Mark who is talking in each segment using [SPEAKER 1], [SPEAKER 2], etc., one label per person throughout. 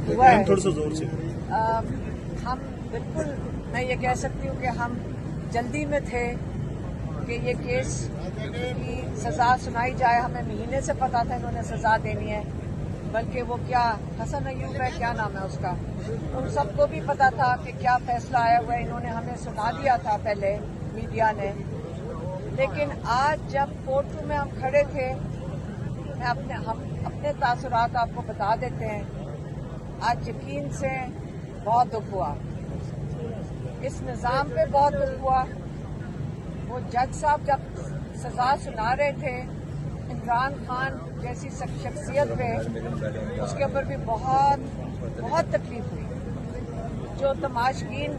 [SPEAKER 1] हुआ है।
[SPEAKER 2] थोड़ा सा जोर से।
[SPEAKER 1] हम बिल्कुल, मैं ये कह सकती हूँ कि हम जल्दी में थे कि ये केस की सज़ा सुनाई जाए। हमें महीने से पता था इन्होंने सज़ा देनी है, बल्कि वो क्या हसन अयूब है, क्या नाम है उसका, उन सबको भी पता था कि क्या फैसला आया हुआ है। इन्होंने हमें सुना दिया था पहले, मीडिया ने। लेकिन आज जब कोर्ट में हम खड़े थे, हम अपने तासुरात आपको बता देते हैं। आज यकीन से बहुत दुख हुआ, इस निज़ाम पे बहुत दुख हुआ। वो जज साहब जब सज़ा सुना रहे थे इमरान खान जैसी शख्सियत पे, उसके ऊपर भी बहुत तकलीफ हुई। जो तमाशगीन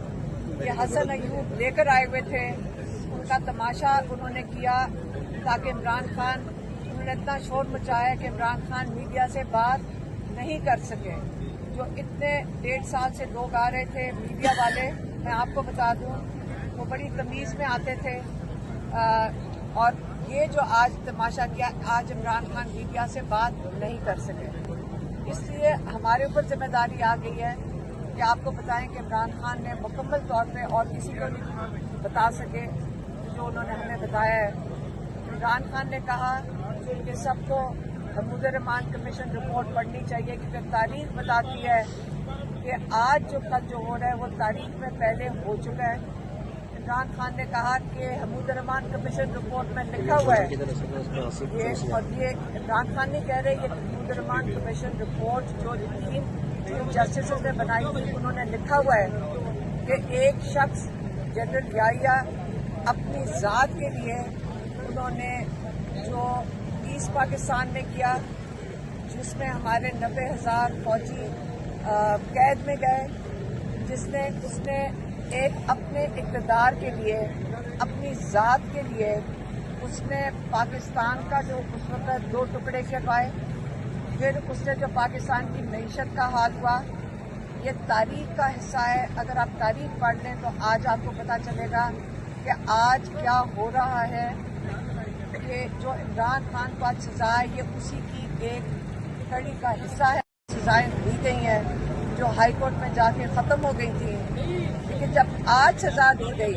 [SPEAKER 1] ये हसन अयूब लेकर आए हुए थे, उनका तमाशा उन्होंने किया ताकि इमरान खान, उन्होंने इतना शोर मचाया कि इमरान खान मीडिया से बात नहीं कर सके। जो इतने 1.5 साल से लोग आ रहे थे मीडिया वाले, मैं आपको बता दूं, वो बड़ी तमीज़ में आते थे। और ये जो आज तमाशा किया, आज इमरान खान मीडिया से बात नहीं कर सके। इसलिए हमारे ऊपर जिम्मेदारी आ गई है कि आपको बताएं कि इमरान खान ने मुकम्मल तौर पे और किसी को नहीं बता सके जो उन्होंने हमें बताया है। इमरान खान ने कहा कि सबको महमूद रहमान कमीशन रिपोर्ट पढ़नी चाहिए, क्योंकि तारीख बताती है कि आज जो कल जो हो रहा है वो तारीख में पहले हो चुका है। इमरान खान ने कहा कि महमूद रहमान कमीशन रिपोर्ट में लिखा हुआ है ये, और ये इमरान खान नहीं कह रहे, ये महमूद रहमान कमीशन रिपोर्ट जो 3 जस्टिस ने बनाई थी, उन्होंने लिखा हुआ है कि एक शख्स जनरल याहिया अपनी ज़ात के लिए उन्होंने जो ईस्ट पाकिस्तान में किया, जिसमें हमारे 90,000 फौजी कैद में गए, उसने एक अपने इक़्तिदार के लिए, अपनी ज़ात के लिए, उसने पाकिस्तान का जो उस वक्त 2 टुकड़े करवाए। फिर उसने जो पाकिस्तान की मईशत का हाल हुआ, ये तारीख का हिस्सा है। अगर आप तारीख पढ़ लें तो आज आपको पता चलेगा कि आज क्या हो रहा है, कि जो इमरान खान को आज सज़ा है ये उसी की एक कड़ी का हिस्सा है। सज़ाएं दी गई हैं जो हाई कोर्ट में जाके ख़त्म हो गई थी, लेकिन जब आज सज़ा दी गई,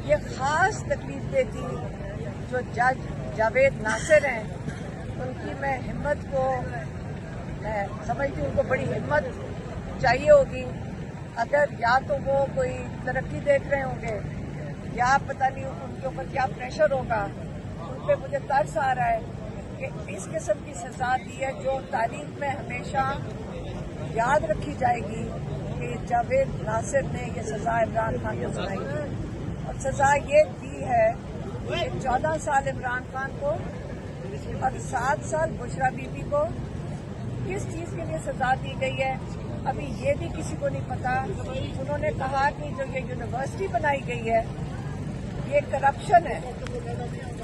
[SPEAKER 1] ये ख़ास तकलीफ देती जो जज जावेद नासिर हैं, उनकी मैं हिम्मत को, मैं समझती हूँ उनको बड़ी हिम्मत चाहिए होगी। अगर या तो वो कोई तरक्की देख रहे होंगे या पता नहीं उनके ऊपर क्या प्रेशर होगा, उन पर मुझे तरस आ रहा है कि इस किस्म की सज़ा दी है जो तारीख में हमेशा याद रखी जाएगी कि जावेद नासिर ने ये सज़ा इमरान खान को सुनाई थी। और सज़ा ये दी है कि 14 साल इमरान खान को और 7 साल बुशरा बीबी को। किस चीज़ के लिए सज़ा दी गई है अभी ये भी किसी को नहीं पता। उन्होंने कहा कि जो ये यूनिवर्सिटी बनाई गई है ये करप्शन है।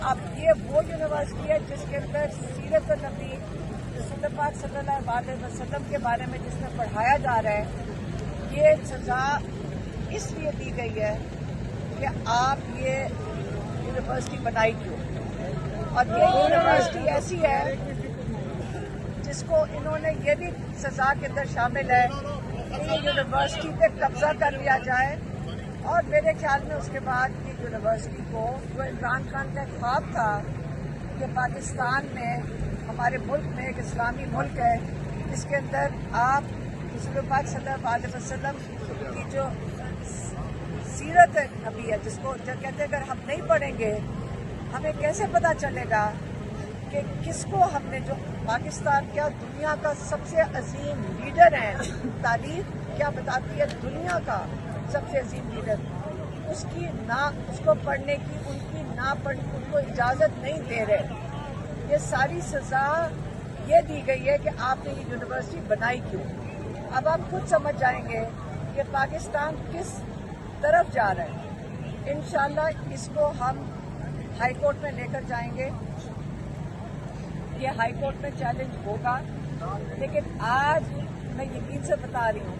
[SPEAKER 1] अब ये वो यूनिवर्सिटी है जिसके अंदर सीरत नबी रसूल पाक सल्लल्लाहु अलैहि वसल्लम के बारे में जिसमें पढ़ाया जा रहा है। ये सज़ा इसलिए दी गई है कि आप ये यूनिवर्सिटी बनाई क्यों, और ये यूनिवर्सिटी ऐसी है जिसको इन्होंने ये भी सज़ा के अंदर शामिल है कि यूनिवर्सिटी पे कब्जा कर लिया जाए। और मेरे ख्याल में उसके बाद ये यूनिवर्सिटी को, जो इमरान खान का ख्वाब था कि पाकिस्तान में, हमारे मुल्क में एक इस्लामी मुल्क है जिसके अंदर आप रसूल पाक सल्लल्लाहु अलैहि वसल्लम की जो सीरत नबी है, जिसको जो कहते हैं अगर हम नहीं पढ़ेंगे हमें कैसे पता चलेगा कि किसको हमने, जो पाकिस्तान क्या दुनिया का सबसे अजीम लीडर है, तारीख क्या बताती है दुनिया का सबसे अजीम लीडर, उसको पढ़ने की उनको इजाज़त नहीं दे रहे। ये सारी सज़ा ये दी गई है कि आपने ये यूनिवर्सिटी बनाई क्यों। अब आप खुद समझ जाएंगे कि पाकिस्तान किस तरफ जा रहा है। इंशाल्लाह इसको हम हाई कोर्ट में लेकर जाएंगे, ये हाई कोर्ट में चैलेंज होगा। लेकिन आज मैं यकीन से बता रही हूँ,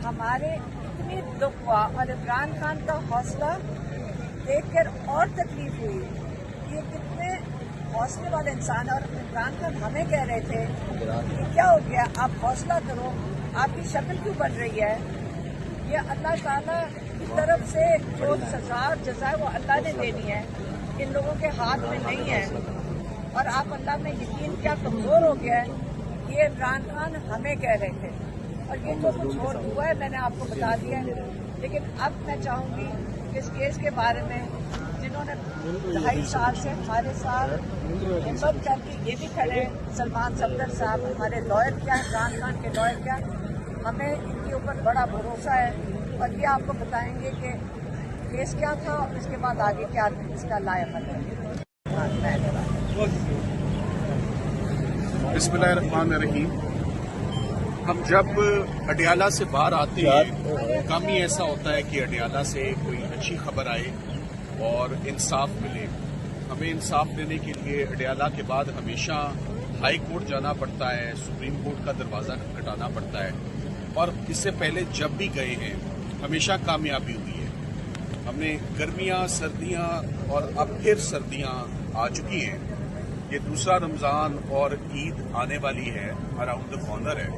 [SPEAKER 1] हमारे इतनी दुख हुआ और इमरान खान का हौसला देखकर और तकलीफ हुई। ये कितने हौसले वाले इंसान हैं और इमरान खान हमें कह रहे थे कि क्या हो गया, आप हौसला करो, आपकी शक्ल क्यों बन रही है। ये अल्लाह ताला की तरफ से जो सजा और जज़ा वो अल्लाह ने देनी है, इन लोगों के हाथ में नहीं है। और आप अल्लाह में यकीन क्या कमज़ोर हो गया है, ये इमरान खान हमें कह रहे थे और ये जो कुछ और हुआ है मैंने आपको बता दिया है। लेकिन अब मैं चाहूँगी कि इस केस के बारे में जिन्होंने 2.5 साल से हमारे साथ हिम्मत करके ये भी खड़े, सलमान सफदर साहब हमारे लॉयर क्या, इमरान खान के लॉयर क्या, हमें इनके ऊपर बड़ा भरोसा है और ये आपको बताएंगे कि केस क्या था और इसके बाद आगे क्या इसका लायक है।
[SPEAKER 2] बिस्मिल्लाहिर्रहमानिर्रहीम। हम जब अडियाला से बाहर आते हैं, कम ही ऐसा होता है कि अडियाला से कोई अच्छी खबर आए और इंसाफ मिले। हमें इंसाफ देने के लिए अडियाला के बाद हमेशा हाई कोर्ट जाना पड़ता है, सुप्रीम कोर्ट का दरवाज़ा खटखटाना पड़ता है और इससे पहले जब भी गए हैं हमेशा कामयाबी हुई है। हमने गर्मियां, सर्दियां और अब फिर सर्दियां आ चुकी हैं। ये दूसरा रमज़ान और ईद आने वाली है, अराउंड द कॉर्नर है।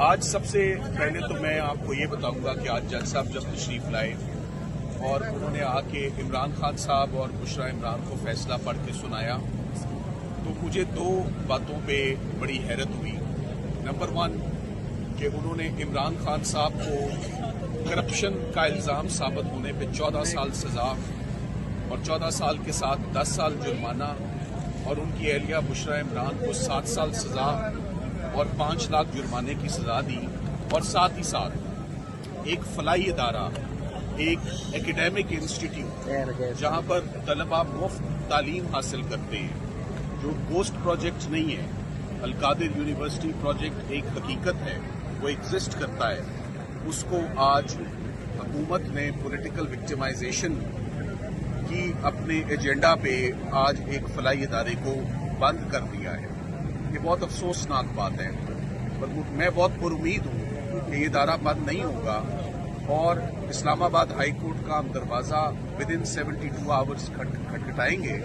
[SPEAKER 2] आज सबसे पहले तो मैं आपको ये बताऊंगा कि आज जज साहब जब तशरीफ लाए और उन्होंने आके इमरान खान साहब और बुशरा इमरान को फैसला पढ़ के सुनाया, तो मुझे दो बातों पे बड़ी हैरत हुई। नंबर 1 कि उन्होंने इमरान खान साहब को करप्शन का इल्ज़ाम साबित होने पे 14 साल सजा और 14 साल के साथ 10 साल जुर्माना और उनकी एहलिया बुशरा इमरान को 7 साल सजा और 5 लाख जुर्माने की सजा दी। और साथ ही साथ एक फलाई इदारा, एक एकेडमिक इंस्टीट्यूट जहां पर तलबा मुफ्त तालीम हासिल करते हैं, जो गोस्ट प्रोजेक्ट नहीं है। अलकादिर यूनिवर्सिटी प्रोजेक्ट एक हकीकत है, वो एग्जिस्ट करता है। उसको आज हुकूमत ने पॉलिटिकल विक्टिमाइजेशन की अपने एजेंडा पे आज एक फलाई इदारे को बंद कर दिया है। ये बहुत अफसोसनाक बात है, पर मैं बहुत पुरुमीद हूँ कि ये इदारा बंद नहीं होगा और इस्लामाबाद हाई कोर्ट का हम दरवाज़ा विदिन 72 आवर्स खटखटाएंगे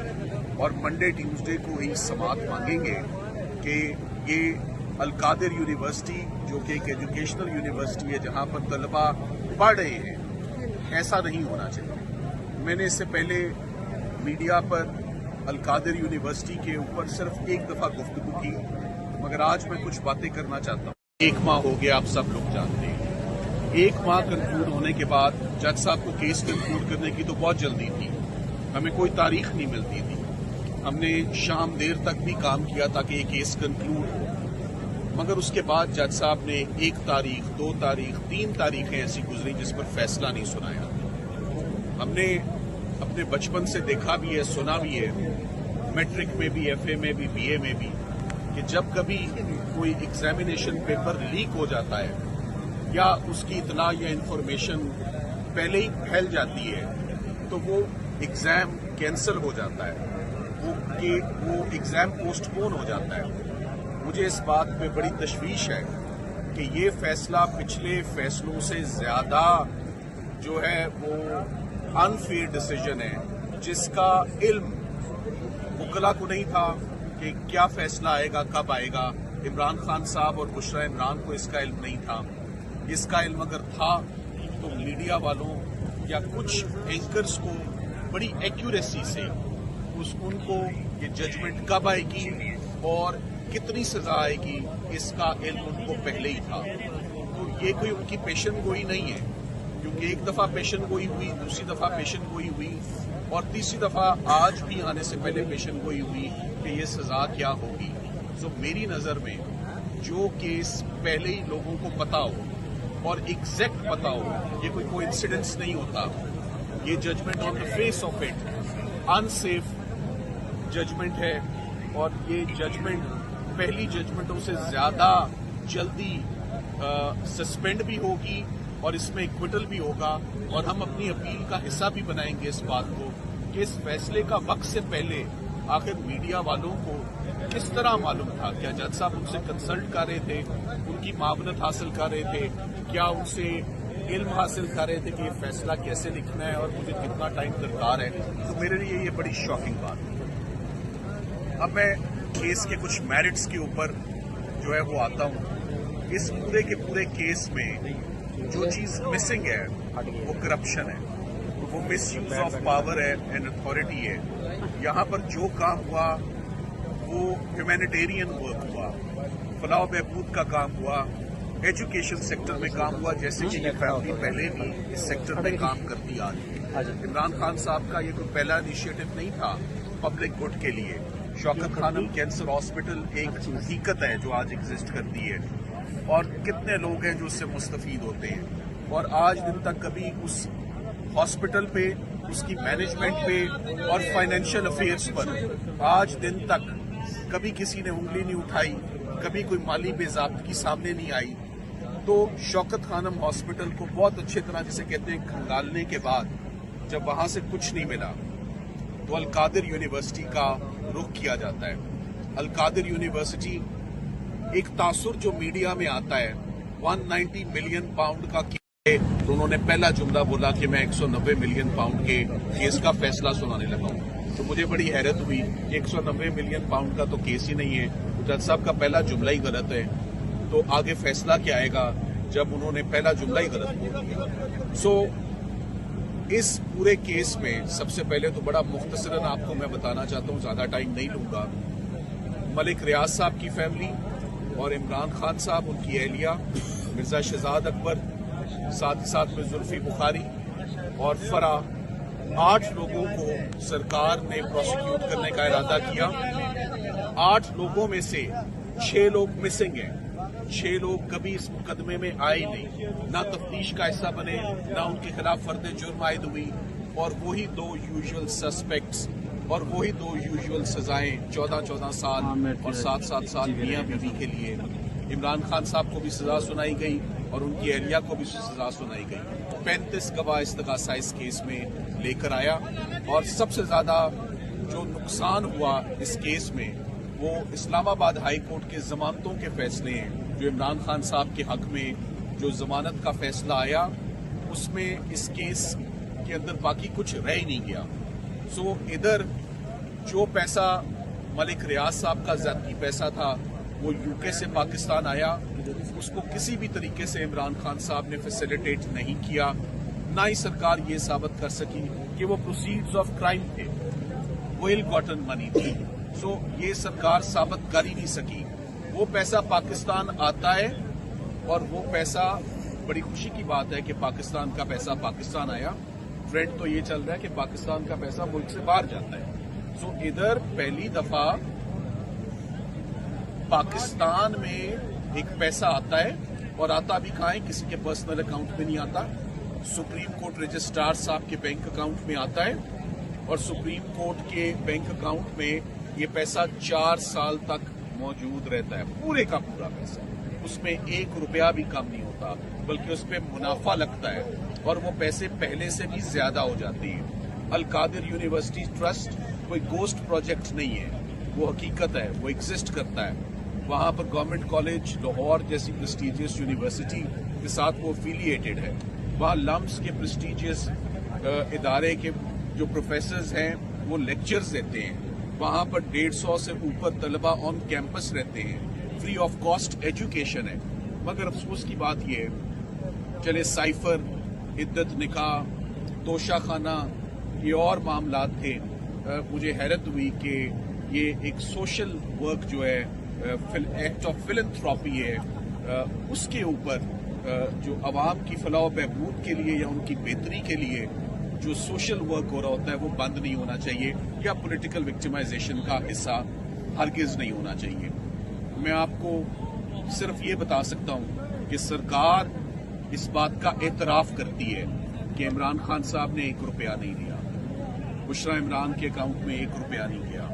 [SPEAKER 2] और मंडे ट्यूसडे को ही समाअत मांगेंगे कि ये अलकादिर यूनिवर्सिटी, जो कि एक एजुकेशनल यूनिवर्सिटी है जहाँ पर तलबा पढ़ रहे हैं, ऐसा नहीं होना चाहिए। मैंने इससे पहले मीडिया पर अलकादिर यूनिवर्सिटी के ऊपर सिर्फ एक दफ़ा गुफ्तगू की, मगर आज मैं कुछ बातें करना चाहता हूँ। 1 माह हो गया, आप सब लोग जानते हैं। 1 माह कंक्लूड होने के बाद जज साहब को केस कंक्लूड करने की तो बहुत जल्दी थी, हमें कोई तारीख नहीं मिलती थी। हमने शाम देर तक भी काम किया ताकि ये केस कंक्लूड हो, मगर उसके बाद जज साहब ने 1 तारीख, 2 तारीख, 3 तारीखें ऐसी गुजरी जिस पर फैसला नहीं सुनाया। हमने अपने बचपन से देखा भी है, सुना भी है, मैट्रिक में भी, एफए में भी, बीए में भी, कि जब कभी कोई एग्जामिनेशन पेपर लीक हो जाता है या उसकी इतला या इंफॉर्मेशन पहले ही फैल जाती है तो वो एग्जाम कैंसिल हो जाता है, वो एग्जाम पोस्टपोन हो जाता है। मुझे इस बात पे बड़ी तशवीश है कि ये फैसला पिछले फैसलों से ज्यादा जो है वो अनफेयर डिसीजन है, जिसका इल्म वकला को नहीं था कि क्या फैसला आएगा, कब आएगा। इमरान खान साहब और बुशरा इमरान को इसका इल्म नहीं था। इसका इल्म अगर था तो मीडिया वालों या कुछ एंकर्स को बड़ी एक्यूरेसी से उनको ये जजमेंट कब आएगी और कितनी सजा आएगी, इसका इल्म उनको पहले ही था। तो ये कोई उनकी पेशन गोई नहीं है, क्योंकि एक दफा पेशन गोई हुई, दूसरी दफा पेशन गोई हुई और तीसरी दफा आज भी आने से पहले पेशन गोई हुई कि ये सजा क्या होगी। तो मेरी नजर में जो केस पहले ही लोगों को पता हो और एग्जैक्ट पता हो, ये कोई कोइंसिडेंस नहीं होता। ये judgement on the face of it unsafe judgement है और ये जजमेंट पहली जजमेंटों से ज्यादा जल्दी सस्पेंड भी होगी और इसमें एक्विटल भी होगा। और हम अपनी अपील का हिस्सा भी बनाएंगे इस बात को कि इस फैसले का वक्त से पहले आखिर मीडिया वालों को किस तरह मालूम था। क्या जज साहब उनसे कंसल्ट कर रहे थे, उनकी मावनत हासिल कर रहे थे, क्या उनसे इल्म हासिल कर रहे थे कि ये फैसला कैसे लिखना है और मुझे कितना टाइम दरकार है। तो मेरे लिए ये बड़ी शॉकिंग बात है। अब मैं केस के कुछ मेरिट्स के ऊपर जो है वो आता हूँ। इस पूरे के पूरे केस में जो चीज मिसिंग है वो करप्शन है, वो मिस यूज ऑफ पावर है एंड अथॉरिटी है। यहाँ पर जो काम हुआ वो ह्यूमैनिटेरियन वर्क हुआ, फलाह बहबूद का काम हुआ, एजुकेशन सेक्टर में काम हुआ, जैसे कि ये फैमिली पहले भी इस सेक्टर में काम करती आ रही है। इमरान खान साहब का ये कोई पहला इनिशिएटिव नहीं था पब्लिक गुड के लिए। शौकत खानम कैंसर हॉस्पिटल एक हकीकत है जो आज एग्जिस्ट करती है, और कितने लोग हैं जो उससे मुस्तफीद होते हैं। और आज दिन तक कभी उस हॉस्पिटल पे, उसकी मैनेजमेंट पे और फाइनेंशियल अफेयर्स पर आज दिन तक कभी किसी ने उंगली नहीं उठाई, कभी कोई माली बेज़ाब्तगी सामने नहीं आई। तो शौकत खानम हॉस्पिटल को बहुत अच्छी तरह जिसे कहते हैं खंगालने के बाद जब वहां से कुछ नहीं मिला तो अल कादिर यूनिवर्सिटी का रुख किया जाता है। अल कादिर यूनिवर्सिटी एक तासुर जो मीडिया में आता है 190 मिलियन पाउंड का तो उन्होंने पहला जुमला बोला कि मैं 190 मिलियन पाउंड के केस का फैसला सुनाने लगा हूं। तो मुझे बड़ी हैरत हुई कि 190 मिलियन पाउंड का तो केस ही नहीं है, तो जज साहब का पहला जुमला ही गलत है, तो आगे फैसला क्या आएगा जब उन्होंने पहला जुमला ही गलत बोल दिया। सो इस पूरे केस में सबसे पहले तो बड़ा मुख्तसरन आपको मैं बताना चाहता हूं, ज्यादा टाइम नहीं लूंगा। मलिक रियाज साहब की फैमिली और इमरान खान साहब, उनकी एहलिया मिर्जा शहजाद अकबर, साथ ही साथ में जुल्फी बुखारी और फरा, 8 लोगों को सरकार ने प्रोसिक्यूट करने का इरादा किया। 8 लोगों में से 6 लोग मिसिंग हैं। 6 लोग कभी इस मुकदमे में आए नहीं, ना तफ्तीश का हिस्सा बने, ना उनके खिलाफ फर्द जुर्म आयद हुई, और वही 2 यूजुअल सस्पेक्ट्स और वही 2 यूजुअल सजाएं 14-14 साल और 7-7 साल मियां बीवी के लिए। इमरान खान साहब को भी सजा सुनाई गई और उनकी एहलिया को भी सजा सुनाई गई। 35 गवाह इस्तगासा इस केस में लेकर आया, और सबसे ज्यादा जो नुकसान हुआ इस केस में वो इस्लामाबाद हाई कोर्ट के जमानतों के फैसले हैं। जो इमरान खान साहब के हक में जो जमानत का फैसला आया उसमें इस केस के अंदर बाकी कुछ रह ही नहीं गया। सो इधर जो पैसा मलिक रियाज साहब का ज़ाती पैसा था वो यूके से पाकिस्तान आया, उसको किसी भी तरीके से इमरान खान साहब ने फैसिलिटेट नहीं किया। ना ही सरकार ये साबित कर सकी कि वो प्रोसीड्स ऑफ क्राइम थे, वो इल गॉटन मनी थी। सो ये सरकार साबित कर ही नहीं सकी। वो पैसा पाकिस्तान आता है, और वो पैसा, बड़ी खुशी की बात है कि पाकिस्तान का पैसा पाकिस्तान आया। ट्रेंड तो ये चल रहा है कि पाकिस्तान का पैसा मुल्क से बाहर जाता है। सो इधर पहली दफा पाकिस्तान में एक पैसा आता है, और आता भी कहाँ है, किसी के पर्सनल अकाउंट में नहीं आता, सुप्रीम कोर्ट रजिस्ट्रार साहब के बैंक अकाउंट में आता है, और सुप्रीम कोर्ट के बैंक अकाउंट में ये पैसा 4 साल तक मौजूद रहता है, पूरे का पूरा पैसा। उसमें 1 रुपया भी कम नहीं होता, बल्कि उस पर मुनाफा लगता है, और वो पैसे पहले से भी ज्यादा हो जाते हैं। अल कादिर यूनिवर्सिटी ट्रस्ट कोई गोस्ट प्रोजेक्ट नहीं है, वो हकीकत है, वो एग्जिस्ट करता है। वहां पर गवर्नमेंट कॉलेज लाहौर जैसी प्रेस्टिजियस यूनिवर्सिटी के साथ वो एफिलिएटेड है। वहां लम्स के प्रेस्टिजियस इदारे के जो प्रोफेसर्स हैं वो लेक्चर्स देते हैं। वहां पर 150 से ऊपर तलबा ऑन कैंपस रहते हैं, फ्री ऑफ कॉस्ट एजुकेशन है। मगर अफसोस की बात ये है, चले साइफर, इद्दत निकाह, तोशा खाना, ये और मामलात थे। मुझे हैरत हुई कि ये एक सोशल वर्क जो है, एक्ट ऑफ फिलैंथ्रोपी है, उसके ऊपर जो अवाम की फलाह बहबूद के लिए या उनकी बेहतरी के लिए जो सोशल वर्क हो रहा होता है वो बंद नहीं होना चाहिए, या पॉलिटिकल विक्टिमाइजेशन का हिस्सा हरगिज नहीं होना चाहिए। मैं आपको सिर्फ ये बता सकता हूं कि सरकार इस बात का एतराफ करती है कि इमरान खान साहब ने 1 रुपया नहीं दिया, बुशरा इमरान के अकाउंट में 1 रुपया नहीं गया।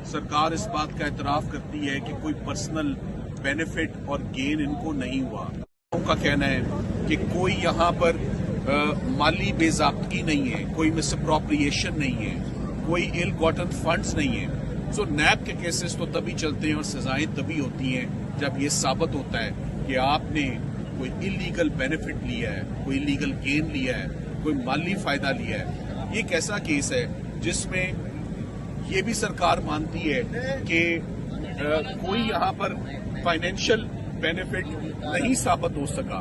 [SPEAKER 2] सरकार इस बात का एतराफ करती है कि कोई पर्सनल बेनिफिट और गेन इनको नहीं हुआ। उनका कहना है कि कोई यहाँ पर माली बेज़ाब्तगी नहीं है, कोई मिसअप्रोप्रिएशन नहीं है, कोई इल गॉटन फंड्स नहीं है। सो नैब के केसेस तो तभी चलते हैं और सजाएं तभी होती हैं जब ये साबित होता है कि आपने कोई इलीगल बेनिफिट लिया है, कोई इलीगल गेन लिया है, कोई माली फायदा लिया है। ये एक ऐसा केस है जिसमें ये भी सरकार मानती है कि कोई यहाँ पर फाइनेंशियल बेनिफिट नहीं साबित हो सका,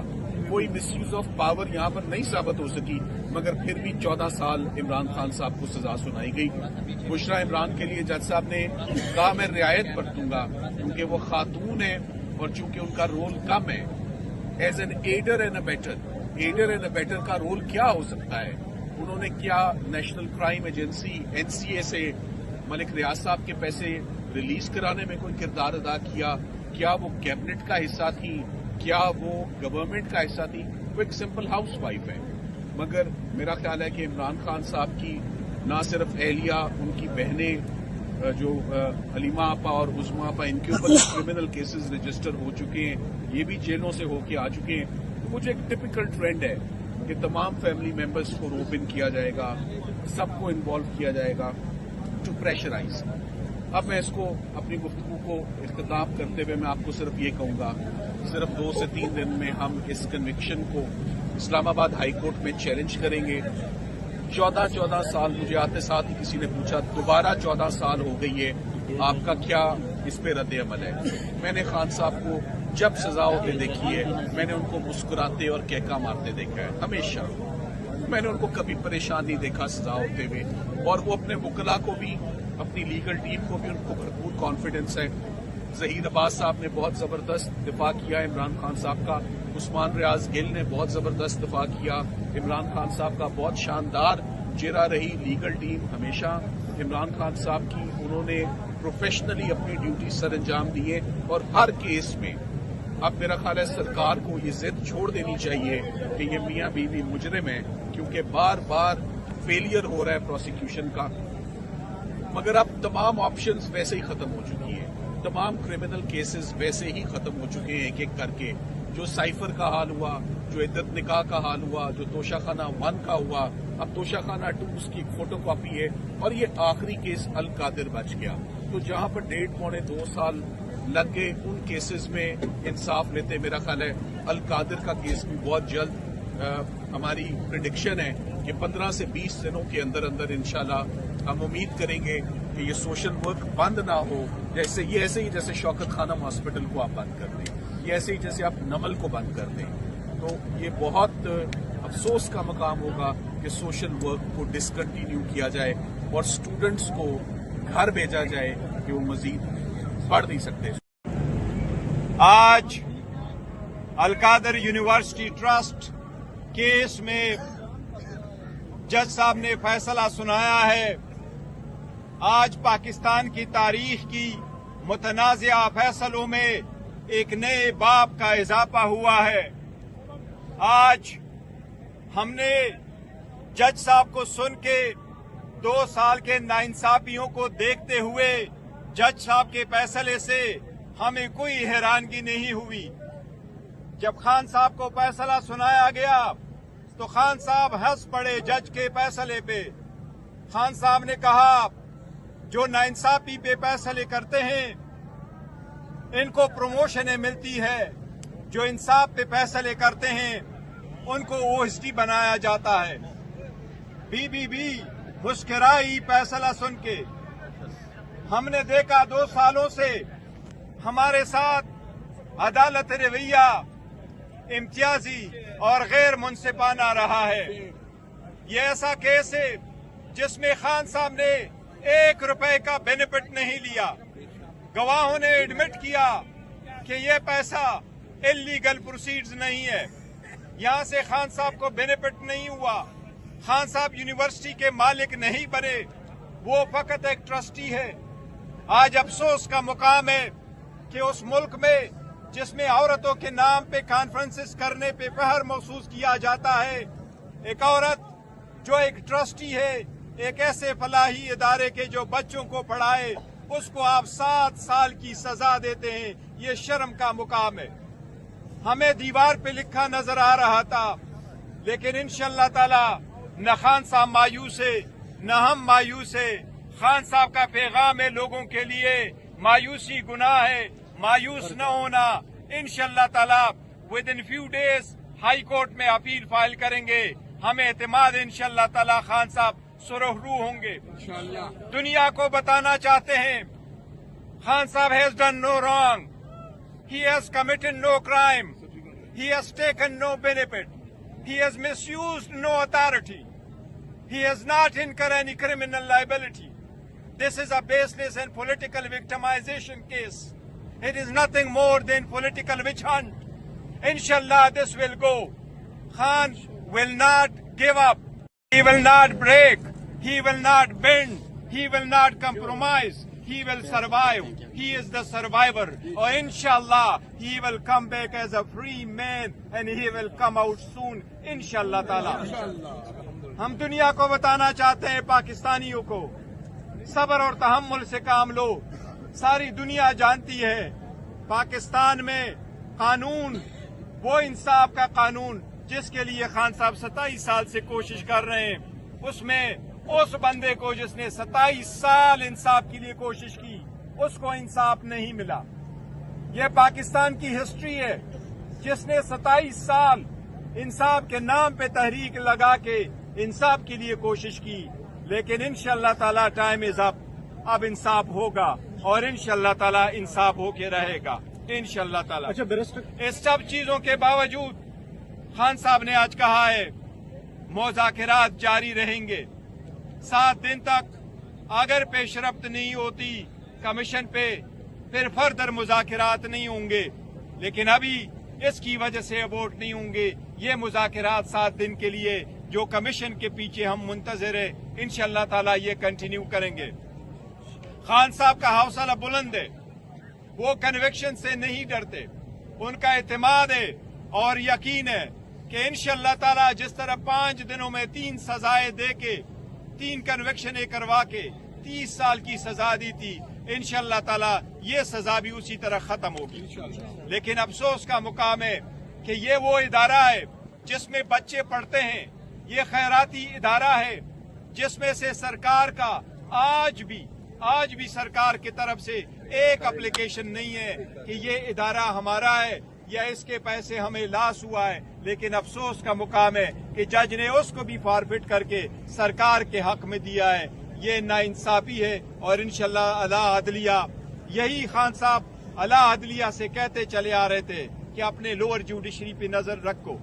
[SPEAKER 2] कोई मिसयूज ऑफ पावर यहाँ पर नहीं साबित हो सकी, मगर फिर भी 14 साल इमरान खान साहब को सजा सुनाई गई। बुशरा इमरान के लिए जज साहब ने कहा मैं रियायत बरतूंगा क्योंकि वो खातून है और चूंकि उनका रोल कम है। As an aider and abettor का रोल क्या हो सकता है? उन्होंने क्या नेशनल क्राइम एजेंसी NCA से मलिक रियाज साहब के पैसे रिलीज कराने में कोई किरदार अदा किया? क्या वो कैबिनेट का हिस्सा थी? क्या वो गवर्नमेंट का हिस्सा थी? वो एक सिंपल हाउस वाइफ है। मगर मेरा ख्याल है कि इमरान खान साहब की ना सिर्फ एहलिया, उनकी बहनें जो हलीमा आपा और उस्मा आपा, इनके ऊपर क्रिमिनल केसेस रजिस्टर हो चुके हैं, ये भी जेलों से होके आ चुके हैं। तो मुझे एक टिपिकल ट्रेंड है कि तमाम फैमिली मेंबर्स को रोप इन किया जाएगा, सबको इन्वॉल्व किया जाएगा टू प्रेशराइज। अब मैं इसको अपनी गुफ्तगू को इख्तिताम करते हुए मैं आपको सिर्फ ये कहूंगा, सिर्फ 2 से 3 दिन में हम इस कन्विक्शन को इस्लामाबाद हाई कोर्ट में चैलेंज करेंगे। 14 साल, मुझे आते साथ ही किसी ने पूछा दोबारा 14 साल हो गई है, आपका क्या इस पे रद्द अमल है? मैंने खान साहब को जब सजा होते देखी है, मैंने उनको मुस्कुराते और कहका मारते देखा है हमेशा। मैंने उनको कभी परेशान नहीं देखा सजा होते हुए, और वो अपने वकला को भी, अपनी लीगल टीम को भी, उनको भरपूर कॉन्फिडेंस है। ज़हीर अब्बास साहब ने बहुत जबरदस्त दिफा किया इमरान खान साहब का, उस्मान रियाज गिल ने बहुत जबरदस्त दिफा किया इमरान खान साहब का, बहुत शानदार चेहरा रही लीगल टीम हमेशा इमरान खान साहब की। उन्होंने प्रोफेशनली अपनी ड्यूटी सर अंजाम दी है, और हर केस में अब मेरा ख्याल है सरकार को ये जिद छोड़ देनी चाहिए कि ये मियां बीवी मुजरिम है, क्योंकि बार बार फेलियर हो रहा है प्रोसिक्यूशन का। मगर अब तमाम ऑप्शंस वैसे ही खत्म हो चुकी हैं, तमाम क्रिमिनल केसेस वैसे ही खत्म हो चुके हैं एक एक करके। जो साइफर का हाल हुआ, जो इद्दत निकाह का हाल हुआ, जो तोशाखाना 1 का हुआ, अब तोशाखाना 2 उसकी एक फोटो कॉपी है, और ये आखिरी केस अल कादिर बच गया। तो जहां पर 1.5-2 साल लग गए, उन केसेस में इंसाफ लेते मेरा ख्याल है अल कादिर का केस भी बहुत जल्द, हमारी प्रिडिक्शन है कि 15 से 20 दिनों के अंदर अंदर इंशाल्लाह हम उम्मीद करेंगे कि ये सोशल वर्क बंद ना हो। जैसे ये ऐसे ही जैसे शौकत खानम हॉस्पिटल को आप बंद कर दें, ये ऐसे ही जैसे आप नमल को बंद कर दें, तो ये बहुत अफसोस का मकाम होगा कि सोशल वर्क को डिसकंटिन्यू किया जाए और स्टूडेंट्स को घर भेजा जाए कि वो मजीद पढ़ नहीं सकते।
[SPEAKER 3] आज अलकादर यूनिवर्सिटी ट्रस्ट केस में जज साहब ने फैसला सुनाया है। आज पाकिस्तान की तारीख की मुतनाज़िया फैसलों में एक नए बाब का इजाफा हुआ है। आज हमने जज साहब को सुन के 2 साल के नाइंसाफियों को देखते हुए जज साहब के फैसले से हमें कोई हैरानगी नहीं हुई। जब खान साहब को फैसला सुनाया गया तो खान साहब हंस पड़े जज के फैसले पे। खान साहब ने कहा जो नाइंसाफी पे फैसले करते हैं इनको प्रमोशनें मिलती है, जो इंसाफ पे फैसले करते हैं उनको OSD बनाया जाता है। बीबीबी मुस्कुराई फैसला सुन के। हमने देखा 2 सालों से हमारे साथ अदालत रवैया इम्तियाजी और गैर मुनसिफाना रहा है। ये ऐसा केस है जिसमें खान साहब ने 1 रुपए का बेनिफिट नहीं लिया। गवाहों ने एडमिट किया कि ये पैसा इलीगल प्रोसीड्स नहीं है, यहाँ से खान साहब को बेनिफिट नहीं हुआ। खान साहब यूनिवर्सिटी के मालिक नहीं बने, वो फकत एक ट्रस्टी है। आज अफसोस का मुकाम है कि उस मुल्क में जिसमें औरतों के नाम पे कॉन्फ्रेंसेस करने पे फख्र महसूस किया जाता है, एक औरत जो एक ट्रस्टी है एक ऐसे फलाही इदारे के जो बच्चों को पढ़ाए, उसको आप 7 साल की सजा देते हैं। ये शर्म का मुकाम है। हमें दीवार पे लिखा नजर आ रहा था, लेकिन इंशाअल्लाह ताला न खान साहब मायूस है न हम मायूस है। खान साहब का पैगाम है लोगों के लिए, मायूसी गुनाह है, मायूस न होना। इंशाअल्लाह ताला with in few days high court में अपील फाइल करेंगे। हमें एतमाद इंशाअल्लाह ताला खान साहब सुरखरू होंगे। दुनिया को बताना चाहते हैं खान साहब has done no wrong, he has committed no crime, he has taken no benefit, he has misused no authority, he has not incurred any criminal liability. This is a baseless and political victimization case. It is nothing more than political witch hunt. Inshallah, this will go. Khan will not give up. He will not break. He will not bend. He will not compromise. He will survive. He is the survivor. Or inshallah, he will come back as a free man and he will come out soon. Inshallah ta'ala. हम दुनिया को बताना चाहते हैं पाकिस्तानियों को, सब्र और तहम्मुल से काम लो। सारी दुनिया जानती है पाकिस्तान में कानून, वो इंसाफ का कानून जिसके लिए खान साहब 27 साल से कोशिश कर रहे हैं, उसमें उस बंदे को जिसने 27 साल इंसाफ के लिए कोशिश की, उसको इंसाफ नहीं मिला। ये पाकिस्तान की हिस्ट्री है, जिसने 27 साल इंसाफ के नाम पे तहरीक लगा के इंसाफ के लिए कोशिश की, लेकिन इंशाअल्लाह ताला टाइम इज अप, अब इंसाफ होगा और इंशाअल्लाह ताला इंसाफ होके रहेगा इंशाअल्लाह ताला। इस सब चीजों के बावजूद खान साहब ने आज कहा है मुज़ाकिरात जारी रहेंगे 7 दिन तक। अगर पेशरफ्त नहीं होती कमीशन पे, फिर फर्दर मुज़ाकिरात नहीं होंगे, लेकिन अभी इसकी वजह से वोट नहीं होंगे। ये मुज़ाकिरात 7 दिन के लिए जो कमीशन के पीछे हम मुंतज़िर है, इंशाअल्लाह ताला ये कंटिन्यू करेंगे। खान साहब का हौसला बुलंद है, वो कन्विक्शन से नहीं डरते, उनका एतमाद है और यकीन है कि इंशाअल्लाह ताला जिस तरह 5 दिनों में 3 सजाएं दे के 3 कन्विक्शनें करवा के 30 साल की सजा दी थी, इंशाअल्लाह ताला ये सजा भी उसी तरह खत्म होगी। लेकिन अफसोस का मुकाम है कि ये वो इदारा है जिसमें बच्चे पढ़ते हैं, ये खैराती इदारा है जिसमें से सरकार का आज भी सरकार की तरफ से एक एप्लीकेशन नहीं है कि ये इदारा हमारा है या इसके पैसे हमें लॉस हुआ है। लेकिन अफसोस का मुकाम है कि जज ने उसको भी फॉरफिट करके सरकार के हक में दिया है। ये नाइंसाफी है और इंशाअल्लाह अला अदलिया, यही खान साहब अला अदलिया से कहते चले आ रहे थे कि अपने लोअर जुडिशरी पे नजर रखो।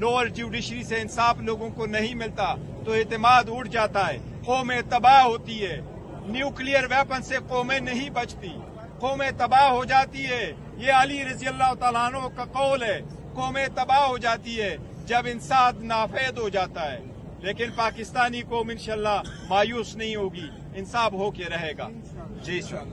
[SPEAKER 3] लोअर जुडिशरी से इंसाफ लोगों को नहीं मिलता तो एतमाद उड़ जाता है, कौमें तबाह होती है। न्यूक्लियर वेपन से कौमें नहीं बचती, कौमें तबाह हो जाती है। ये अली रज़ी अल्लाह तआला अन्हु का कौल है, कौमें तबाह हो जाती है जब इंसाफ नाफेद हो जाता है। लेकिन पाकिस्तानी कौम इंशाअल्लाह मायूस नहीं होगी, इंसाफ होके रहेगा। जी सर,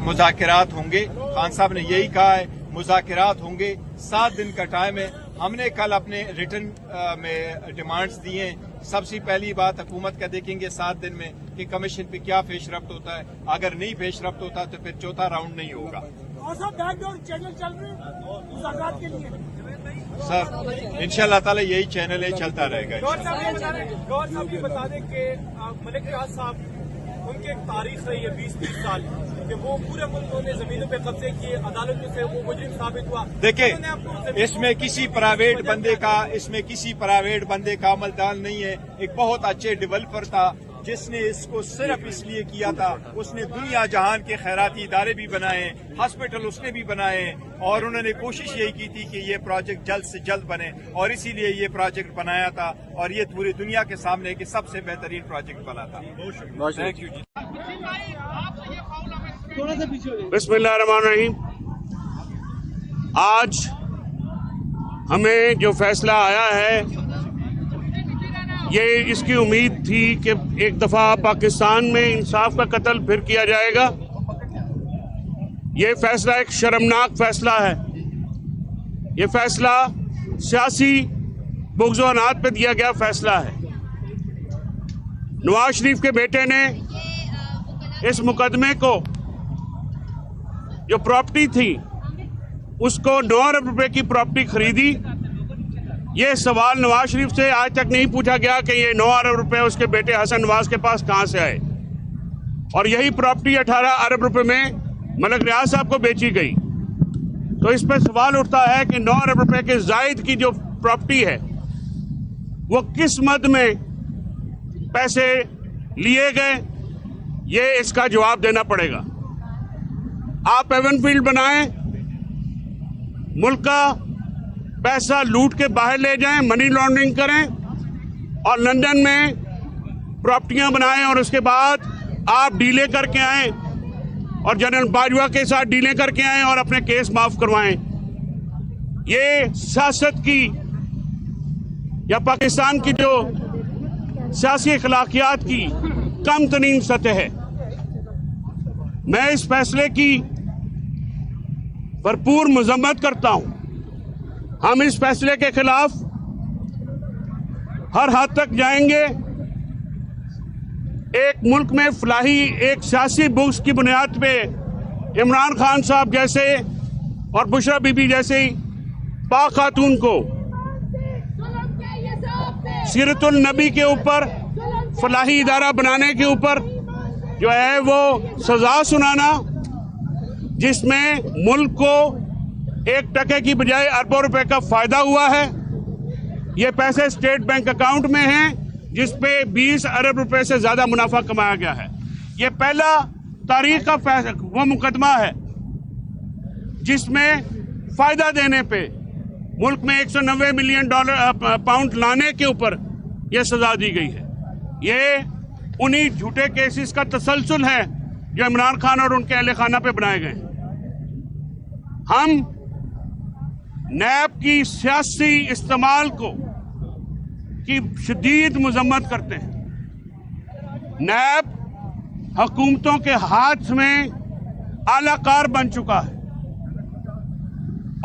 [SPEAKER 3] मुज़ाकिरात होंगे, खान साहब ने यही कहा है, मुज़ाकिरात होंगे। 7 दिन का टाइम है। हमने कल अपने रिटर्न में डिमांड्स दिए हैं। सबसे पहली बात हुकूमत का देखेंगे 7 दिन में कि कमीशन पे क्या पेशरफ्त होता है। अगर नहीं पेशरफ्त होता तो फिर चौथा राउंड नहीं होगा।
[SPEAKER 4] और सब बैकडोर चैनल चल रहे हैं मुज़ाकरात के लिए
[SPEAKER 3] सर, इंशाअल्लाह ताला यही चैनल है, चलता रहेगा।
[SPEAKER 4] गौर साहब ये बता दें कि मलिक रियाज साहब, उनकी एक तारीख रही है 20-30 साल कि वो पूरे मुल्क में जमीनों पे कब्जे किए, अदालतों से वो मुजरिम साबित हुआ।
[SPEAKER 3] देखिए, इसमें किसी प्राइवेट बंदे का अमलदार नहीं है। एक बहुत अच्छे डेवलपर था जिसने इसको सिर्फ इसलिए किया था, उसने दुनिया जहान के खैराती इदारे भी बनाए, हॉस्पिटल उसने भी बनाए और उन्होंने कोशिश यही की थी कि ये प्रोजेक्ट जल्द से जल्द बने और इसीलिए ये प्रोजेक्ट बनाया था और ये पूरी दुनिया के सामने कि सबसे बेहतरीन प्रोजेक्ट बना था। थैंक यू जी।
[SPEAKER 5] बिस्मिल्लाहिर्रहमानिर्रहीम। आज हमें जो फैसला आया है, ये इसकी उम्मीद थी कि एक दफा पाकिस्तान में इंसाफ का कत्ल फिर किया जाएगा। ये फैसला एक शर्मनाक फैसला है। ये फैसला सियासी बुग़्ज़-ओ-अनात पे दिया गया फैसला है। नवाज शरीफ के बेटे ने इस मुकदमे को, जो प्रॉपर्टी थी, उसको 9 अरब रुपए की प्रॉपर्टी खरीदी। ये सवाल नवाज शरीफ से आज तक नहीं पूछा गया कि ये 9 अरब रुपए उसके बेटे हसन नवाज के पास कहां से आए, और यही प्रॉपर्टी 18 अरब रुपए में मलिक रियाज साहब को बेची गई। तो इस पर सवाल उठता है कि 9 अरब रुपए के जायद की जो प्रॉपर्टी है वो किस मद में पैसे लिए गए, ये इसका जवाब देना पड़ेगा। आप एवनफील्ड बनाएं, मुल्क का पैसा लूट के बाहर ले जाएं, मनी लॉन्ड्रिंग करें और लंदन में प्रॉपर्टियां बनाएं और उसके बाद आप डीलें करके आएं और जनरल बाजवा के साथ डीलें करके आएं और अपने केस माफ करवाएं। ये सियासत की या पाकिस्तान की जो सियासी अखलाकियात की कम तरीन सतह है। मैं इस फैसले की भरपूर मजम्मत करता हूं। हम इस फैसले के खिलाफ हर हद तक जाएंगे। एक मुल्क में फलाही एक सियासी बुक्स की बुनियाद पे इमरान खान साहब जैसे और बुशरा बीबी जैसे पाक खातून को सीरतुल नबी के ऊपर फलाही इदारा बनाने के ऊपर जो है वो सजा सुनाना, जिसमें मुल्क को 1 टके की बजाय अरबों रुपए का फायदा हुआ है। ये पैसे स्टेट बैंक अकाउंट में हैं जिस पे 20 अरब रुपए से ज्यादा मुनाफा कमाया गया है। ये पहला तारीख का वो मुकदमा है जिसमें फायदा देने पे मुल्क में 190 मिलियन पाउंड लाने के ऊपर यह सजा दी गई है। ये उन्हीं झूठे केसेस का तसलसल है जो इमरान खान और उनके अहले खाना पे बनाए गए। हम नैब की सियासी इस्तेमाल की शदीद मजम्मत करते हैं। नैब हुकूमतों के हाथ में आलाकार बन चुका है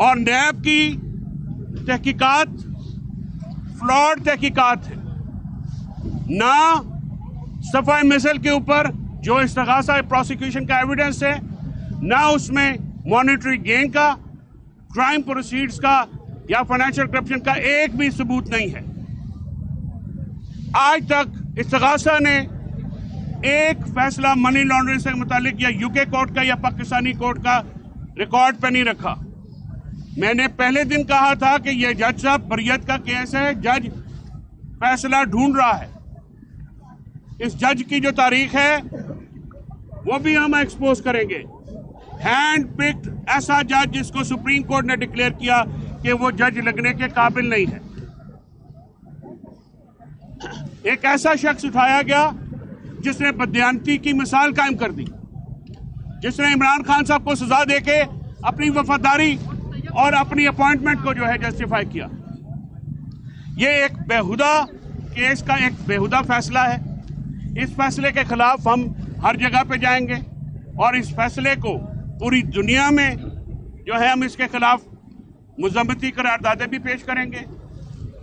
[SPEAKER 5] और नैब की तहकीकात फ्लॉड तहकीकात है। ना सफाई मिसल के ऊपर जो इस्तगासा प्रोसिक्यूशन का एविडेंस है, ना उसमें मॉनेटरी गेन का, क्राइम प्रोसीड्स का या फाइनेंशियल करप्शन का एक भी सबूत नहीं है। आज तक इस्तगासा ने एक फैसला मनी लॉन्ड्रिंग से मुतालिक या यूके कोर्ट का या पाकिस्तानी कोर्ट का रिकॉर्ड पे नहीं रखा। मैंने पहले दिन कहा था कि यह जज साहब बरियत का केस है, जज फैसला ढूंढ रहा है। इस जज की जो तारीख है वो भी हम एक्सपोज करेंगे। हैंड पिक्ड ऐसा जज जिसको सुप्रीम कोर्ट ने डिक्लेयर किया कि वो जज लगने के काबिल नहीं है। एक ऐसा शख्स उठाया गया जिसने बददियानती की मिसाल कायम कर दी, जिसने इमरान खान साहब को सजा देके अपनी वफादारी और अपनी अपॉइंटमेंट को जो है जस्टिफाई किया। ये एक बेहुदा केस का एक बेहुदा फैसला है। इस फैसले के खिलाफ हम हर जगह पे जाएंगे और इस फैसले को पूरी दुनिया में जो है हम इसके खिलाफ मुज़म्मती करारदादें भी पेश करेंगे।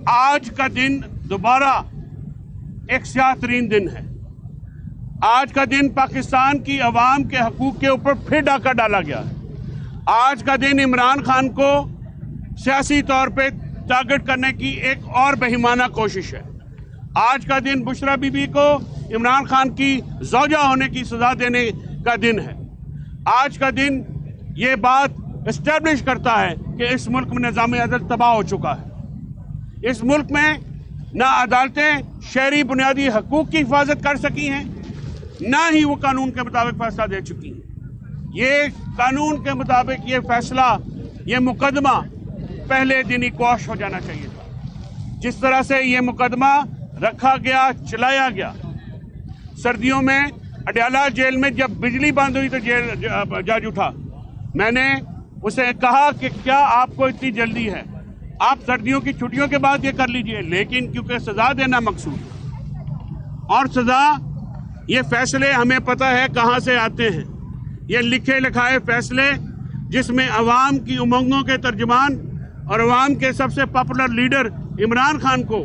[SPEAKER 5] आज का दिन दोबारा एक स्याह तरीन दिन है। आज का दिन पाकिस्तान की अवाम के हकूक के ऊपर फिर डाका डाला गया है। आज का दिन इमरान खान को सियासी तौर पे टारगेट करने की एक और बेईमाना कोशिश है। आज का दिन बुशरा बीबी को इमरान खान की ज़ौजा होने की सजा देने का दिन है। आज का दिन ये बात एस्टेब्लिश करता है कि इस मुल्क में निज़ाम अदल तबाह हो चुका है। इस मुल्क में ना अदालतें शहरी बुनियादी हकूक की हिफाजत कर सकी हैं, ना ही वो कानून के मुताबिक फैसला दे चुकी हैं। ये कानून के मुताबिक ये फैसला, ये मुकदमा पहले दिन ही क्वाश हो जाना चाहिए था। जिस तरह से ये मुकदमा रखा गया, चलाया गया। सर्दियों में अडयाला जेल में जब बिजली बंद हुई तो जज उठा। मैंने उसे कहा कि क्या आपको इतनी जल्दी है, आप सर्दियों की छुट्टियों के बाद ये कर लीजिए, लेकिन क्योंकि सजा देना मकसूद है और सजा, ये फैसले हमें पता है कहाँ से आते हैं। ये लिखे लिखाए फैसले जिसमें अवाम की उमंगों के तर्जुमान और अवाम के सबसे पॉपुलर लीडर इमरान खान को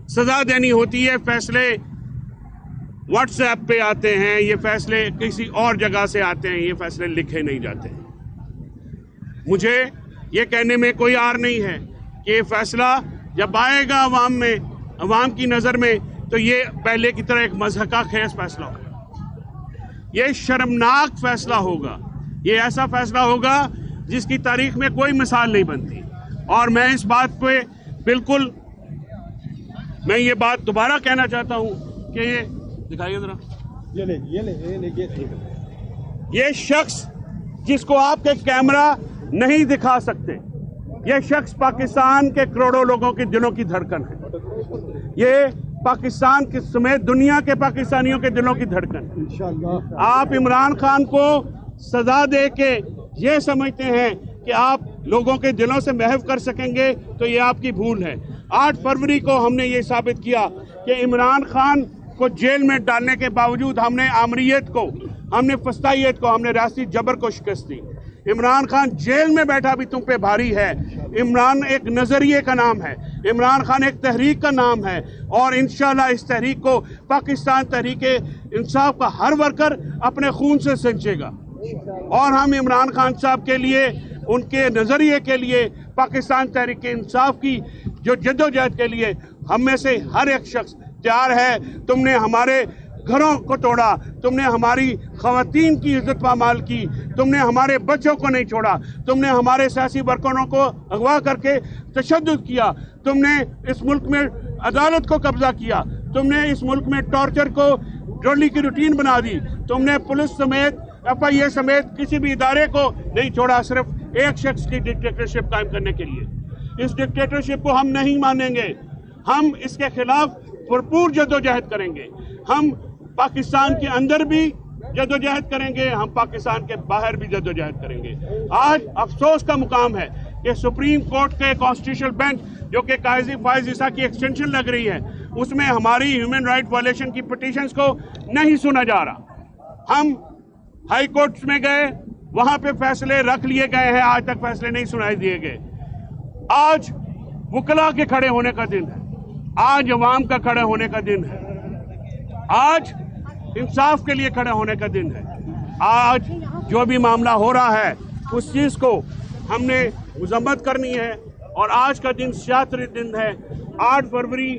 [SPEAKER 5] सजा देनी होती है, फैसले व्हाट्सएप पे आते हैं, ये फैसले किसी और जगह से आते हैं, ये फैसले लिखे नहीं जाते। मुझे ये कहने में कोई आर नहीं है कि ये फैसला जब आएगा अवाम में, अवाम की नज़र में, तो ये पहले की तरह एक मज़हका खेज फैसला होगा। ये शर्मनाक फैसला होगा। ये ऐसा फैसला होगा जिसकी तारीख में कोई मिसाल नहीं बनती। और मैं इस बात पे बिल्कुल, मैं ये बात दोबारा कहना चाहता हूँ कि ये दिखाइए जरा, ये शख्स जिसको आपके कैमरा नहीं दिखा सकते, ये शख्स पाकिस्तान के करोड़ों लोगों के दिलों की धड़कन है। ये पाकिस्तान के समेत दुनिया के पाकिस्तानियों के दिलों की धड़कन है। आप इमरान खान को सजा दे के ये समझते हैं कि आप लोगों के दिलों से महव कर सकेंगे, तो ये आपकी भूल है। 8 फरवरी को हमने ये साबित किया कि इमरान खान को जेल में डालने के बावजूद हमने आमरीयत को, हमने फस्तायत को, हमने रियासती जबर को शिकस्त दी। इमरान खान जेल में बैठा भी तुम पे भारी है। इमरान एक नजरिए का नाम है, इमरान खान एक तहरीक का नाम है, और इंशाल्लाह इस तहरीक को पाकिस्तान तहरीक इंसाफ का हर वर्कर अपने खून से सिंचेगा। और हम इमरान खान साहब के लिए, उनके नजरिए के लिए, पाकिस्तान तहरीक इंसाफ की जो जद्दोजहद के लिए हम में से हर एक शख्स तैयार है। तुमने हमारे घरों को तोड़ा, तुमने हमारी खवातीन की इज्जत पामाल की, तुमने हमारे बच्चों को नहीं छोड़ा, तुमने हमारे सियासी वर्करों को अगवा करके तशद्दुद किया, तुमने इस मुल्क में अदालत को कब्जा किया, तुमने इस मुल्क में टॉर्चर को डेली की रूटीन बना दी, तुमने पुलिस समेत FIA समेत किसी भी इदारे को नहीं छोड़ा, सिर्फ एक शख्स की डिक्टेटरशिप कायम करने के लिए। इस डिक्टेटरशिप को हम नहीं मानेंगे। हम इसके खिलाफ भरपूर जद्दोजहद करेंगे। हम पाकिस्तान के अंदर भी जद्दोजहद करेंगे, हम पाकिस्तान के बाहर भी जद्दोजहद करेंगे। आज अफसोस का मुकाम है कि सुप्रीम कोर्ट के कॉन्स्टिट्यूशनल बेंच, जो कि काजी फायज ईसा की एक्सटेंशन लग रही है, उसमें हमारी ह्यूमन राइट वायलेशन की पिटीशंस को नहीं सुना जा रहा। हम हाई कोर्ट्स में गए, वहां पे फैसले रख लिए गए हैं, आज तक फैसले नहीं सुनाई दिए गए। आज वकला के खड़े होने का दिन है, आज अवाम का खड़े होने का दिन है, आज इंसाफ के लिए खड़े होने का दिन है। आज जो भी मामला हो रहा है उस चीज को हमने मजम्मत करनी है, और आज का दिन सियासी दिन है। 8 फरवरी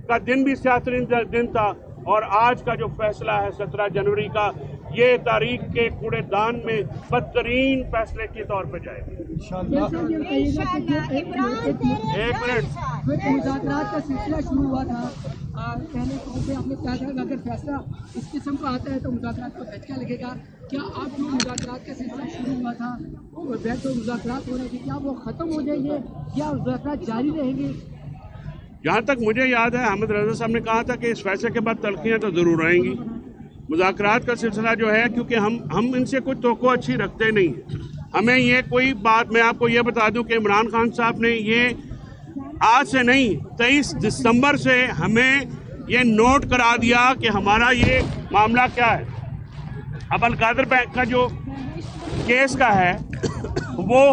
[SPEAKER 5] का दिन भी सियासी दिन था, और आज का जो फैसला है 17 जनवरी का, ये तारीख के कूड़ेदान में बदतरीन फैसले के तौर पर जाएगा। एक मिनट,
[SPEAKER 6] मुज़ाकरात का सिलसिला शुरू हुआ था, पहले कौन से आपने कहा था अगर फैसला इस किस्म का आता है तो मुज़ाकरात को झटका लगेगा। क्या आप जो मुज़ाकरात का सिलसिला शुरू हुआ था और जो मुज़ाकरात हो रहे थे, क्या वो ख़त्म हो जाएंगे या मुज़ाकरात जारी रहेंगे?
[SPEAKER 5] जहाँ तक मुझे याद है, अहमद रजा साहब ने कहा था कि इस फैसले के बाद तलखियाँ तो ज़रूर आएंगी। मुज़ाकरात का सिलसिला जो है, क्योंकि हम इनसे कोई तवक्को अच्छी रखते नहीं। हमें ये कोई बात, मैं आपको ये बता दूं कि इमरान खान साहब ने ये आज से नहीं 23 दिसंबर से हमें ये नोट करा दिया कि हमारा ये मामला क्या है। अब अलकादर बैंक का जो केस का है वो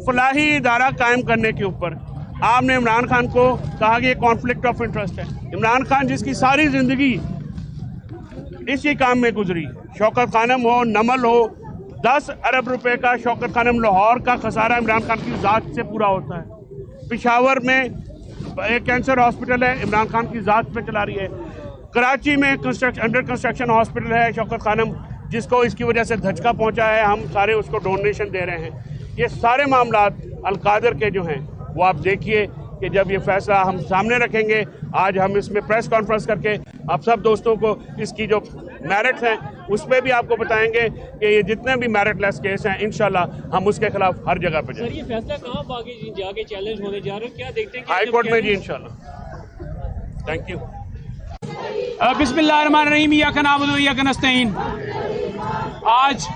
[SPEAKER 5] फलाही इदारा कायम करने के ऊपर आपने इमरान खान को कहा कि ये कॉन्फ्लिक्ट ऑफ इंटरेस्ट है। इमरान खान जिसकी सारी ज़िंदगी इसी काम में गुजरी, शौकत खानम हो, नमल हो, 10 अरब रुपए का शौकत खानम लाहौर का खसारा इमरान खान की ज़ात से पूरा होता है। पेशावर में एक कैंसर हॉस्पिटल है, इमरान खान की ज़ात पे चला रही है। कराची में अंडर कंस्ट्रक्शन हॉस्पिटल है शौकत खानम, जिसको इसकी वजह से धचका पहुंचा है, हम सारे उसको डोनेशन दे रहे हैं। ये सारे मामला अलकादर के जो हैं वो आप देखिए कि जब ये फैसला हम सामने रखेंगे, आज हम इसमें प्रेस कॉन्फ्रेंस करके आप सब दोस्तों को इसकी जो मेरिट्स हैं उस पर भी आपको बताएंगे कि ये जितने भी मेरिटलेस केस हैं इंशाल्लाह हम उसके खिलाफ हर जगह पर जाएंगे।
[SPEAKER 7] सर, ये फैसला कहाँ बाकी जाके चैलेंज होने जा रहे हो, क्या देखते हैं?
[SPEAKER 5] हाई कोर्ट में जी इंशाल्लाह। Thank you.
[SPEAKER 8] बिस्मिल्लाहिर्रहमानिर्रहीम, इय्याका नअबुदु व इय्याका नस्तईन। आज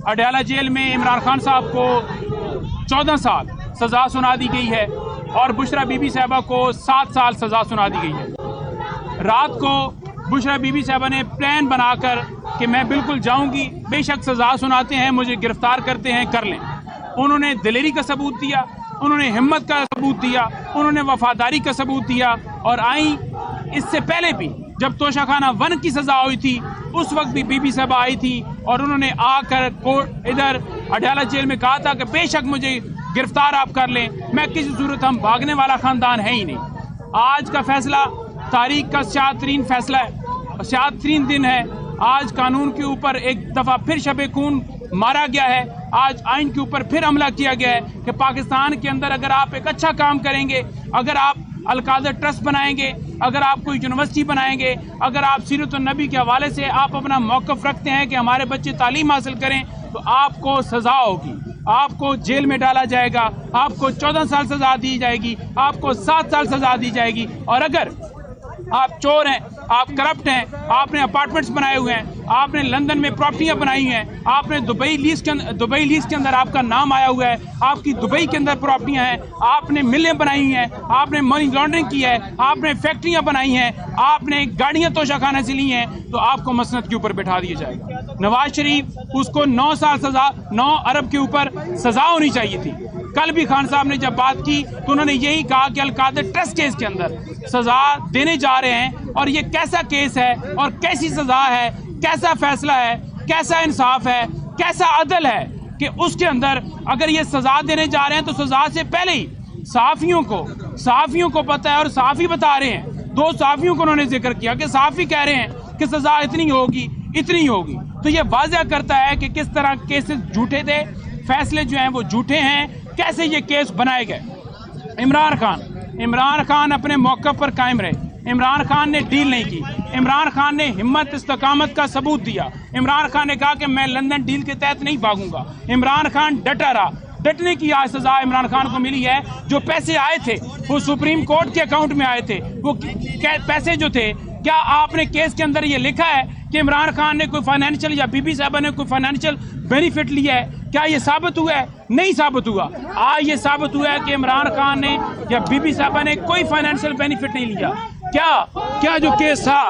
[SPEAKER 8] अडयाला जेल में इमरान खान साहब को 14 साल सज़ा सुना दी गई है और बुशरा बीबी साहबा को 7 साल सज़ा सुना दी गई है। रात को बुशरा बीबी साहबा ने प्लान बनाकर कि मैं बिल्कुल जाऊंगी, बेशक सज़ा सुनाते हैं, मुझे गिरफ्तार करते हैं, कर लें। उन्होंने दिलेरी का सबूत दिया, उन्होंने हिम्मत का सबूत दिया, उन्होंने वफादारी का सबूत दिया। और आई इससे पहले भी जब तोशाखाना 1 की सज़ा हुई थी उस वक्त भी बीबी साहबा आई थी और उन्होंने आकर कोर्ट इधर अडयाला जेल में कहा था कि बेशक मुझे गिरफ्तार आप कर लें, मैं किसी सूरत, हम भागने वाला ख़ानदान है ही नहीं। आज का फैसला तारीख का शादतरीन फैसला है, शादतरीन दिन है। आज कानून के ऊपर एक दफ़ा फिर शब खून मारा गया है, आज आइन के ऊपर फिर हमला किया गया है कि पाकिस्तान के अंदर अगर आप एक अच्छा काम करेंगे, अगर आप अलकादर ट्रस्ट बनाएंगे, अगर आप कोई यूनिवर्सिटी बनाएंगे, अगर आप सीरत नबी के हवाले से आप अपना मौक़िफ़ रखते हैं कि हमारे बच्चे तालीम हासिल करें, तो आपको सज़ा होगी, आपको जेल में डाला जाएगा, आपको 14 साल सज़ा दी जाएगी, आपको 7 साल सज़ा दी जाएगी। और अगर आप चोर हैं, आप करप्ट हैं, आपने अपार्टमेंट्स बनाए हुए हैं, आपने लंदन में प्रॉपर्टियां बनाई हैं, आपने दुबई लीज के अंदर आपका नाम आया हुआ है, आपकी दुबई के अंदर प्रॉपर्टियां हैं, आपने मिलें बनाई हैं, आपने मनी लॉन्ड्रिंग की है, आपने फैक्ट्रियां बनाई हैं, आपने गाड़ियां तोशाखाने से ली हैं, तो आपको मसनद के ऊपर बैठा दिया जाएगा। नवाज शरीफ, उसको 9 साल सजा, 9 अरब के ऊपर सजा होनी चाहिए थी। कल भी खान साहब ने जब बात की तो उन्होंने यही कहा कि अलकादर ट्रस्ट केस के अंदर सजा देने जा रहे हैं, और ये कैसा केस है और कैसी सजा है, कैसा फैसला है, कैसा इंसाफ है, कैसा अदल है कि उसके अंदर अगर ये सजा देने जा रहे हैं तो सजा से पहले ही सहाफ़ियों को पता है, और सहाफ़ी बता रहे हैं, 2 सहाफ़ियों को उन्होंने जिक्र किया कि सहाफ़ी कह रहे हैं कि सजा इतनी होगी। तो ये वाज़ह करता है कि किस तरह केसेस झूठे थे, फैसले जो हैं वो झूठे हैं, कैसे ये केस बनाए गए। इमरान खान अपने मौक़िफ़ पर कायम रहे, इमरान खान ने डील नहीं की, इमरान खान ने हिम्मत इस्तकामत का सबूत दिया, इमरान खान ने कहा कि मैं लंदन डील के तहत नहीं भागूंगा, इमरान खान डटा रहा। डटने की आज सजा इमरान खान को मिली है। जो पैसे आए थे वो सुप्रीम कोर्ट के अकाउंट में आए थे, वो पैसे जो थे, क्या आपने केस के अंदर ये लिखा है कि इमरान खान ने कोई फाइनेंशियल या बीबी साहबा ने कोई फाइनेंशियल बेनिफिट लिया है? क्या ये साबित हुआ है? नहीं साबित हुआ। आज ये साबित हुआ है कि इमरान खान ने या बीबी साहबा ने कोई फाइनेंशियल बेनिफिट नहीं लिया। क्या जो केस था,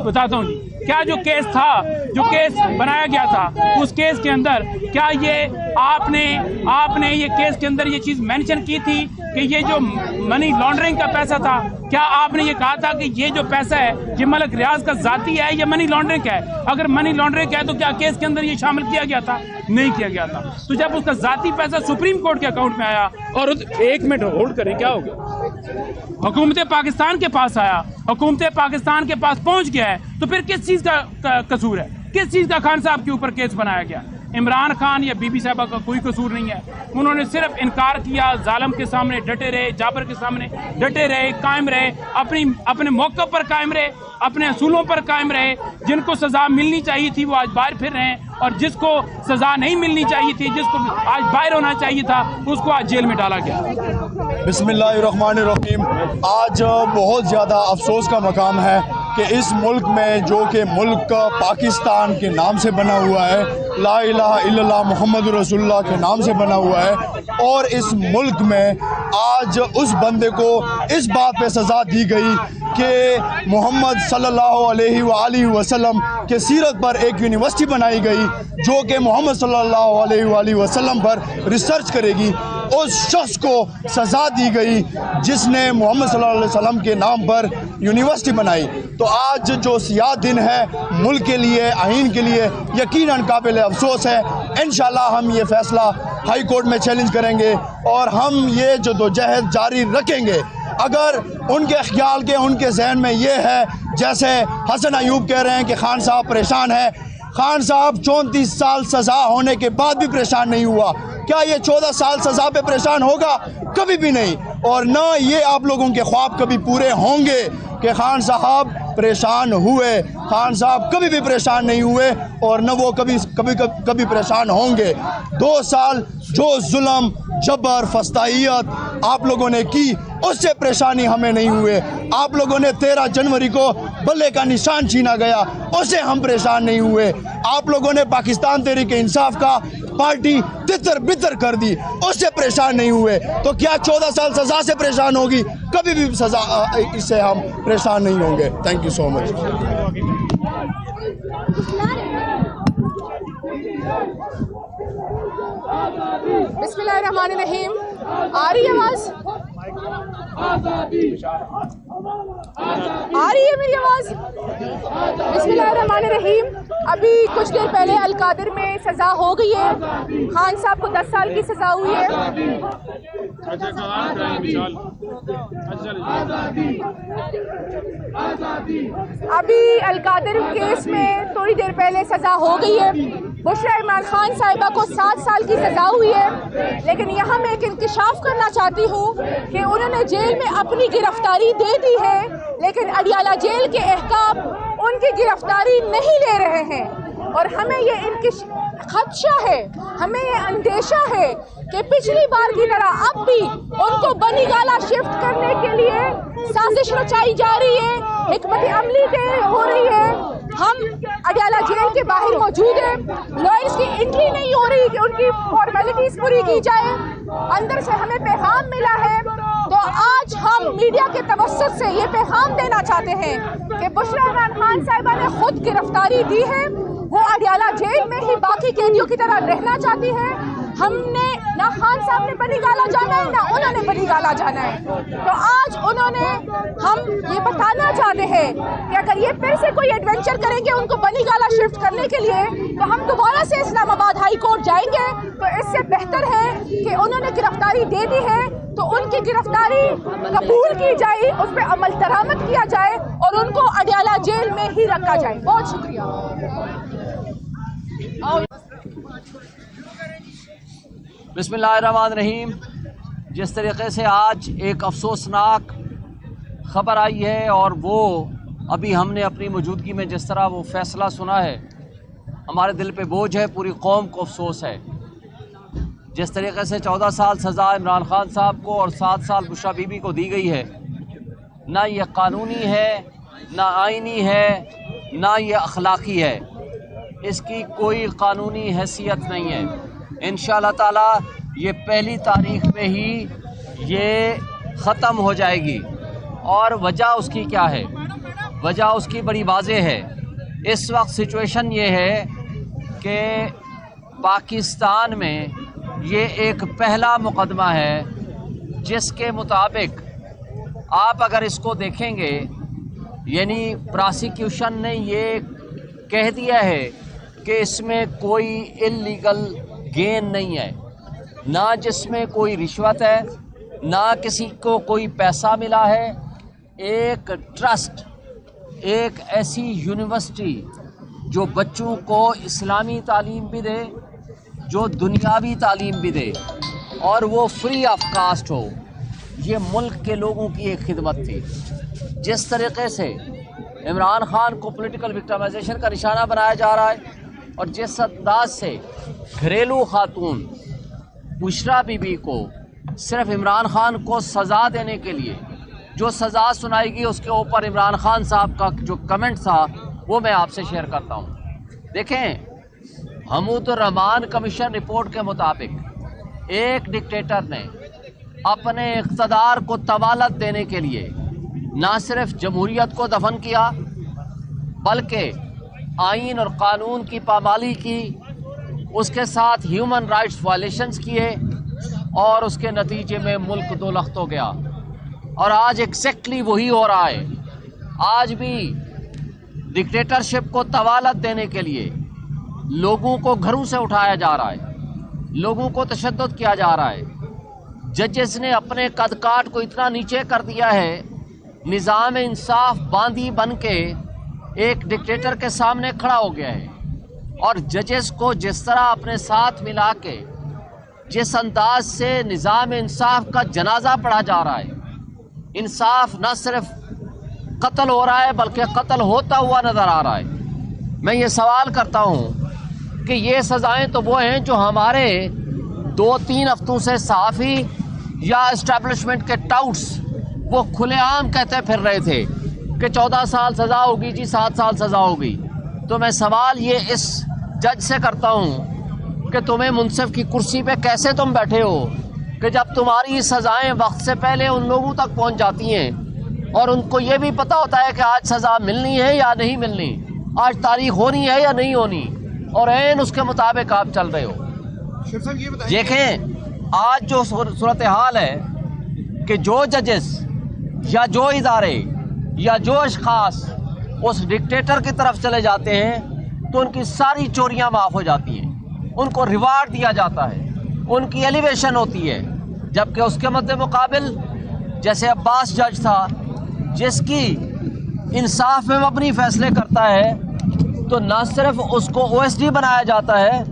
[SPEAKER 8] बताता हूँ जी, क्या जो केस बनाया गया था, उस केस के अंदर क्या ये आपने ये केस के अंदर ये चीज़ मेंशन की थी कि ये जो मनी लॉन्ड्रिंग का पैसा था, क्या आपने ये कहा था कि ये जो पैसा है ये मलिक रियाज का ज़ाती है या मनी लॉन्ड्रिंग का है? अगर मनी लॉन्ड्रिंग का है तो क्या केस के अंदर ये शामिल किया गया था? नहीं किया गया था। तो जब उसका ज़ाती पैसा सुप्रीम कोर्ट के अकाउंट में आया, और 1 मिनट होल्ड करें, क्या हो गया, हुकूमत पाकिस्तान के पास आया, हुकूमत पाकिस्तान के पास पहुंच गया है, तो फिर किस चीज़ का कसूर है? किस चीज़ का खान साहब के ऊपर केस बनाया गया? इमरान खान या बीबी साहबा का कोई कसूर नहीं है। उन्होंने सिर्फ इनकार किया, जालिम के सामने डटे रहे, जाबर के सामने डटे रहे, कायम रहे, अपने मौक़िफ़ पर कायम रहे, अपने असूलों पर कायम रहे। जिनको सज़ा मिलनी चाहिए थी वो आज बाहर फिर रहे हैं, और जिसको सज़ा नहीं मिलनी चाहिए थी, जिसको आज बाहर होना चाहिए था, उसको आज जेल में डाला गया।
[SPEAKER 9] बिस्मिल्लाहिर्रहमानिर्रहीम। आज बहुत ज़्यादा अफसोस का मकाम है कि इस मुल्क में, जो कि मुल्क पाकिस्तान के नाम से बना हुआ है, ला इलाहा इल्लल्लाह मुहम्मद रसूलुल्लाह के नाम से बना हुआ है, और इस मुल्क में आज उस बंदे को इस बात पे सज़ा दी गई कि मोहम्मद सल्लल्लाहु अलैहि वसल्लम के सीरत पर एक यूनिवर्सिटी बनाई गई जो कि मोहम्मद सल्लल्लाहु अलैहि वसल्लम पर रिसर्च करेगी। उस शख्स को सज़ा दी गई जिसने मोहम्मद सल्लल्लाहु अलैहि वसल्लम के नाम पर यूनिवर्सिटी बनाई। तो आज जो सियाह दिन है मुल्क के लिए, आइन के लिए यकीनन काबिल अफसोस है। इंशाल्लाह हम ये फ़ैसला हाई कोर्ट में चैलेंज करेंगे और हम ये जदोजहद जारी रखेंगे। अगर उनके ख्याल के, उनके जहन में ये है, जैसे हसन अयूब कह रहे हैं कि खान साहब परेशान है, खान साहब 34 साल सज़ा होने के बाद भी परेशान नहीं हुआ। क्या ये 14 साल सज़ा पे परेशान होगा? कभी भी नहीं। और न ये आप लोगों के ख्वाब कभी पूरे होंगे कि खान साहब परेशान हुए। खान साहब कभी भी परेशान नहीं हुए और न वो कभी परेशान होंगे। 2 साल जो जुल्म, जबर, फस्ताहियत आप लोगों ने की, उससे परेशानी हमें नहीं हुए। आप लोगों ने 13 जनवरी को बल्ले का निशान छीना गया, उससे हम परेशान नहीं हुए। आप लोगों ने पाकिस्तान तहरीक इंसाफ का पार्टी तितर बितर कर दी, उससे परेशान नहीं हुए। तो क्या 14 साल सज़ा से परेशान होगी? कभी भी सज़ा इससे हम परेशान नहीं होंगे। Thank you so much.
[SPEAKER 10] बिस्मिल्लाहिर्रहमानिर्रहीम। आ रही है आवाज़? आ रही है मेरी आवाज़? बिस्मिल्लाहिर्रहमानिर्रहीम। अभी कुछ देर पहले अलकादर में सजा हो गई है। खान साहब को 10 साल की सजा हुई है। अभी अलकादर केस में थोड़ी देर पहले सजा हो गई है। बुशरा इमरान खान साहिबा को 7 साल की सजा हुई है। लेकिन यहाँ मैं एक इंकशाफ करना चाहती हूँ कि उन्होंने जेल में अपनी गिरफ्तारी दे दी है, लेकिन अडियाला जेल के अहकाम उनकी गिरफ्तारी नहीं ले रहे हैं। और हमें ये खदशा है, हमें ये अंदेशा है कि पिछली बार की तरह अब भी उनको बनीगाला शिफ्ट करने के लिए साजिश रचाई जा रही है, हिकमत अमली हो रही है। हम अडियाला जेल के बाहर मौजूद हैं, लॉयर्स की एंट्री नहीं हो रही कि उनकी फॉर्मेलिटीज पूरी की जाए। अंदर से हमें पैगाम मिला है, तो आज हम मीडिया के तवस्सुत से ये पैगाम देना चाहते हैं कि बुशरा इमरान खान साहिबा ने खुद गिरफ्तारी दी है, वो अडियाला जेल में ही बाकी कैदियों की तरह रहना चाहती है। हमने ना खान साहब ने बनीगाला जाना है, ना उन्होंने बनीगाला जाना है। तो आज उन्होंने हम ये बताना चाहते हैं कि अगर ये फिर से कोई एडवेंचर करेंगे उनको बनीगाला शिफ्ट करने के लिए, तो हम दोबारा से इस्लामाबाद हाई कोर्ट जाएंगे। तो इससे बेहतर है कि उन्होंने गिरफ्तारी दे दी है तो उनकी गिरफ्तारी कबूल की जाए, उस पर अमल दरामद किया जाए और उनको अडियाला जेल में ही रखा जाए। बहुत शुक्रिया।
[SPEAKER 11] बिस्मिल्लाहिर्रहमानिर्रहीम। जिस तरीके से आज एक अफसोसनाक ख़बर आई है और वो अभी हमने अपनी मौजूदगी में जिस तरह वो फ़ैसला सुना है, हमारे दिल पे बोझ है, पूरी कौम को अफसोस है। जिस तरीके से 14 साल सज़ा इमरान खान साहब को और 7 साल बुशरा बीबी को दी गई है, ना ये कानूनी है, ना आइनी है, ना ये अखलाकी है। इसकी कोई कानूनी हैसियत नहीं है। इंशाअल्लाह ताला ये पहली तारीख में ही ये ख़त्म हो जाएगी। और वजह उसकी क्या है? वजह उसकी बड़ी वाज़ेह है। इस वक्त सिचुएशन ये है कि पाकिस्तान में ये एक पहला मुकदमा है जिसके मुताबिक आप अगर इसको देखेंगे, यानी प्रोसिक्यूशन ने ये कह दिया है कि इसमें कोई इल्लीगल गेन नहीं है, ना जिसमें कोई रिश्वत है, ना किसी को कोई पैसा मिला है। एक ट्रस्ट, एक ऐसी यूनिवर्सिटी जो बच्चों को इस्लामी तालीम भी दे, जो दुनियावी तालीम भी दे और वो फ्री ऑफ कास्ट हो, ये मुल्क के लोगों की एक खिदमत थी। जिस तरीके से इमरान खान को पॉलिटिकल विक्टिमाइजेशन का निशाना बनाया जा रहा है और जिस अंदाज से घरेलू खातून बुशरा बीबी को सिर्फ इमरान खान को सज़ा देने के लिए जो सज़ा सुनाएगी, उसके ऊपर इमरान खान साहब का जो कमेंट था वो मैं आपसे शेयर करता हूँ। देखें, हमूदुर रहमान कमीशन रिपोर्ट के मुताबिक एक डिक्टेटर ने अपने इक़्तिदार को तवालत देने के लिए ना सिर्फ जमहूरियत को दफन किया, बल्कि आइन और कानून की पामाली की, उसके साथ ह्यूमन राइट्स वायलेशंस किए और उसके नतीजे में मुल्क दो लख्त हो गया। और आज एग्जैक्टली वही हो रहा है। आज भी डिक्टेटरशिप को तवालत देने के लिए लोगों को घरों से उठाया जा रहा है, लोगों को तशद्दुद किया जा रहा है। जजेस ने अपने कदकाठ को इतना नीचे कर दिया है, निज़ाम इंसाफ बांदी बन के एक डिक्टेटर के सामने खड़ा हो गया है। और जजेस को जिस तरह अपने साथ मिला के जिस अंदाज से निज़ाम इंसाफ का जनाजा पढ़ा जा रहा है, इंसाफ न सिर्फ कत्ल हो रहा है बल्कि कत्ल होता हुआ नज़र आ रहा है। मैं ये सवाल करता हूँ कि ये सज़ाएं तो वो हैं जो हमारे 2-3 हफ्तों से सहाफ़ी या इस्टेब्लिशमेंट के टाउट्स वो खुलेआम कहते फिर रहे थे कि 14 साल सज़ा होगी जी, 7 साल सज़ा होगी। तो मैं सवाल ये इस जज से करता हूँ कि तुम्हें मुंसिफ की कुर्सी पे कैसे तुम बैठे हो कि जब तुम्हारी सज़ाएं वक्त से पहले उन लोगों तक पहुँच जाती हैं और उनको ये भी पता होता है कि आज सज़ा मिलनी है या नहीं मिलनी, आज तारीख होनी है या नहीं होनी, और ऐन उसके मुताबिक आप चल रहे हो। देखें, आज जो सूरत हाल है कि जो जजेस या जो इदारे या जो अशखास उस डिक्टेटर की तरफ चले जाते हैं, تو ان کی ساری چوریاں معاف ہو جاتی ہیں, ان کو ریوارڈ دیا جاتا ہے, ان کی ایلیویشن ہوتی ہے. جبکہ اس کے مد مقابل جیسے عباس جج تھا جس کی انصاف میں مبنی فیصلے کرتا ہے, تو نہ صرف اس کو OSD بنایا جاتا ہے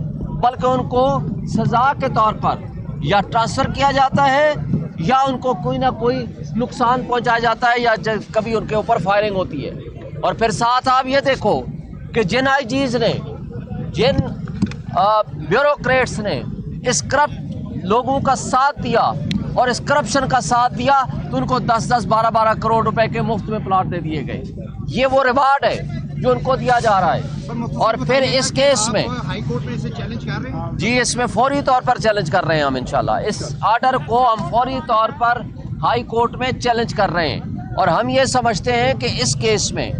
[SPEAKER 11] بلکہ ان کو سزا کے طور پر یا ٹرانسفر کیا جاتا ہے یا ان کو کوئی نہ کوئی نقصان پہنچایا جاتا ہے یا کبھی ان کے اوپر فائرنگ ہوتی ہے. اور پھر ساتھ آپ یہ دیکھو کہ جن IGs نے, جن بیوروکریٹس نے اس کرپٹ لوگوں کا ساتھ دیا اور اس کرپشن کا ساتھ دیا, تو ان کو 10-10, 12-12 کروڑ روپے کے مفت میں پلاٹ دے دیے گئے. یہ وہ ریوارڈ ہے جو ان کو دیا جا رہا ہے. اور پھر اس کیس میں
[SPEAKER 12] ہائی کورٹ میں اسے چیلنج کر رہے ہیں.
[SPEAKER 11] جی, اس میں فوری طور پر چیلنج کر رہے ہیں ہم انشاءاللہ. اس آرڈر کو ہم فوری طور پر ہائی کورٹ میں چیلنج کر رہے ہیں. اور ہم یہ سمجھتے ہیں کہ اس کیس میں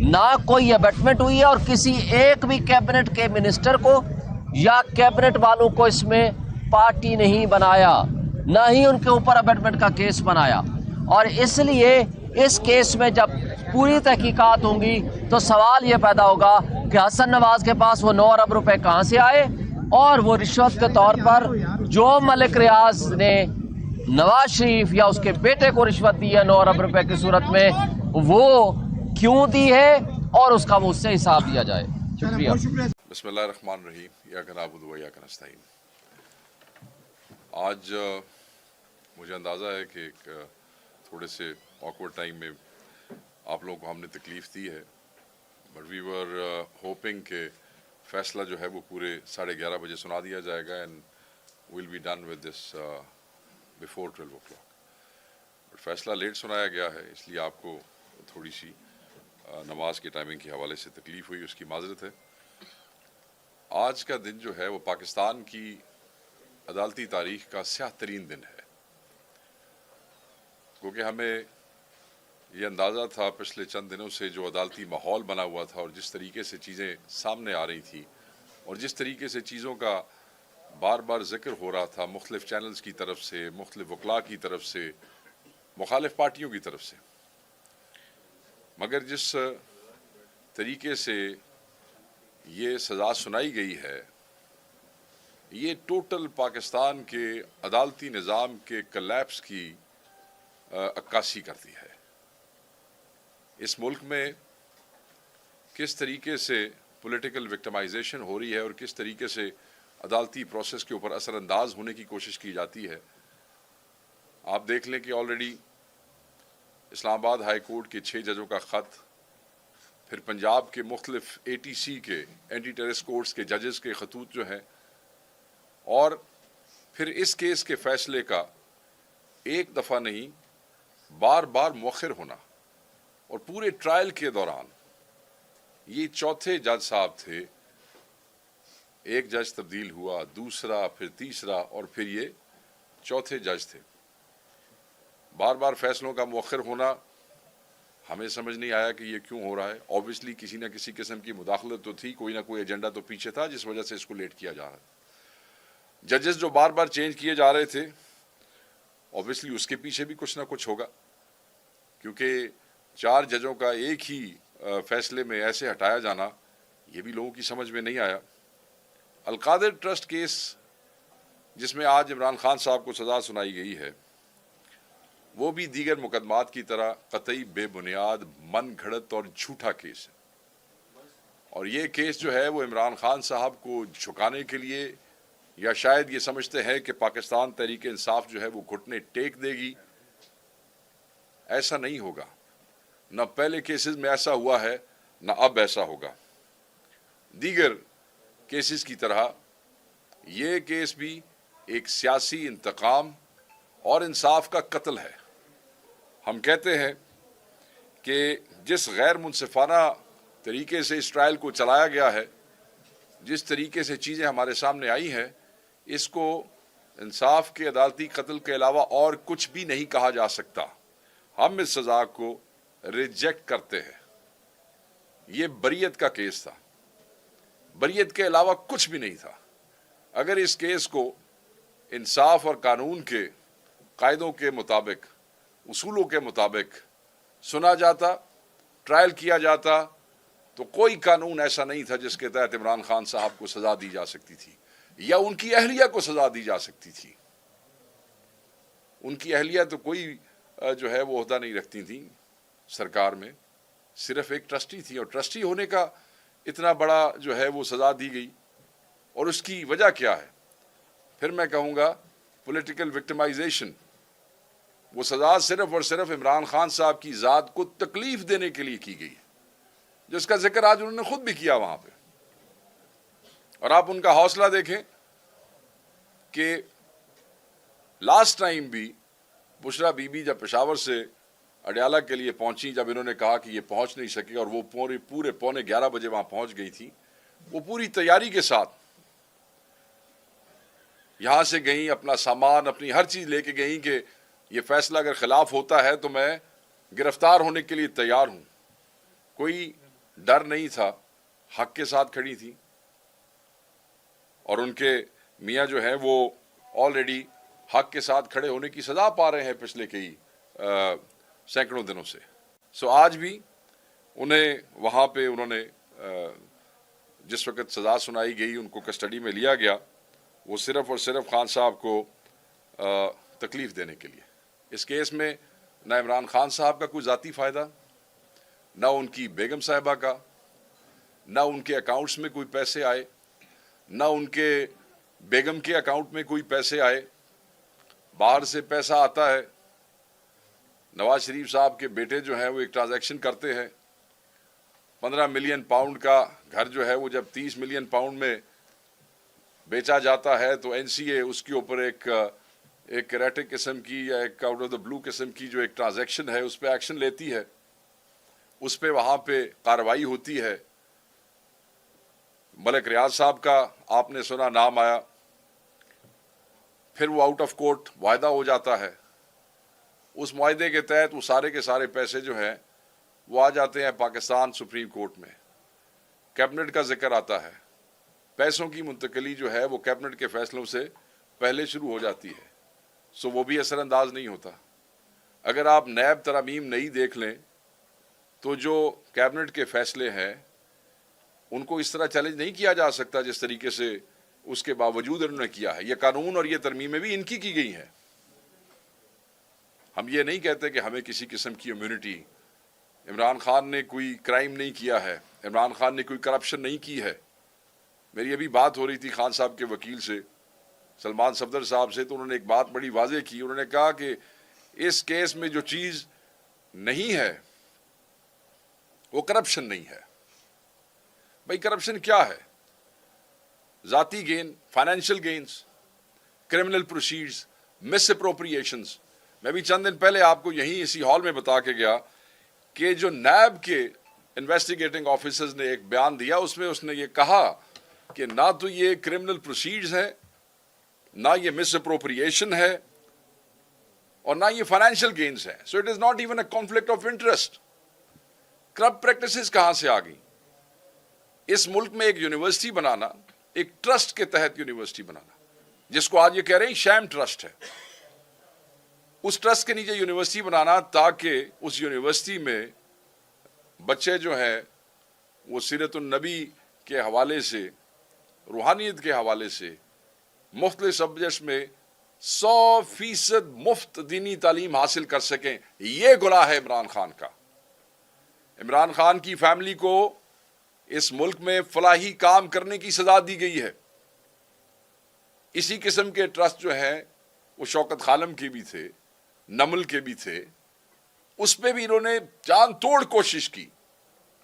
[SPEAKER 11] نہ کوئی ابیٹمنٹ ہوئی ہے اور کسی ایک بھی کیبنٹ کے منسٹر کو یا کیبنٹ والوں کو اس میں پارٹی نہیں بنایا, نہ ہی ان کے اوپر ابیٹمنٹ کا کیس بنایا. اور اس لیے اس کیس میں جب پوری تحقیقات ہوں گی تو سوال یہ پیدا ہوگا کہ حسن نواز کے پاس وہ 9 ارب روپے کہاں سے آئے, اور وہ رشوت کے طور پر جو ملک ریاض نے نواز شریف یا اس کے بیٹے کو رشوت دی ہے 9 ارب روپے کی صورت میں, وہ کیوں دی ہے اور اس کا وہ اس سے حساب دیا جائے. شکریہ.
[SPEAKER 2] بسم اللہ الرحمن الرحیم. ایاک نعبد و ایاک نستعین. آج مجھے اندازہ ہے کہ ایک تھوڑے سے آکورڈ ٹائم میں آپ لوگوں کو ہم نے تکلیف دی ہے, بٹ وی ور ہوپنگ کہ فیصلہ جو ہے وہ پورے 11:30 بجے سنا دیا جائے گا and we'll be done with this before 12 o'clock. But فیصلہ لیٹ سنایا گیا ہے, اس لیے آپ کو تھوڑی سی نماز کے ٹائمنگ کے حوالے سے تکلیف ہوئی, اس کی معذرت ہے. آج کا دن جو ہے وہ پاکستان کی عدالتی تاریخ کا سیاہ ترین دن ہے, کیونکہ ہمیں یہ اندازہ تھا پچھلے چند دنوں سے جو عدالتی ماحول بنا ہوا تھا اور جس طریقے سے چیزیں سامنے آ رہی تھی اور جس طریقے سے چیزوں کا بار بار ذکر ہو رہا تھا مختلف چینلز کی طرف سے, مختلف وکلاء کی طرف سے, مخالف پارٹیوں کی طرف سے, مگر جس طریقے سے یہ سزا سنائی گئی ہے یہ ٹوٹل پاکستان کے عدالتی نظام کے کلیپس کی عکاسی کرتی ہے. اس ملک میں کس طریقے سے پولیٹیکل وکٹمائزیشن ہو رہی ہے اور کس طریقے سے عدالتی پروسیس کے اوپر اثر انداز ہونے کی کوشش کی جاتی ہے. آپ دیکھ لیں کہ آلریڈی اسلام آباد ہائی کورٹ کے 6 ججوں کا خط, پھر پنجاب کے مختلف ATC کے اینٹی ٹیررسٹ کورٹس کے ججز کے خطوط جو ہیں, اور پھر اس کیس کے فیصلے کا ایک دفعہ نہیں بار بار مؤخر ہونا, اور پورے ٹرائل کے دوران یہ 4تھے جج صاحب تھے, ایک جج تبدیل ہوا, دوسرا, پھر تیسرا, اور پھر یہ 4تھے جج تھے. بار بار فیصلوں کا مؤخر ہونا ہمیں سمجھ نہیں آیا کہ یہ کیوں ہو رہا ہے. اوبویسلی کسی نہ کسی قسم کی مداخلت تو تھی, کوئی نہ کوئی ایجنڈا تو پیچھے تھا جس وجہ سے اس کو لیٹ کیا جا رہا ہے. ججز جو بار بار چینج کیے جا رہے تھے اوبویسلی اس کے پیچھے بھی کچھ نہ کچھ ہوگا, کیونکہ 4 ججوں کا ایک ہی فیصلے میں ایسے ہٹایا جانا یہ بھی لوگوں کی سمجھ میں نہیں آیا. القادر ٹرسٹ کیس جس میں آج عمران خان صاحب کو سزا سنائی گئی ہے وہ بھی دیگر مقدمات کی طرح قطعی بے بنیاد, من گھڑت اور جھوٹا کیس ہے. اور یہ کیس جو ہے وہ عمران خان صاحب کو جھکانے کے لیے یا شاید یہ سمجھتے ہیں کہ پاکستان تحریک انصاف جو ہے وہ گھٹنے ٹیک دے گی. ایسا نہیں ہوگا, نہ پہلے کیسز میں ایسا ہوا ہے نہ اب ایسا ہوگا. دیگر کیسز کی طرح یہ کیس بھی ایک سیاسی انتقام اور انصاف کا قتل ہے. ہم کہتے ہیں کہ جس غیر منصفانہ طریقے سے اس ٹرائل کو چلایا گیا ہے, جس طریقے سے چیزیں ہمارے سامنے آئی ہیں, اس کو انصاف کے عدالتی قتل کے علاوہ اور کچھ بھی نہیں کہا جا سکتا. ہم اس سزا کو ریجیکٹ کرتے ہیں. یہ بریت کا کیس تھا, بریت کے علاوہ کچھ بھی نہیں تھا. اگر اس کیس کو انصاف اور قانون کے قاعدوں کے مطابق, اصولوں کے مطابق سنا جاتا, ٹرائل کیا جاتا,
[SPEAKER 13] تو کوئی قانون ایسا نہیں تھا جس کے تحت عمران خان صاحب کو سزا دی جا سکتی تھی یا ان کی اہلیہ کو سزا دی جا سکتی تھی. ان کی اہلیہ تو کوئی جو ہے وہ عہدہ نہیں رکھتی تھیں سرکار میں، صرف ایک ٹرسٹی تھی، اور ٹرسٹی ہونے کا اتنا بڑا جو ہے وہ سزا دی گئی. اور اس کی وجہ کیا ہے؟ پھر میں کہوں گا پولیٹیکل وکٹمائزیشن. وہ سزا صرف اور صرف عمران خان صاحب کی ذات کو تکلیف دینے کے لیے کی گئی ہے، جس کا ذکر آج انہوں نے خود بھی کیا وہاں پہ. اور آپ ان کا حوصلہ دیکھیں کہ لاسٹ ٹائم بھی بشرا بی بی جب پشاور سے اڈیالہ کے لیے پہنچی، جب انہوں نے کہا کہ یہ پہنچ نہیں سکے اور وہ پورے 11:15 بجے وہاں پہنچ گئی تھی، وہ پوری تیاری کے ساتھ یہاں سے گئیں، اپنا سامان اپنی ہر چیز لے کے گئیں کہ یہ فیصلہ اگر خلاف ہوتا ہے تو میں گرفتار ہونے کے لیے تیار ہوں. کوئی ڈر نہیں تھا، حق کے ساتھ کھڑی تھی. اور ان کے میاں جو ہیں وہ آلریڈی حق کے ساتھ کھڑے ہونے کی سزا پا رہے ہیں پچھلے کئی سینکڑوں دنوں سے. آج بھی انہیں وہاں پہ انہوں نے جس وقت سزا سنائی گئی، ان کو کسٹڈی میں لیا گیا، وہ صرف اور صرف خان صاحب کو تکلیف دینے کے لیے. اس کیس میں نہ عمران خان صاحب کا کوئی ذاتی فائدہ، نہ ان کی بیگم صاحبہ کا، نہ ان کے اکاؤنٹس میں کوئی پیسے آئے، نہ ان کے بیگم کے اکاؤنٹ میں کوئی پیسے آئے. باہر سے پیسہ آتا ہے. نواز شریف صاحب کے بیٹے جو ہیں وہ ایک ٹرانزیکشن کرتے ہیں، 15 ملین پاؤنڈ کا گھر جو ہے وہ جب 30 ملین پاؤنڈ میں بیچا جاتا ہے تو این سی اے اس کے اوپر ایک کریٹک قسم کی یا ایک آؤٹ آف دا بلو قسم کی جو ایک ٹرانزیکشن ہے اس پہ ایکشن لیتی ہے. اس پہ وہاں پہ کارروائی ہوتی ہے. ملک ریاض صاحب کا آپ نے سنا نام آیا، پھر وہ آؤٹ آف کورٹ معاہدہ ہو جاتا ہے. اس معاہدے کے تحت وہ سارے کے سارے پیسے جو ہیں وہ آ جاتے ہیں پاکستان سپریم کورٹ میں. کیبنٹ کا ذکر آتا ہے. پیسوں کی منتقلی جو ہے وہ کیبنٹ کے فیصلوں سے پہلے شروع ہو جاتی ہے، وہ بھی اثر انداز نہیں ہوتا. اگر آپ نیب ترامیم نہیں دیکھ لیں تو جو کیبنٹ کے فیصلے ہیں ان کو اس طرح چیلنج نہیں کیا جا سکتا جس طریقے سے اس کے باوجود انہوں نے کیا ہے. یہ قانون اور یہ ترمیمیں بھی ان کی گئی ہیں. ہم یہ نہیں کہتے کہ ہمیں کسی قسم کی امیونٹی. عمران خان نے کوئی کرائم نہیں کیا ہے، عمران خان نے کوئی کرپشن نہیں کی ہے. میری ابھی بات ہو رہی تھی خان صاحب کے وکیل سے، سلمان صفدر صاحب سے، تو انہوں نے ایک بات بڑی واضح کی. انہوں نے کہا کہ اس کیس میں جو چیز نہیں ہے وہ کرپشن نہیں ہے. بھائی کرپشن کیا ہے؟ ذاتی gain, financial gains, criminal proceeds, misappropriations. میں بھی چند دن پہلے آپ کو یہیں اسی ہال میں بتا کے گیا کہ جو نیب کے انویسٹیگیٹنگ آفیسرز نے ایک بیان دیا، اس میں اس نے یہ کہا کہ نہ تو یہ کرمنل پروسیڈز ہیں، نہ یہ مس اپروپریشن ہے، اور نہ یہ فائنینشیل گینز ہیں. So it is not even a conflict of interest. Corrupt practices کہاں سے آ گئی؟ اس ملک میں ایک یونیورسٹی بنانا، ایک ٹرسٹ کے تحت یونیورسٹی بنانا، جس کو آج یہ کہہ رہے ہیں شیم ٹرسٹ ہے. اس ٹرسٹ کے نیچے یونیورسٹی بنانا تاکہ اس یونیورسٹی میں بچے جو ہیں وہ سیرت النبی کے حوالے سے، روحانیت کے حوالے سے مختلف سبجیکٹس میں 100% مفت دینی تعلیم حاصل کر سکیں. یہ گناہ ہے عمران خان کا. عمران خان کی فیملی کو اس ملک میں فلاحی کام کرنے کی سزا دی گئی ہے. اسی قسم کے ٹرسٹ جو ہیں وہ شوکت خانم کے بھی تھے، نمل کے بھی تھے. اس پہ بھی انہوں نے جان توڑ کوشش کی.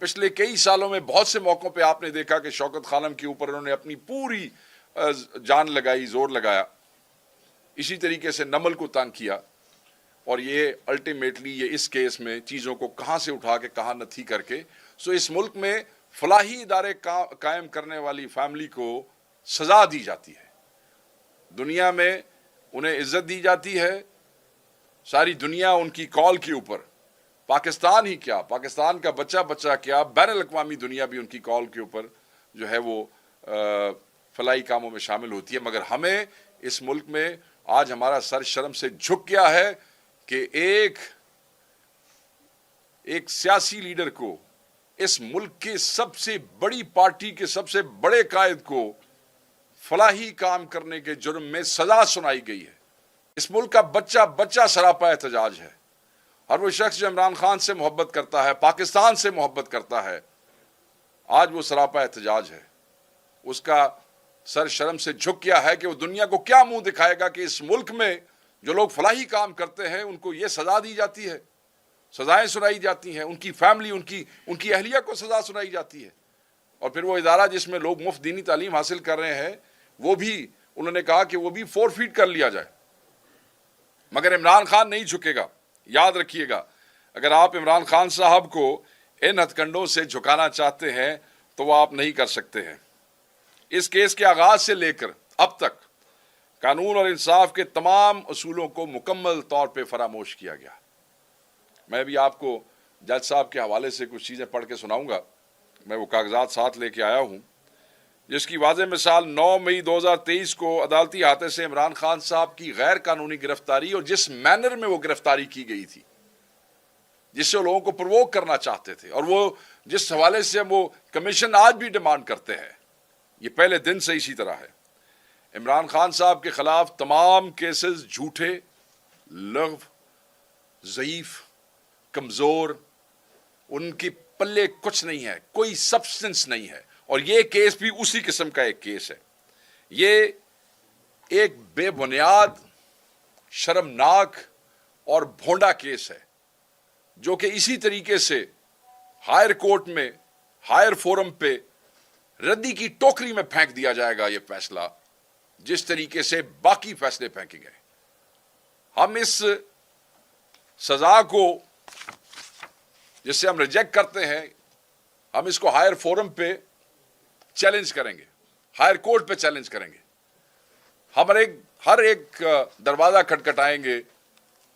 [SPEAKER 13] پچھلے کئی سالوں میں بہت سے موقعوں پہ آپ نے دیکھا کہ شوکت خانم کے اوپر انہوں نے اپنی پوری جان لگائی، زور لگایا. اسی طریقے سے نمل کو تنگ کیا، اور یہ الٹیمیٹلی یہ اس کیس میں چیزوں کو کہاں سے اٹھا کے کہاں نتھی کر کے اس ملک میں فلاحی ادارے قائم کرنے والی فیملی کو سزا دی جاتی ہے. دنیا میں انہیں عزت دی جاتی ہے. ساری دنیا ان کی کال کے اوپر، پاکستان ہی کیا، پاکستان کا بچہ کیا، بین الاقوامی دنیا بھی ان کی کال کے اوپر جو ہے وہ فلاحی کاموں میں شامل ہوتی ہے. مگر ہمیں اس ملک میں آج ہمارا سر شرم سے جھک گیا ہے کہ ایک سیاسی لیڈر کو اس ملک کے سب سے بڑی پارٹی کے سب سے بڑے قائد کو فلاحی کام کرنے کے جرم میں سزا سنائی گئی ہے. اس ملک کا بچہ بچہ سراپا احتجاج ہے. ہر وہ شخص جو عمران خان سے محبت کرتا ہے، پاکستان سے محبت کرتا ہے، آج وہ سراپا احتجاج ہے. اس کا سر شرم سے جھک گیا ہے کہ وہ دنیا کو کیا منہ دکھائے گا کہ اس ملک میں جو لوگ فلاحی کام کرتے ہیں ان کو یہ سزا دی جاتی ہے، سزائیں سنائی جاتی ہیں، ان کی فیملی، ان کی اہلیہ کو سزا سنائی جاتی ہے. اور پھر وہ ادارہ جس میں لوگ مفت دینی تعلیم حاصل کر رہے ہیں وہ بھی انہوں نے کہا کہ وہ بھی فورفیٹ کر لیا جائے. مگر عمران خان نہیں جھکے گا. یاد رکھیے گا، اگر آپ عمران خان صاحب کو ان ہتھ کنڈوں سے جھکانا چاہتے ہیں تو وہ آپ نہیں کر سکتے ہیں. اس کیس کے آغاز سے لے کر اب تک قانون اور انصاف کے تمام اصولوں کو مکمل طور پہ فراموش کیا گیا. میں بھی آپ کو جج صاحب کے حوالے سے کچھ چیزیں پڑھ کے سناؤں گا. میں وہ کاغذات ساتھ لے کے آیا ہوں جس کی واضح مثال 9 مئی 2023 کو عدالتی احاطے سے عمران خان صاحب کی غیر قانونی گرفتاری اور جس مینر میں وہ گرفتاری کی گئی تھی، جس سے لوگوں کو پرووک کرنا چاہتے تھے، اور وہ جس حوالے سے وہ کمیشن آج بھی ڈیمانڈ کرتے ہیں، یہ پہلے دن سے اسی طرح ہے. عمران خان صاحب کے خلاف تمام کیسز جھوٹے، لغو، ضعیف، کمزور، ان کی پلے کچھ نہیں ہے، کوئی سبسٹنس نہیں ہے. اور یہ کیس بھی اسی قسم کا ایک کیس ہے. یہ ایک بے بنیاد، شرمناک اور بھونڈا کیس ہے جو کہ اسی طریقے سے ہائر کورٹ میں، ہائر فورم پہ ردی کی ٹوکری میں پھینک دیا جائے گا یہ فیصلہ، جس طریقے سے باقی فیصلے پھینکے گئے. ہم اس سزا کو جس سے ہم ریجیکٹ کرتے ہیں، ہم اس کو ہائر فورم پہ چیلنج کریں گے، ہائر کورٹ پہ چیلنج کریں گے. ہم ہر ایک دروازہ کھٹکھٹائیں گے.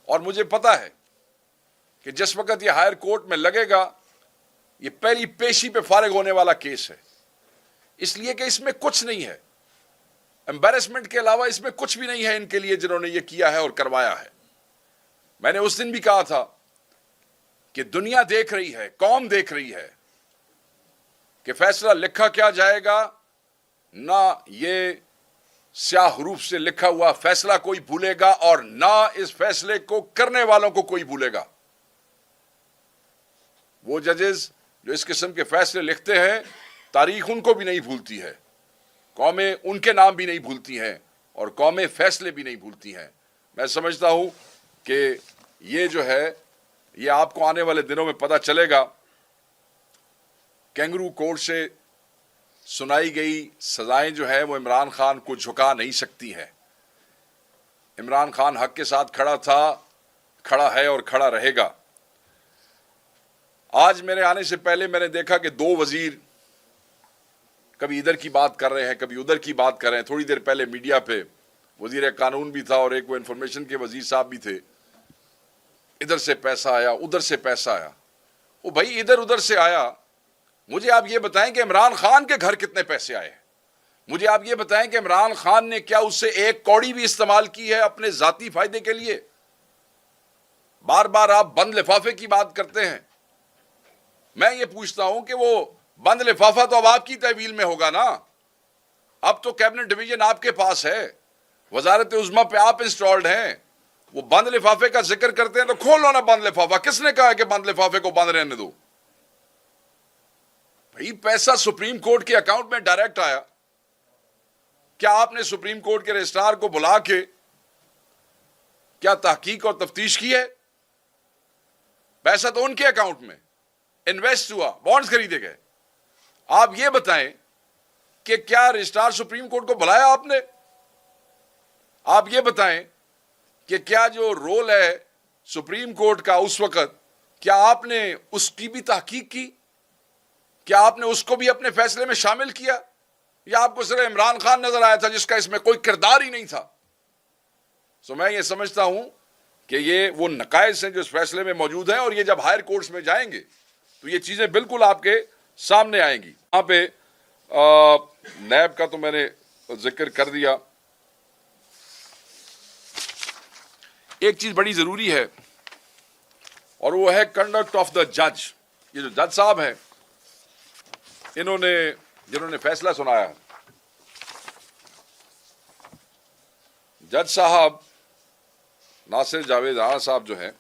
[SPEAKER 13] اور مجھے پتا ہے کہ جس وقت یہ ہائر کورٹ میں لگے گا یہ پہلی پیشی پہ فارغ ہونے والا کیس ہے، اس لیے کہ اس میں کچھ نہیں ہے. امبیرسمنٹ کے علاوہ اس میں کچھ بھی نہیں ہے ان کے لیے جنہوں نے یہ کیا ہے اور کروایا ہے. میں نے اس دن بھی کہا تھا کہ دنیا دیکھ رہی ہے، قوم دیکھ رہی ہے کہ فیصلہ لکھا کیا جائے گا. نہ یہ سیاہ حروف سے لکھا ہوا فیصلہ کوئی بھولے گا اور نہ اس فیصلے کو کرنے والوں کو کوئی بھولے گا. وہ ججز جو اس قسم کے فیصلے لکھتے ہیں تاریخ ان کو بھی نہیں بھولتی ہے، قومیں ان کے نام بھی نہیں بھولتی ہیں اور قومیں فیصلے بھی نہیں بھولتی ہیں. میں سمجھتا ہوں کہ یہ جو ہے یہ آپ کو آنے والے دنوں میں پتہ چلے گا. کینگرو کورٹ سے سنائی گئی سزائیں جو ہیں وہ عمران خان کو جھکا نہیں سکتی ہیں. عمران خان حق کے ساتھ کھڑا تھا، کھڑا ہے اور کھڑا رہے گا. آج میرے آنے سے پہلے میں نے دیکھا کہ 2 وزیر کبھی ادھر کی بات کر رہے ہیں، کبھی ادھر کی بات کر رہے ہیں. تھوڑی دیر پہلے میڈیا پہ وزیر قانون بھی تھا اور ایک وہ انفارمیشن کے وزیر صاحب بھی تھے. ادھر سے پیسہ آیا، ادھر سے پیسہ آیا. وہ بھائی ادھر ادھر سے آیا، مجھے آپ یہ بتائیں کہ عمران خان کے گھر کتنے پیسے آئے. مجھے آپ یہ بتائیں کہ عمران خان نے کیا اس سے ایک کوڑی بھی استعمال کی ہے اپنے ذاتی فائدے کے لیے. بار بار آپ بند لفافے کی بات کرتے ہیں. میں یہ پوچھتا ہوں کہ وہ بند لفافہ تو اب آپ کی تحویل میں ہوگا نا. اب تو کیبنٹ ڈویژن آپ کے پاس ہے، وزارت عظمیٰ پہ آپ انسٹالڈ ہیں. وہ بند لفافے کا ذکر کرتے ہیں تو کھول لو نا بند لفافہ. کس نے کہا ہے کہ بند لفافے کو بند رہنے دو؟ بھائی پیسہ سپریم کورٹ کے اکاؤنٹ میں ڈائریکٹ آیا. کیا آپ نے سپریم کورٹ کے رجسٹرار کو بلا کے کیا تحقیق اور تفتیش کی ہے؟ پیسہ تو ان کے اکاؤنٹ میں انویسٹ ہوا، بانڈز خریدے گئے. آپ یہ بتائیں کہ کیا رجسٹرار سپریم کورٹ کو بلایا آپ نے؟ آپ یہ بتائیں کہ کیا جو رول ہے سپریم کورٹ کا اس وقت، کیا آپ نے اس کی بھی تحقیق کی؟ کیا آپ نے اس کو بھی اپنے فیصلے میں شامل کیا؟ یا آپ کو صرف عمران خان نظر آیا تھا جس کا اس میں کوئی کردار ہی نہیں تھا؟ میں یہ سمجھتا ہوں کہ یہ وہ نقائص ہیں جو اس فیصلے میں موجود ہیں، اور یہ جب ہائر کورٹس میں جائیں گے تو یہ چیزیں بالکل آپ کے سامنے آئیں گی. یہاں پہ نیب کا تو میں نے ذکر کر دیا. ایک چیز بڑی ضروری ہے اور وہ ہے کنڈکٹ آف دا جج. یہ جو جج صاحب ہیں जिन्होंने फैसला सुनाया है, जज साहब नासिर जावेद राणा साहब जो हैं,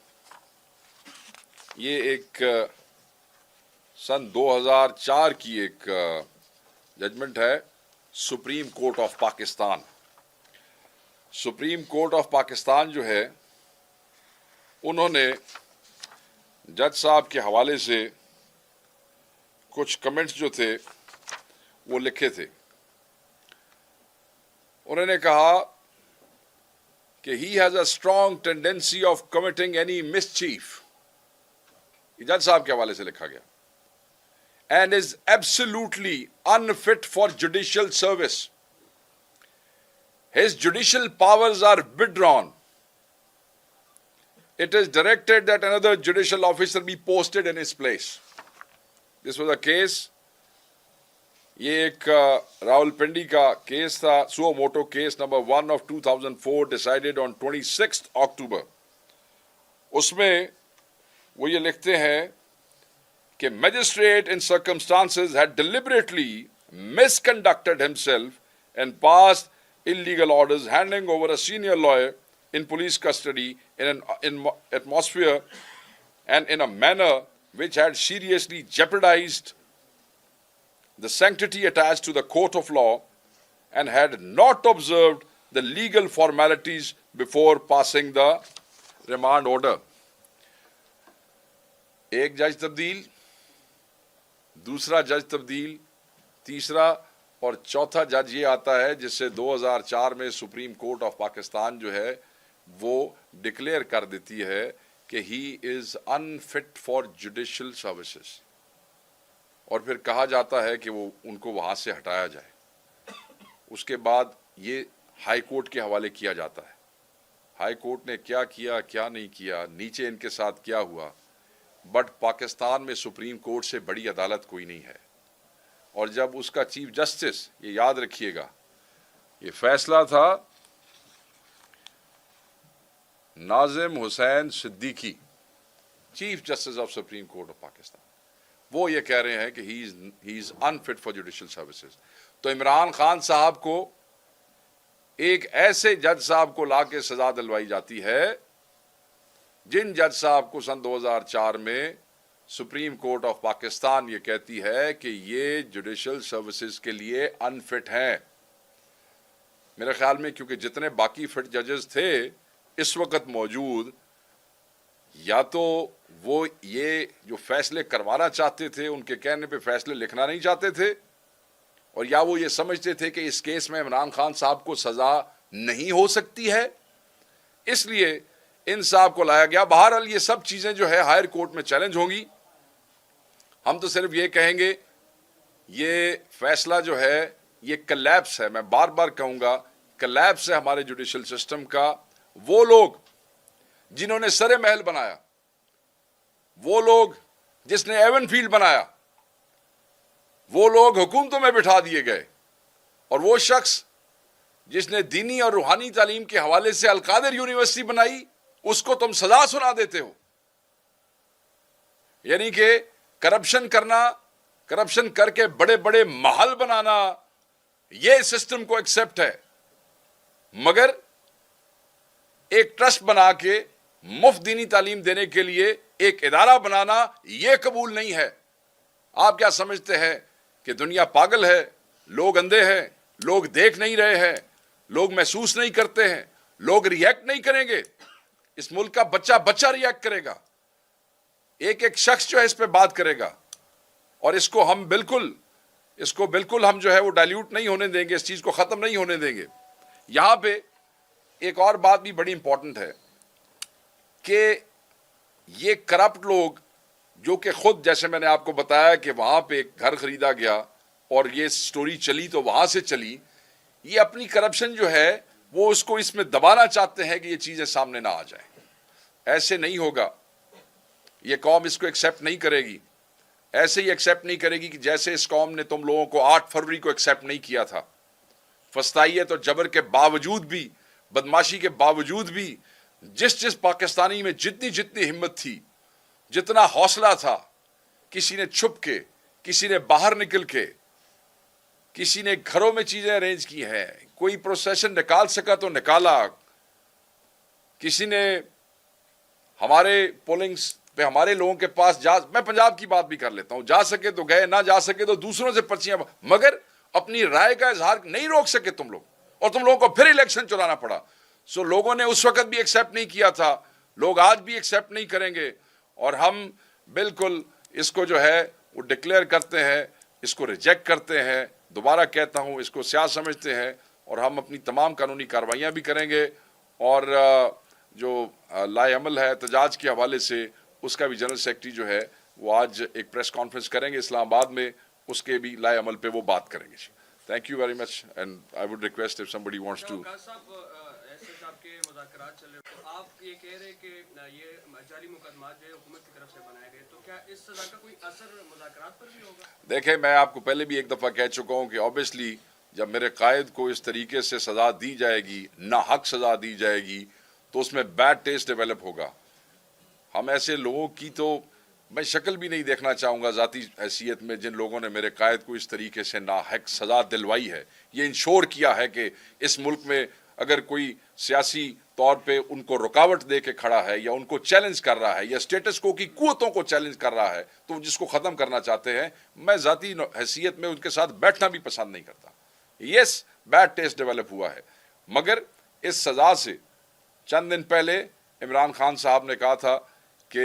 [SPEAKER 13] ये एक सन 2004 की एक जजमेंट है supreme court of Pakistan. Supreme court of Pakistan जो है, उन्होंने जज साहब के हवाले से कुछ कमेंट्स जो थे वो लिखे थे। उन्होंने कहा कि he has a strong tendency of committing any mischief, जज साहब के हवाले से लिखा गया, and is absolutely unfit for judicial service. His judicial powers are withdrawn. It is directed that another judicial officer be posted in his place. This was a case, ये एक रावलपिंडी का केस था, suo motu case number 1 of 2004 decided on 26th October. उसमें वो ये लिखते हैं कि magistrate in circumstances had deliberately misconducted himself and passed illegal orders handing over a senior lawyer in police custody in an atmosphere and in a manner which had seriously jeopardized the sanctity attached to the court of law and had not observed the legal formalities before passing the remand order. एक जज तब्दील, दूसरा जज तब्दील, तीसरा और चौथा जज ये आता है जिससे 2004 में सुप्रीम कोर्ट ऑफ पाकिस्तान जो है वो डिक्लेयर कर देती है कि he is unfit for judicial services, और फिर कहा जाता है कि वो उनको वहां से हटाया जाए। उसके बाद ये हाई कोर्ट के हवाले किया जाता है। हाई कोर्ट ने क्या किया क्या नहीं किया, नीचे इनके साथ क्या हुआ, बट पाकिस्तान में सुप्रीम कोर्ट से बड़ी अदालत कोई नहीं है। और जब उसका चीफ जस्टिस, ये याद रखिएगा, ये फैसला था Nazim Hussain Siddiqui, chief justice of supreme court of Pakistan, वो ये कह रहे हैं कि he is unfit for judicial services. तो इमरान खान साहब को एक ऐसे जज साहब को लाके सजा दिलवाई जाती है जिन जज साहब को सन 2004 में सुप्रीम कोर्ट ऑफ पाकिस्तान ये कहती है कि ये जुडिशियल सर्विसेज के लिए अनफिट हैं। मेरे ख्याल में क्योंकि जितने बाकी फिट जजेस थे इस वक्त मौजूद, या तो वो ये जो फैसले करवाना चाहते थे उनके कहने पे फैसले लिखना नहीं चाहते थे, और या वो ये समझते थे कि इस केस में इमरान खान साहब को सजा नहीं हो सकती है, इसलिए इन साहब को लाया गया। बहरहाल ये सब चीजें जो है हायर कोर्ट में चैलेंज होंगी। हम तो सिर्फ ये कहेंगे ये फैसला जो है ये कलैप्स है, मैं बार बार कहूंगा कलैप्स है हमारे जुडिशियल सिस्टम का। वो लोग जिन्होंने सरे महल बनाया, वो लोग जिसने एवनफील्ड बनाया, वो लोग हुकूमतों में बिठा दिए गए, और वो शख्स जिसने दीनी और रूहानी तालीम के हवाले से अलकादर यूनिवर्सिटी बनाई उसको तुम सजा सुना देते हो। यानी कि करप्शन करना, करप्शन करके बड़े बड़े महल बनाना, ये सिस्टम को एक्सेप्ट है, मगर एक ट्रस्ट बना के मुफ्त दीनी तालीम देने के लिए एक इदारा बनाना ये कबूल नहीं है। आप क्या समझते हैं कि दुनिया पागल है, लोग अंधे हैं, लोग देख नहीं रहे हैं, लोग महसूस नहीं करते हैं, लोग रिएक्ट नहीं करेंगे? इस मुल्क का बच्चा बच्चा रिएक्ट करेगा, एक एक शख्स जो है इस पे बात करेगा, और इसको बिल्कुल हम जो है वो डाइल्यूट नहीं होने देंगे, इस चीज को खत्म नहीं होने देंगे। यहां पे एक और बात भी बड़ी इंपॉर्टेंट है कि ये करप्ट लोग जो कि खुद, जैसे मैंने आपको बताया कि वहां पे एक घर खरीदा गया और ये स्टोरी चली तो वहां से चली, ये अपनी करप्शन जो है वो उसको इसमें दबाना चाहते हैं कि ये चीजें सामने ना आ जाए। ऐसे नहीं होगा, ये कौम इसको एक्सेप्ट नहीं करेगी। ऐसे ही एक्सेप्ट नहीं करेगी कि जैसे इस कौम ने तुम लोगों को 8 फरवरी को एक्सेप्ट नहीं किया था। फस्ताइयत और जबर के बावजूद भी, बदमाशी के बावजूद भी, जिस पाकिस्तानी में जितनी हिम्मत थी, जितना हौसला था, किसी ने छुप के, किसी ने बाहर निकल के, किसी ने घरों में चीजें अरेंज की हैं, कोई प्रोसेशन निकाल सका तो निकाला, किसी ने हमारे पोलिंग्स पे हमारे लोगों के पास मैं पंजाब की बात भी कर लेता हूं, जा सके तो गए, ना जा सके तो दूसरों से पर्चियां, मगर अपनी राय का इजहार नहीं रोक सके तुम लोग, और तुम लोगों को फिर इलेक्शन चुराना पड़ा। सो लोगों ने उस वक्त भी एक्सेप्ट नहीं किया था, लोग आज भी एक्सेप्ट नहीं करेंगे, और हम बिल्कुल इसको जो है वो डिक्लेयर करते हैं, इसको रिजेक्ट करते हैं। दोबारा कहता हूं, इसको सियासत समझते हैं, और हम अपनी तमाम कानूनी कार्रवाइयां भी करेंगे, और जो लाएअमल है एहतजाज के हवाले से, उसका भी जनरल सेक्रेटरी जो है वो आज एक प्रेस कॉन्फ्रेंस करेंगे इस्लामाबाद में, उसके भी लाएअमल पे वो बात करेंगे। Thank you very much, and I would request if somebody wants to.
[SPEAKER 14] आप ये कह रहे कि ये जाली मुकदमा जो है हुकूमत की तरफ से बनाए गए, तो क्या इस सजा का कोई असर मुज़ाकरात पर भी होगा?
[SPEAKER 13] देखें, मैं आपको पहले भी एक दफ़ा कह चुका हूं कि ऑब्वियसली जब मेरे कायद को इस तरीके से सज़ा दी जाएगी, ना हक सज़ा दी जाएगी, तो उसमें बैड टेस्ट डेवलप होगा। हम ऐसे लोगों की तो मैं शक्ल भी नहीं देखना चाहूँगा ज़ाती हैसियत में, जिन लोगों ने मेरे कायद को इस तरीके से नाहक सज़ा दिलवाई है। ये इंश्योर किया है कि इस मुल्क में अगर कोई सियासी तौर पे उनको रुकावट दे के खड़ा है, या उनको चैलेंज कर रहा है, या स्टेटस को की कुव्वतों को चैलेंज कर रहा है, तो जिसको ख़त्म करना चाहते हैं, मैं ज़ाती हैसियत में उनके साथ बैठना भी पसंद नहीं करता। यस, बैड टेस्ट डेवलप हुआ है, मगर इस सज़ा से चंद दिन पहले इमरान खान साहब ने कहा था कि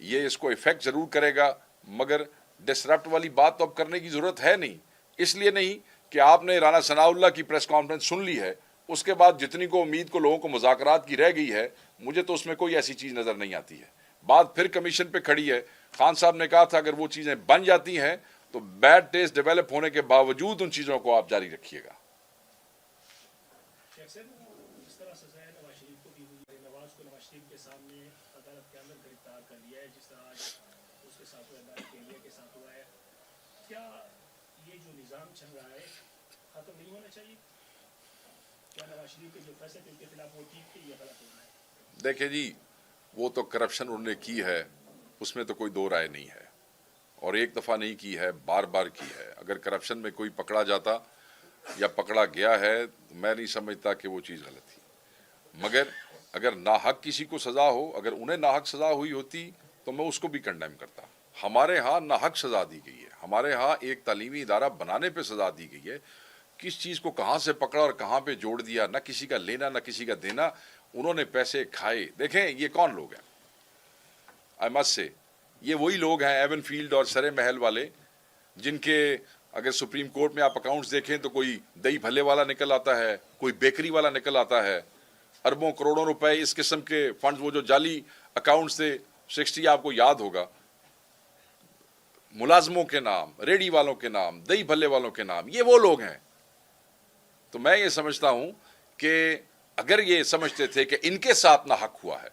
[SPEAKER 13] ये इसको इफेक्ट ज़रूर करेगा, मगर डिसरप्ट वाली बात तो अब करने की ज़रूरत है नहीं। इसलिए नहीं कि आपने राना सनाउल्लाह की प्रेस कॉन्फ्रेंस सुन ली है, उसके बाद जितनी को उम्मीद को लोगों को मुज़ाकरात की रह गई है, मुझे तो उसमें कोई ऐसी चीज़ नज़र नहीं आती है। बात फिर कमीशन पे खड़ी है। खान साहब ने कहा था अगर वो चीज़ें बन जाती हैं तो बैड टेस्ट डेवलप होने के बावजूद उन चीज़ों को आप जारी रखिएगा। देखिए जी, वो तो करप्शन उन्होंने की है, उसमें तो कोई दो राय नहीं है, और एक दफ़ा नहीं की है, बार बार की है। अगर करप्शन में कोई पकड़ा जाता या पकड़ा गया है, तो मैं नहीं समझता कि वो चीज़ गलत थी। मगर अगर नाहक किसी को सज़ा हो, अगर उन्हें नाहक सज़ा हुई होती तो मैं उसको भी कंडेम करता। हमारे यहाँ नाहक सज़ा दी गई है, हमारे यहाँ एक तालीमी इदारा बनाने पर सज़ा दी गई है। किस चीज़ को कहाँ से पकड़ा और कहाँ पे जोड़ दिया, ना किसी का लेना ना किसी का देना, उन्होंने पैसे खाए। देखें ये कौन लोग हैं, आई मस्ट से, ये वही लोग हैं एवन फील्ड और सरे महल वाले, जिनके अगर सुप्रीम कोर्ट में आप अकाउंट्स देखें तो कोई दही भल्ले वाला निकल आता है, कोई बेकरी वाला निकल आता है। अरबों करोड़ों रुपए इस किस्म के फंड्स, वो जो जाली अकाउंट्स थे 60 आपको याद होगा, मुलाजमों के नाम, रेडी वालों के नाम, दही भल्ले वालों के नाम, ये वो लोग हैं। तो मैं ये समझता हूं कि अगर ये समझते थे कि इनके साथ ना हक हुआ है,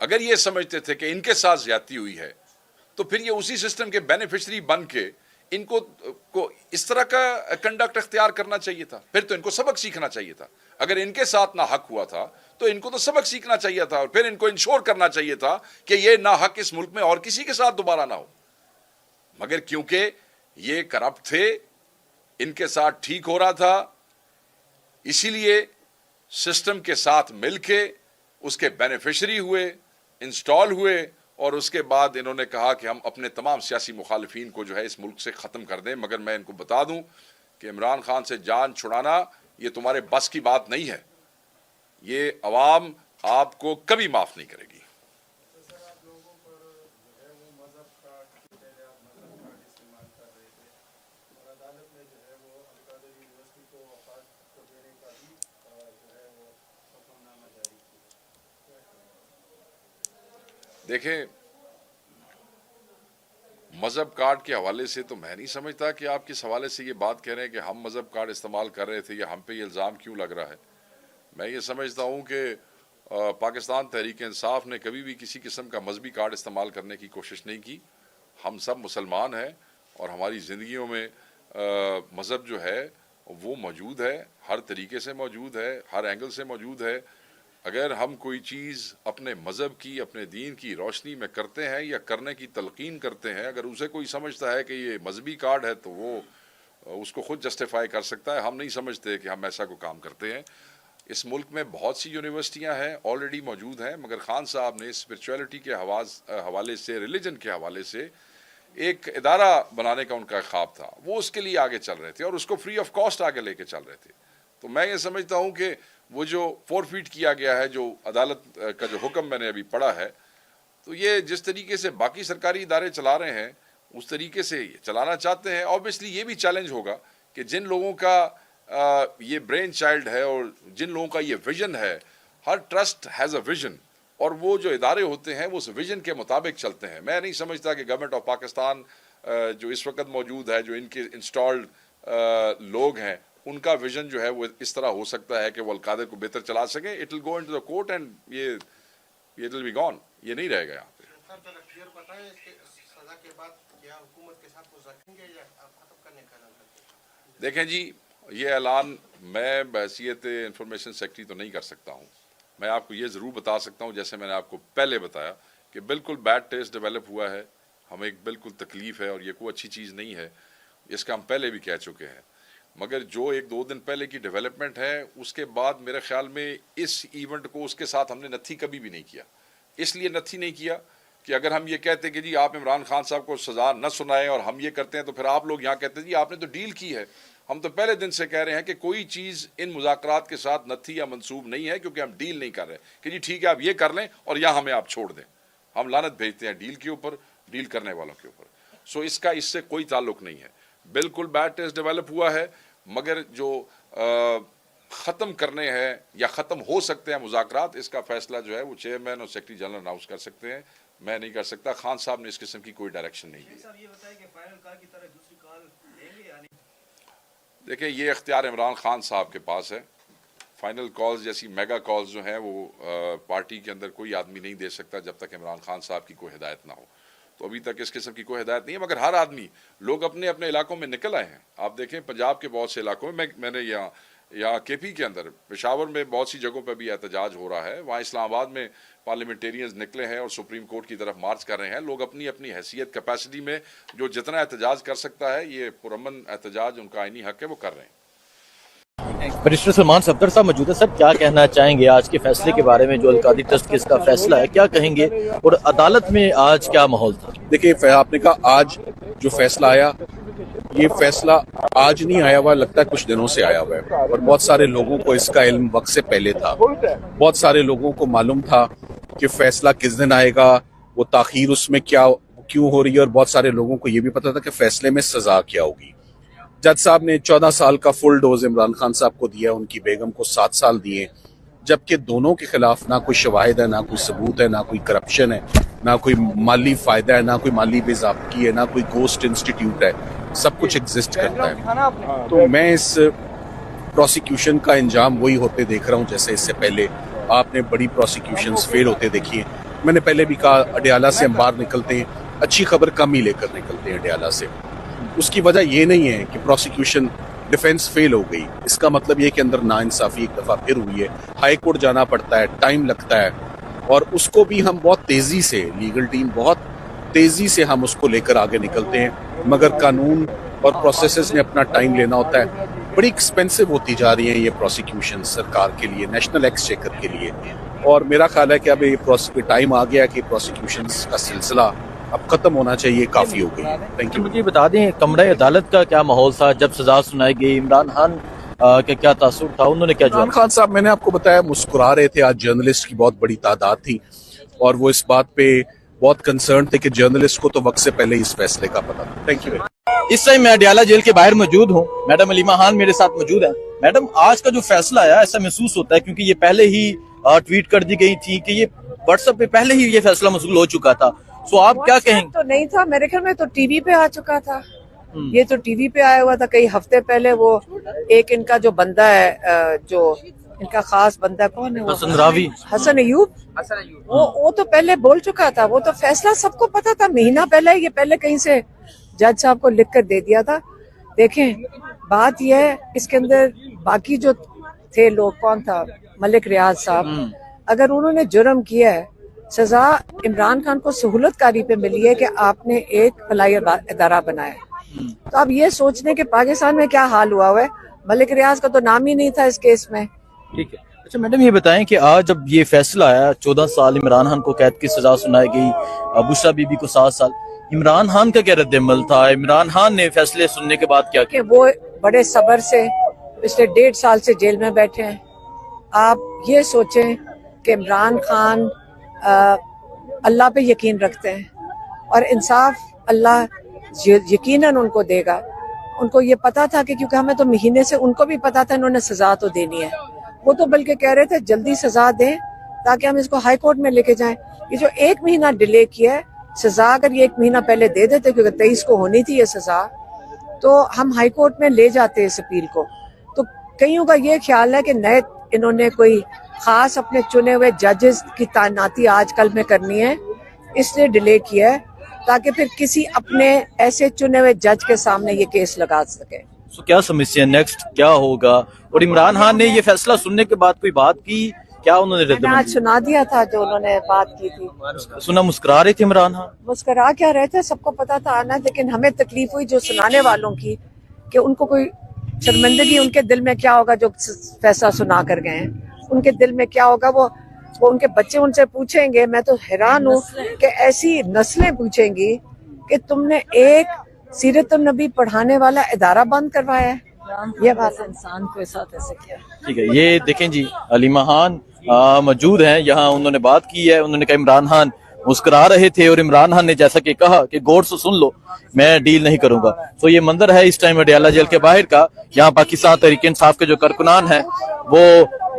[SPEAKER 13] अगर ये समझते थे कि इनके साथ ज्यादती हुई है, तो फिर ये उसी सिस्टम के बेनिफिशरी बन के इनको को इस तरह का कंडक्ट अख्तियार करना चाहिए था। फिर तो इनको सबक सीखना चाहिए था। अगर इनके साथ ना हक हुआ था तो इनको तो सबक सीखना चाहिए था, और फिर इनको इंश्योर करना चाहिए था कि ये ना हक इस मुल्क में और किसी के साथ दोबारा ना हो। मगर क्योंकि ये करप्ट थे, इनके साथ ठीक हो रहा था, इसीलिए सिस्टम के साथ मिलके उसके बेनिफिशरी हुए, इंस्टॉल हुए, और उसके बाद इन्होंने कहा कि हम अपने तमाम सियासी मुखालिफिन को जो है इस मुल्क से ख़त्म कर दें। मगर मैं इनको बता दूं कि इमरान खान से जान छुड़ाना ये तुम्हारे बस की बात नहीं है, ये अवाम आपको कभी माफ़ नहीं करेगी। देखें, मजहब कार्ड के हवाले से तो मैं नहीं समझता कि आप किस हवाले से ये बात कह रहे हैं कि हम मजहब कार्ड इस्तेमाल कर रहे थे, या हम पे ये इल्ज़ाम क्यों लग रहा है। मैं ये समझता हूँ कि पाकिस्तान तहरीक इंसाफ ने कभी भी किसी किस्म का मजहबी कार्ड इस्तेमाल करने की कोशिश नहीं की। हम सब मुसलमान हैं और हमारी ज़िंदगियों में मज़हब जो है वो मौजूद है, हर तरीके से मौजूद है, हर एंगल से मौजूद है। اگر ہم کوئی چیز اپنے مذہب کی، اپنے دین کی روشنی میں کرتے ہیں یا کرنے کی تلقین کرتے ہیں، اگر اسے کوئی سمجھتا ہے کہ یہ مذہبی کارڈ ہے تو وہ اس کو خود جسٹیفائی کر سکتا ہے. ہم نہیں سمجھتے کہ ہم ایسا کوئی کام کرتے ہیں. اس ملک میں بہت سی یونیورسٹیاں ہیں، آلریڈی موجود ہیں، مگر خان صاحب نے اسپرچویلٹی کے حوالے سے، ریلیجن کے حوالے سے ایک ادارہ بنانے کا ان کا خواب تھا. وہ اس کے لیے آگے چل رہے تھے اور اس کو فری آف کاسٹ آگے لے کے چل رہے تھے. تو میں یہ سمجھتا ہوں کہ وہ جو فورفیٹ کیا گیا ہے، جو عدالت کا جو حکم میں نے ابھی پڑھا ہے، تو یہ جس طریقے سے باقی سرکاری ادارے چلا رہے ہیں اس طریقے سے چلانا چاہتے ہیں. آبویسلی یہ بھی چیلنج ہوگا کہ جن لوگوں کا یہ برین چائلڈ ہے اور جن لوگوں کا یہ ویژن ہے، ہر ٹرسٹ ہیز اے ویژن، اور وہ جو ادارے ہوتے ہیں وہ اس ویژن کے مطابق چلتے ہیں. میں نہیں سمجھتا کہ گورنمنٹ آف پاکستان جو اس وقت موجود ہے، جو ان کے انسٹالڈ لوگ ہیں، ان کا ویژن جو ہے وہ اس طرح ہو سکتا ہے کہ وہ القادر کو بہتر چلا سکیں. It will go into the court and یہ اٹ ول بی گون. یہ نہیں رہے گا یہاں پہ. دیکھیں جی، یہ اعلان میں بحیثیت انفارمیشن سیکرٹری تو نہیں کر سکتا ہوں. میں آپ کو یہ ضرور بتا سکتا ہوں، جیسے میں نے آپ کو پہلے بتایا، کہ بالکل بیڈ ٹیسٹ ڈیولپ ہوا ہے، ہمیں ایک بالکل تکلیف ہے اور یہ کوئی اچھی چیز نہیں ہے. اس کا ہم پہلے بھی کہہ چکے ہیں. مگر جو ایک دو دن پہلے کی ڈیولپمنٹ ہے، اس کے بعد میرے خیال میں اس ایونٹ کو اس کے ساتھ ہم نے نتھی کبھی بھی نہیں کیا. اس لیے نتھی نہیں کیا کہ اگر ہم یہ کہتے کہ جی آپ عمران خان صاحب کو سزا نہ سنائیں اور ہم یہ کرتے ہیں، تو پھر آپ لوگ یہاں کہتے ہیں جی آپ نے تو ڈیل کی ہے. ہم تو پہلے دن سے کہہ رہے ہیں کہ کوئی چیز ان مذاکرات کے ساتھ نتھی یا منسوب نہیں ہے، کیونکہ ہم ڈیل نہیں کر رہے کہ جی ٹھیک ہے آپ یہ کر لیں اور یا ہمیں آپ چھوڑ دیں. ہم لعنت بھیجتے ہیں ڈیل کے اوپر، ڈیل کرنے والوں کے اوپر. سو اس کا اس سے کوئی تعلق نہیں ہے. بالکل بیڈ ٹیسٹ ڈیولپ ہوا ہے، مگر جو ختم کرنے ہیں یا ختم ہو سکتے ہیں مذاکرات، اس کا فیصلہ جو ہے وہ چیئرمین اور سیکرٹری جنرل اناؤنس کر سکتے ہیں. میں نہیں کر سکتا. خان صاحب نے اس قسم کی کوئی ڈائریکشن نہیں دی. دیکھیں، یہ اختیار عمران خان صاحب کے پاس ہے. فائنل کالز جیسی میگا کالز جو ہیں وہ پارٹی کے اندر کوئی آدمی نہیں دے سکتا جب تک عمران خان صاحب کی کوئی ہدایت نہ ہو. تو ابھی تک اس قسم کی کوئی ہدایت نہیں ہے، مگر ہر آدمی، لوگ اپنے اپنے علاقوں میں نکل آئے ہیں. آپ دیکھیں پنجاب کے بہت سے علاقوں میں نے یہاں کے پی کے اندر، پشاور میں بہت سی جگہوں پہ بھی احتجاج ہو رہا ہے. وہاں اسلام آباد میں پارلیمنٹیرینز نکلے ہیں اور سپریم کورٹ کی طرف مارچ کر رہے ہیں. لوگ اپنی اپنی حیثیت کیپیسٹی میں جو جتنا احتجاج کر سکتا ہے، یہ پرامن احتجاج ان کا آئینی حق ہے، وہ کر رہے ہیں.
[SPEAKER 15] بیرسٹر سلمان صفدر صاحب موجود ہے. سر، کیا کہنا چاہیں گے آج کے فیصلے کے بارے میں؟ جو القادری ٹرسٹ کیس کا فیصلہ ہے، کیا کہیں گے؟ اور عدالت میں آج کیا ماحول تھا؟
[SPEAKER 2] دیکھیے، آپ نے کہا آج جو فیصلہ آیا، یہ فیصلہ آج نہیں آیا ہوا، لگتا ہے کچھ دنوں سے آیا ہوا ہے. اور بہت سارے لوگوں کو اس کا علم وقت سے پہلے تھا. بہت سارے لوگوں کو معلوم تھا کہ فیصلہ کس دن آئے گا، وہ تاخیر اس میں کیوں ہو رہی ہے. اور بہت سارے لوگوں کو یہ بھی پتا تھا کہ فیصلے میں سزا کیا ہوگی. جج صاحب نے 14 سال کا فل ڈوز عمران خان صاحب کو دیا، ان کی بیگم کو 7 سال دیے، جبکہ دونوں کے خلاف نہ کوئی شواہد ہے، نہ کوئی ثبوت ہے، نہ کوئی کرپشن ہے، نہ کوئی مالی فائدہ ہے، نہ کوئی مالی بے ضابطگی ہے، نہ کوئی گھوسٹ انسٹیٹیوٹ ہے. سب کچھ ایگزسٹ کرتا ہے. تو میں اس پروسیکیوشن کا انجام وہی ہوتے دیکھ رہا ہوں جیسے اس سے پہلے آپ نے بڑی پروسیکیوشنز فیل ہوتے دیکھی ہیں. میں نے پہلے بھی کہا، اڈیالہ سے ہم باہر نکلتے ہیں، اچھی خبر کم ہی لے کر نکلتے ہیں اڈیالہ سے. اس کی وجہ یہ نہیں ہے کہ پروسیکیوشن ڈیفنس فیل ہو گئی. اس کا مطلب یہ کہ اندر ناانصافی ایک دفعہ پھر ہوئی ہے. ہائی کورٹ جانا پڑتا ہے، ٹائم لگتا ہے، اور اس کو بھی ہم بہت تیزی سے، لیگل ٹیم بہت تیزی سے ہم اس کو لے کر آگے نکلتے ہیں. مگر قانون اور پروسیسز نے اپنا ٹائم لینا ہوتا ہے. بڑی ایکسپینسو ہوتی جا رہی ہیں یہ پروسیکیوشن سرکار کے لیے، نیشنل ایکسچیکر کے لیے. اور میرا خیال ہے کہ اب یہ ٹائم آ گیا کہ پروسیکیوشنز کا سلسلہ اب ختم ہونا چاہیے، کافی ہو گئی. Thank you.
[SPEAKER 15] مجھے بتا دیں، کمرہ عدالت کا کیا ماحول تھا جب سزا سنائی گئی؟ عمران خان کا کیا تاثر تھا؟ انہوں نے کیا جواب؟
[SPEAKER 2] عمران خان صاحب، میں نے آپ کو بتایا، مسکرا رہے تھے. آج جرنلسٹ کی بہت بڑی تعداد تھی اور وہ اس بات پہ بہت کنسرن تھے کہ جرنلسٹ کو تو وقت سے پہلے اس فیصلے کا پتہ تھا. Thank you.
[SPEAKER 15] اس ٹائم میں اڈیالہ جیل کے باہر موجود ہوں. میڈم علیمہ خان میرے ساتھ موجود ہیں. میڈم، آج کا جو فیصلہ آیا، ایسا محسوس ہوتا ہے کیونکہ یہ پہلے ہی ٹویٹ کر دی گئی تھی کہ یہ واٹس ایپ پہ پہلے ہی یہ فیصلہ موصول ہو چکا تھا. سو آپ کیا کہیں؟
[SPEAKER 1] تو نہیں تھا میرے خیال میں، تو ٹی وی پہ آ چکا تھا. یہ تو ٹی وی پہ آیا ہوا تھا کئی ہفتے پہلے. وہ ایک ان کا جو بندہ ہے، جو ان کا خاص بندہ کون ہے،
[SPEAKER 15] حسن راوی،
[SPEAKER 1] حسن ایوب، وہ تو پہلے بول چکا تھا. وہ تو فیصلہ سب کو پتا تھا مہینہ پہلے. یہ پہلے کہیں سے جج صاحب کو لکھ کر دے دیا تھا. دیکھیں، بات یہ ہے اس کے اندر باقی جو تھے لوگ، کون تھا، ملک ریاض صاحب، اگر انہوں نے جرم کیا ہے، سزا عمران خان کو سہولت کاری پہ ملی ہے کہ آپ نے ایک فلاحی ادارہ بنایا. تو اب یہ سوچنے کہ پاکستان میں کیا حال ہوا ہے، ملک ریاض کا تو نام ہی نہیں تھا اس کیس میں.
[SPEAKER 15] ٹھیک ہے. اچھا میڈم یہ بتائیں کہ آج جب یہ فیصلہ آیا 14 سال عمران خان کو قید کی سزا سنائی گئی، بشرا بی بی کو 7 سال، عمران خان کا کیا رد عمل تھا؟ عمران خان نے فیصلے سننے کے بعد کیا
[SPEAKER 1] کہ وہ بڑے صبر سے پچھلے 1.5 سال سے جیل میں بیٹھے ہیں. آپ یہ سوچیں کہ عمران خان اللہ پہ یقین رکھتے ہیں اور انصاف اللہ یقیناً ان کو دے گا. ان کو یہ پتا تھا کہ کیونکہ ہمیں تو مہینے سے ان کو بھی پتا تھا انہوں نے سزا تو دینی ہے. وہ تو بلکہ کہہ رہے تھے جلدی سزا دیں تاکہ ہم اس کو ہائی کورٹ میں لے کے جائیں. یہ جو 1 مہینہ ڈیلے کیا ہے، سزا اگر یہ 1 مہینہ پہلے دے دیتے کیونکہ 23 کو ہونی تھی یہ سزا، تو ہم ہائی کورٹ میں لے جاتے اس اپیل کو. تو کئیوں کا یہ خیال ہے کہ نئے انہوں نے کوئی خاص اپنے چنے ہوئے ججز کی تعیناتی آج کل میں کرنی ہے، اس لیے ڈیلے کیا ہے تاکہ پھر کسی اپنے ایسے چنے ہوئے جج کے سامنے یہ کیس لگا سکے.
[SPEAKER 15] سو کیا سمجھتے ہیں نیکسٹ کیا ہوگا؟ اور عمران خان نے یہ فیصلہ سننے کے بعد کوئی بات کی؟ کیا انہوں نے رد
[SPEAKER 1] میں آج سنا دیا تھا جو انہوں نے بات کی تھی.
[SPEAKER 15] سنا مسکرا رہے تھے عمران خان؟
[SPEAKER 1] مسکرا کیا رہے تھے، سب کو پتا تھا آنا، لیکن ہمیں تکلیف ہوئی جو سنانے والوں کی کہ ان کو کوئی شرمندگی، ان کے دل میں کیا ہوگا جو فیصلہ سنا کر گئے ہیں، ان کے دل میں کیا ہوگا. وہ ان کے بچے ان سے پوچھیں گے. میں تو حیران ہوں کہ ایسی نسلیں پوچھیں گی کہ تم نے ایک سیرت النبی پڑھانے والا ادارہ بند کروایا ہے. یہ بات انسان کے ساتھ ایسے کیا.
[SPEAKER 15] ٹھیک ہے. یہ دیکھیں جی علیمہ خان موجود ہیں یہاں، انہوں نے بات کی ہے. انہوں نے کہا عمران خان مسکرا رہے تھے اور عمران خان نے جیسا کہ کہا کہ غور سے سن لو میں ڈیل نہیں کروں گا. تو یہ منظر ہے اس ٹائم اڈیالہ جیل کے باہر کا. یہاں پاکستان تحریک انصاف کے جو کارکنان ہیں وہ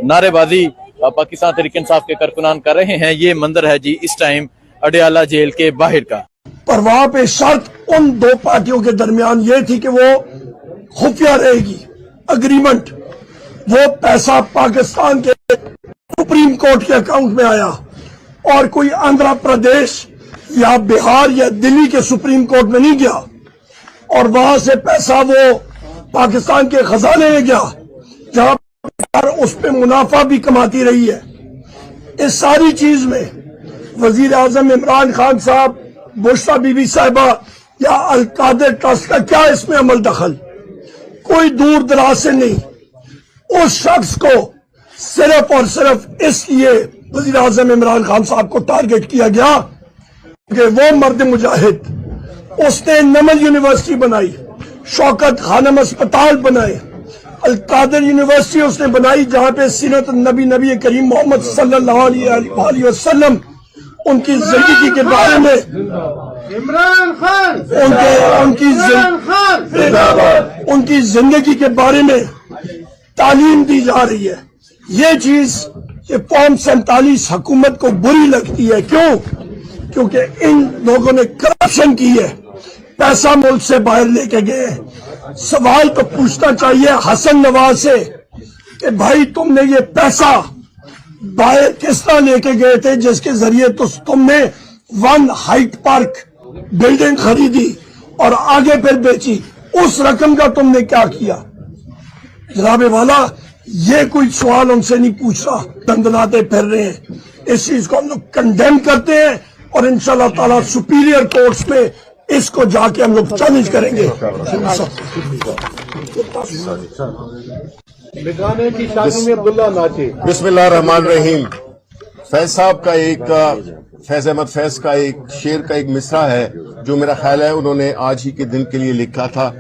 [SPEAKER 15] نعرے بازی پاکستان تحریک انصاف کے کارکنان کر رہے ہیں. یہ منظر ہے جی اس ٹائم اڈیالہ جیل کے باہر کا.
[SPEAKER 16] پر وہاں پہ شرط ان 2 پارٹیوں کے درمیان یہ تھی کہ وہ خفیہ رہے گی اگریمنٹ. وہ پیسہ پاکستان کے سپریم کورٹ کے اکاؤنٹ میں آیا اور کوئی آندھرا پردیش یا بہار یا دلی کے سپریم کورٹ میں نہیں گیا، اور وہاں سے پیسہ وہ پاکستان کے خزانے میں گیا جہاں اس پہ منافع بھی کماتی رہی ہے. اس ساری چیز میں وزیر اعظم عمران خان صاحب، بشرا بی بی صاحبہ یا القادر ٹرسٹ کا کیا اس میں عمل دخل؟ کوئی دور دراز سے نہیں. اس شخص کو صرف اور صرف اس لیے وزیر اعظم عمران خان صاحب کو ٹارگٹ کیا گیا کہ وہ مرد مجاہد، اس نے نمل یونیورسٹی بنائی، شوکت خانم اسپتال بنائے، القادر یونیورسٹی اس نے بنائی جہاں پہ سیرت النبی نبی کریم محمد صلی اللہ علیہ وسلم ان کی زندگی کے بارے میں ان کی زندگی کے بارے میں تعلیم دی جا رہی ہے. یہ چیز یہ فارم 47 حکومت کو بری لگتی ہے. کیوں؟ کیونکہ ان لوگوں نے کرپشن کی ہے، پیسہ ملک سے باہر لے کے گئے. سوال تو پوچھنا چاہیے حسن نواز سے کہ بھائی تم نے یہ پیسہ باہر کس طرح لے کے گئے تھے جس کے ذریعے تم نے 1 ہائٹ پارک بلڈنگ خریدی اور آگے پھر بیچی. اس رقم کا تم نے کیا کیا؟ جناب والا یہ کوئی سوال ان سے نہیں پوچھ رہا، دندناتے پھر رہے ہیں. اس چیز کو ہم لوگ کنڈیم کرتے ہیں اور انشاءاللہ تعالی سپیریئر کورٹس میں اس کو جا کے ہم لوگ چیلنج کریں گے.
[SPEAKER 17] بسم اللہ الرحمن الرحیم. فیض صاحب کا ایک فیض احمد فیض کا ایک شعر کا ایک مصرع ہے جو میرا خیال ہے انہوں نے آج ہی کے دن کے لیے لکھا تھا،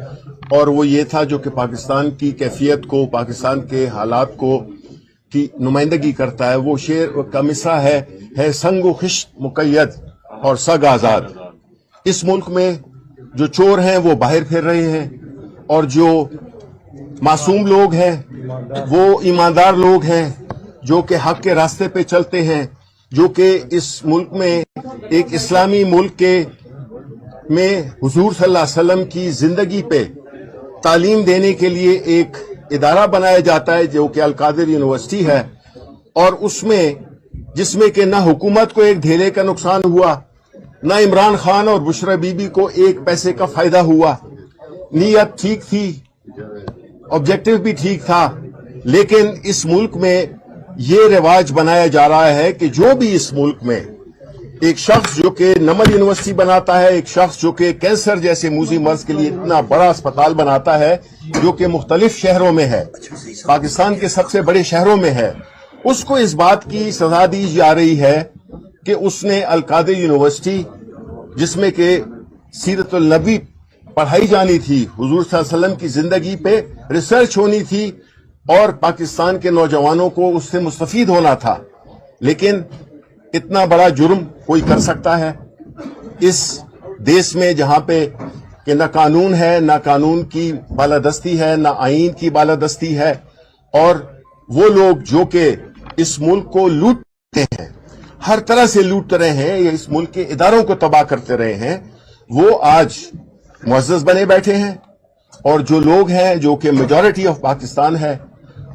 [SPEAKER 17] اور وہ یہ تھا جو کہ پاکستان کی کیفیت کو، پاکستان کے حالات کو کی نمائندگی کرتا ہے. وہ شعر کا مصرع ہے سنگ و خشت مقید اور سگ آزاد. اس ملک میں جو چور ہیں وہ باہر پھر رہے ہیں، اور جو معصوم لوگ ہیں وہ ایماندار لوگ ہیں جو کہ حق کے راستے پہ چلتے ہیں، جو کہ اس ملک میں ایک اسلامی ملک میں حضور صلی اللہ علیہ وسلم کی زندگی پہ تعلیم دینے کے لیے ایک ادارہ بنایا جاتا ہے جو کہ القادر یونیورسٹی ہے، اور اس میں جس میں کہ نہ حکومت کو ایک ڈھیلے کا نقصان ہوا، نہ عمران خان اور بشرا بی بی کو ایک پیسے کا فائدہ ہوا. نیت ٹھیک تھی، آبجیکٹو بھی ٹھیک تھا، لیکن اس ملک میں یہ رواج بنایا جا رہا ہے کہ جو بھی اس ملک میں ایک شخص جو کہ نمل یونیورسٹی بناتا ہے، ایک شخص جو کہ کینسر جیسے موذی مرض کے لیے اتنا بڑا اسپتال بناتا ہے جو کہ مختلف شہروں میں ہے، پاکستان کے سب سے بڑے شہروں میں ہے، اس کو اس بات کی سزا دی جا رہی ہے کہ اس نے القادر یونیورسٹی جس میں کہ سیرت النبی پڑھائی جانی تھی، حضور صلی اللہ علیہ وسلم کی زندگی پہ ریسرچ ہونی تھی اور پاکستان کے نوجوانوں کو اس سے مستفید ہونا تھا، لیکن اتنا بڑا جرم کوئی کر سکتا ہے اس دیش میں جہاں پہ کہ نہ قانون ہے، نہ قانون کی بالادستی ہے، نہ آئین کی بالادستی ہے، اور وہ لوگ جو کہ اس ملک کو لوٹتے ہیں، ہر طرح سے لوٹتے رہے ہیں یا اس ملک کے اداروں کو تباہ کرتے رہے ہیں، وہ آج معزز بنے بیٹھے ہیں، اور جو لوگ ہیں جو کہ میجورٹی آف پاکستان ہے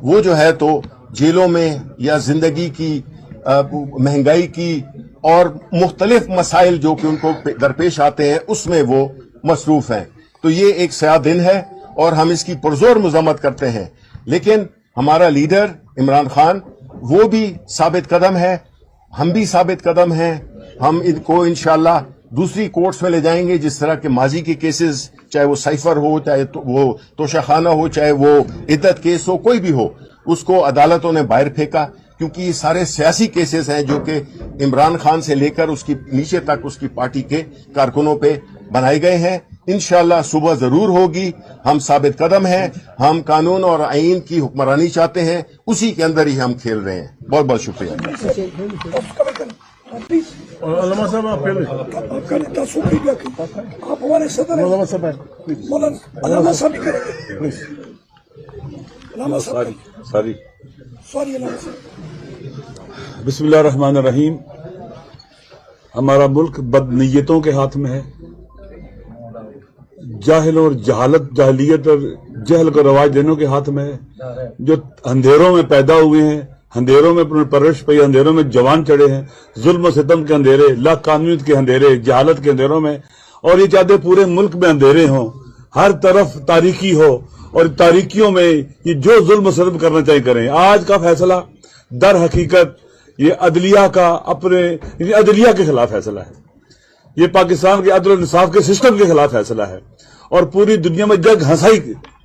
[SPEAKER 17] وہ جو ہے تو جیلوں میں یا زندگی کی مہنگائی کی اور مختلف مسائل جو کہ ان کو درپیش آتے ہیں اس میں وہ مصروف ہیں. تو یہ ایک سیاہ دن ہے اور ہم اس کی پرزور مذمت کرتے ہیں، لیکن ہمارا لیڈر عمران خان وہ بھی ثابت قدم ہے، ہم بھی ثابت قدم ہیں، ہم ان کو انشاءاللہ دوسری کورٹس میں لے جائیں گے، جس طرح کے ماضی کے کیسز، چاہے وہ سائفر ہو، چاہے وہ توشہ خانہ ہو، چاہے وہ عدت کیس ہو، کوئی بھی ہو، اس کو عدالتوں نے باہر پھینکا، کیونکہ یہ سارے سیاسی کیسز ہیں جو کہ عمران خان سے لے کر اس کی نیچے تک اس کی پارٹی کے کارکنوں پہ بنائے گئے ہیں. انشاءاللہ صبح ضرور ہوگی، ہم ثابت قدم ہیں، ہم قانون اور آئین کی حکمرانی چاہتے ہیں، اسی کے اندر ہی ہم کھیل رہے ہیں. بہت بہت شکریہ.
[SPEAKER 9] علامہ صاحب آپ ہمارے صدر علامہ صاحب
[SPEAKER 18] بسم اللہ الرحمن الرحیم. ہمارا ملک بد نیتوں کے ہاتھ میں ہے، جاہل اور جاہلیت اور جہل کو رواج دینوں کے ہاتھ میں ہے، جو اندھیروں میں پیدا ہوئے ہیں، اندھیروں میں پرورش پئی، اندھیروں میں جوان چڑھے ہیں، ظلم و ستم کے اندھیرے، لا قانونیت کے اندھیرے، جہالت کے اندھیروں میں، اور یہ چاہتے پورے ملک میں اندھیرے ہوں، ہر طرف تاریکی ہو، اور تاریکیوں میں یہ جو ظلم و ستم کرنا چاہیے کریں. آج کا فیصلہ در حقیقت یہ عدلیہ کا عدلیہ کے خلاف فیصلہ ہے، یہ پاکستان کے عدل و انصاف کے سسٹم کے خلاف فیصلہ ہے، اور پوری دنیا میں جگ ہنسائی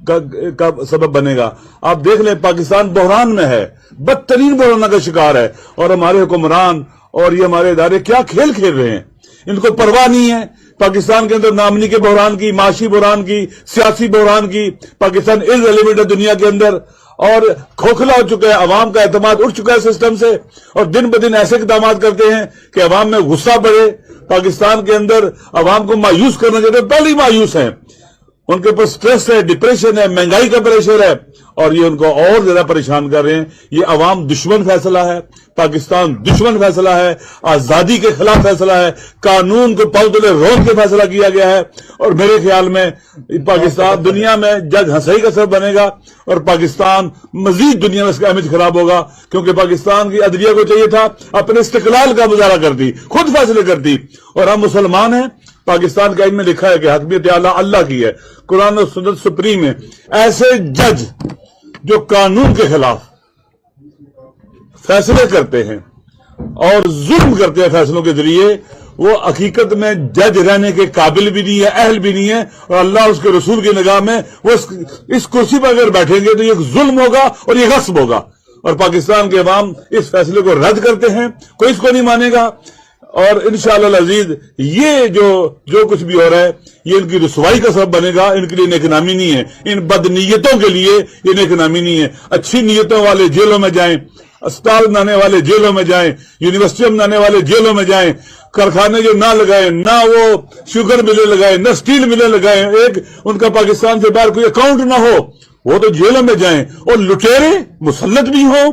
[SPEAKER 18] کا سبب بنے گا. آپ دیکھ لیں پاکستان بحران میں ہے، بدترین بحران کا شکار ہے، اور ہمارے حکمران اور یہ ہمارے ادارے کیا کھیل کھیل رہے ہیں، ان کو پرواہ نہیں ہے پاکستان کے اندر نامنی کے بحران کی، معاشی بحران کی، سیاسی بحران کی. پاکستان ارریلیونٹ ہے دنیا کے اندر اور کھوکھلا ہو چکا ہے، عوام کا اعتماد اٹھ چکا ہے سسٹم سے، اور دن بدن ایسے اقدامات کرتے ہیں کہ عوام میں غصہ بڑھے. پاکستان کے اندر عوام کو مایوس کرنا چاہتے ہیں، پہلے ہی مایوس ہیں، ان کے اوپر سٹریس ہے، ڈپریشن ہے، مہنگائی کا پریشر ہے، اور یہ ان کو اور زیادہ پریشان کر رہے ہیں. یہ عوام دشمن فیصلہ ہے، پاکستان دشمن فیصلہ ہے، آزادی کے خلاف فیصلہ ہے، قانون کو پاؤں تلے رون کے فیصلہ کیا گیا ہے، اور میرے خیال میں پاکستان دنیا میں جگ ہنسائی کا سبب بنے گا، اور پاکستان مزید دنیا میں اس کا امیج خراب ہوگا، کیونکہ پاکستان کی عدلیہ کو چاہیے تھا اپنے استقلال کا مظاہرہ کرتی، خود فیصلے کرتی. اور ہم مسلمان ہیں، پاکستان کے آئین میں لکھا ہے کہ حاکمیت اعلیٰ اللہ کی ہے، قرآن و سنت سپریم ہے. ایسے جج جو قانون کے خلاف فیصلے کرتے ہیں اور ظلم کرتے ہیں فیصلوں کے ذریعے، وہ حقیقت میں جج رہنے کے قابل بھی نہیں ہے، اہل بھی نہیں ہے، اور اللہ اس کے رسول کی نگاہ میں وہ اس کرسی پر اگر بیٹھیں گے تو یہ ظلم ہوگا اور یہ غصب ہوگا. اور پاکستان کے عوام اس فیصلے کو رد کرتے ہیں، کوئی اس کو نہیں مانے گا. اور انشاءاللہ العزیز یہ جو کچھ بھی ہو رہا ہے یہ ان کی رسوائی کا سبب بنے گا، ان کے لیے نیک نامی نہیں ہے، ان بد نیتوں کے لیے یہ نیک نامی نہیں ہے. اچھی نیتوں والے جیلوں میں جائیں، اسپتال بنانے والے جیلوں میں جائیں، یونیورسٹیوں بنانے والے جیلوں میں جائیں، کارخانے جو نہ لگائیں، نہ وہ شوگر ملیں لگائیں، نہ سٹیل ملیں لگائیں، ایک ان کا پاکستان سے باہر کوئی اکاؤنٹ نہ ہو، وہ تو جیلوں میں جائیں. اور لٹیرے مسلط بھی ہوں،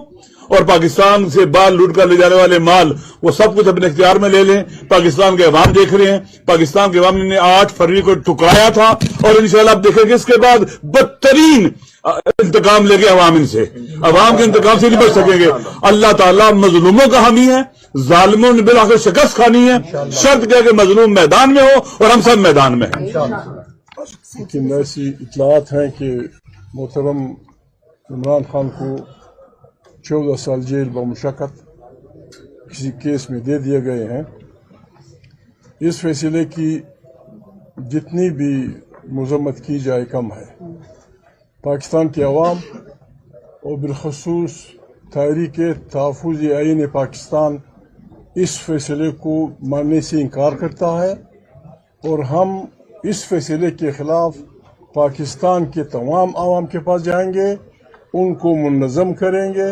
[SPEAKER 18] اور پاکستان سے باہر لوٹ کر لے جانے والے مال وہ سب کچھ اپنے اختیار میں لے لیں. پاکستان کے عوام دیکھ رہے ہیں، پاکستان کے عوام نے 8 فروری کو ٹھکرایا تھا، اور انشاءاللہ آپ دیکھیں گے اس کے بعد بدترین انتقام لے گے عوام ان سے، عوام کے انتقام سے نہیں بچ سکیں گے. اللہ تعالیٰ مظلوموں کا حامی ہے، ظالموں نے بالآخر شکست کھانی ہے. شرط کیا کہ مظلوم میدان میں ہو اور ہم سب میدان میں ہیں.
[SPEAKER 9] لیکن ایسی اطلاعات ہیں کہ محترم عمران خان کو 14 साल जेल बमुशक्कत किसी केस में दे दिए गए हैं। इस फैसले की जितनी भी मजम्मत की जाए कम है। पाकिस्तान की अवाम और बिलखसूस तहरीक तहफ़्फ़ुज़ आईन पाकिस्तान इस फैसले को मानने से इनकार करता है और हम इस फैसले के ख़िलाफ़ पाकिस्तान के तमाम आवाम के पास जाएंगे, उनको मुनज़्ज़म करेंगे,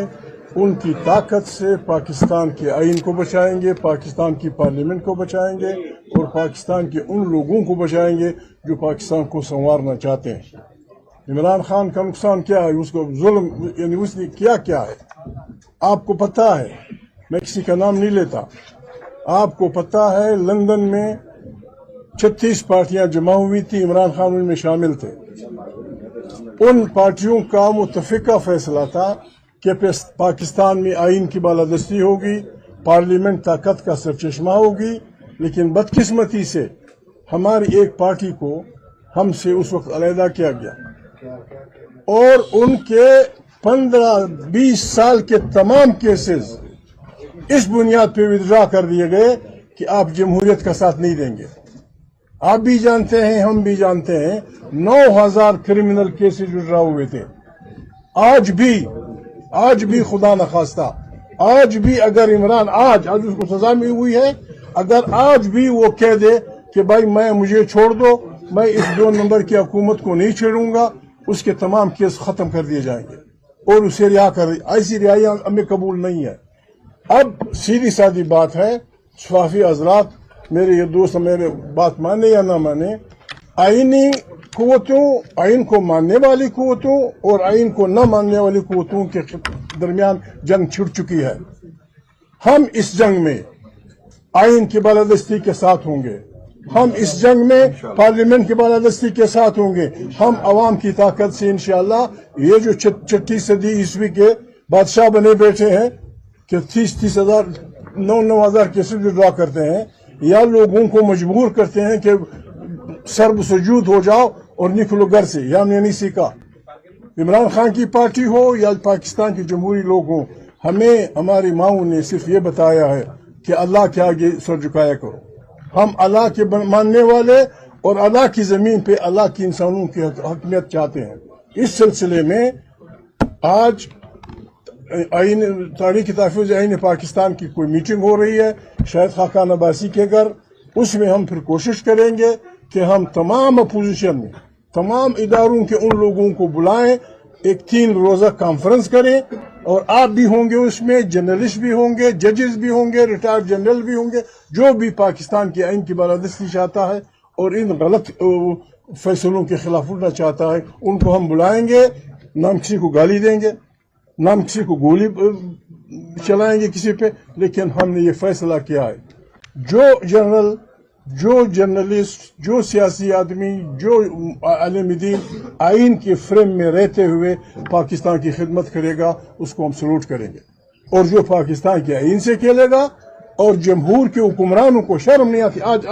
[SPEAKER 9] उनकी ताकत से पाकिस्तान के आइन को बचाएंगे, पाकिस्तान की पार्लियामेंट को बचाएंगे और पाकिस्तान के उन लोगों को बचाएंगे जो पाकिस्तान को संवारना चाहते हैं। इमरान खान का नुकसान क्या है, उसको जुल्म यानी उसने किया क्या है आपको पता है। मैं किसी का नाम नहीं लेता, आपको पता है लंदन में 36 पार्टियां जमा हुई थी, इमरान खान उनमें शामिल थे। उन पार्टियों का मुत्तफ़िका फैसला था कि पाकिस्तान में आइन की बालादस्ती होगी, पार्लियामेंट ताकत का सरचश्मा होगी, लेकिन बदकिस्मती से हमारी एक पार्टी को हमसे उस वक्त अलहदा किया गया और उनके 15-20 साल के तमाम केसेस इस बुनियाद पर विड्रॉ कर दिए गए कि आप जमहूरियत का साथ नहीं देंगे। आप भी जानते हैं, हम भी जानते हैं, 9000 क्रिमिनल केसेस विड्रॉ हुए थे। आज भी खुदा न खास्ता, आज भी अगर इमरान आज उसको सजा मिली हुई है, अगर आज भी वो कह दे कि भाई मुझे छोड़ दो, मैं इस 2 नंबर की हुकूमत को नहीं छेड़ूंगा, उसके तमाम केस खत्म कर दिए जाएंगे और उसे रिहा कर। ऐसी रिहाई हमें कबूल नहीं है। अब सीधी सादी बात है, शफाफी हजरात, मेरे ये दोस्त मेरे बात माने या ना माने, आईनी कुव्वतों, आइन को मानने वाली कुव्वतों और आइन को न मानने वाली कुव्वतों के दरमियान जंग छिड़ चुकी है। हम इस जंग में आइन की बालादस्ती के साथ होंगे, हम इस जंग में पार्लियामेंट की बालादस्ती के साथ होंगे। हम अवाम की ताकत से इंशाअल्लाह ये जो 6ठी सदी ईस्वी के बादशाह बने बैठे हैं कि 30 हजार 9,000 केसेस विड्रॉ करते हैं या लोगों को मजबूर करते हैं कि सर्ब सुजूद हो जाओ और निकलो घर से, या हमने नहीं सीखा। इमरान खान की पार्टी हो या पाकिस्तान के जमहूरी लोग हों, हमें हमारी माओं ने सिर्फ ये बताया है कि अल्लाह के आगे सर झुकाया करो। हम अल्लाह के मानने वाले और अल्लाह की जमीन पे अल्लाह की इंसानों की हकमियत चाहते हैं। इस सिलसिले में आज आइन तारीख तहफ़्फ़ुज़ आइन पाकिस्तान की कोई मीटिंग हो रही है शायद खाकान अब्बासी के घर, उसमें हम फिर कोशिश करेंगे कि हम तमाम अपोजिशन में तमाम इदारों के उन लोगों को बुलाएं, एक 3 रोज़ा कॉन्फ्रेंस करें और आप भी होंगे उसमें, जर्नलिस्ट भी होंगे, जजेस भी होंगे, रिटायर्ड जनरल भी होंगे, जो भी पाकिस्तान के आइन की बालादस्ती चाहता है और इन गलत फैसलों के खिलाफ उठना चाहता है, उनको हम बुलाएंगे। नाम किसी को गाली देंगे, नाम किसी को गोली चलाएंगे किसी पे, लेकिन हमने ये फैसला किया है जो जनरल, जो जर्नलिस्ट, जो सियासी आदमी, जो आलिम दीन आइन के फ्रेम में रहते हुए पाकिस्तान की खिदमत करेगा उसको हम सलूट करेंगे, और जो पाकिस्तान के आइन से खेलेगा और जमहूर के हुक्मरानों को शर्म नहीं आती। आज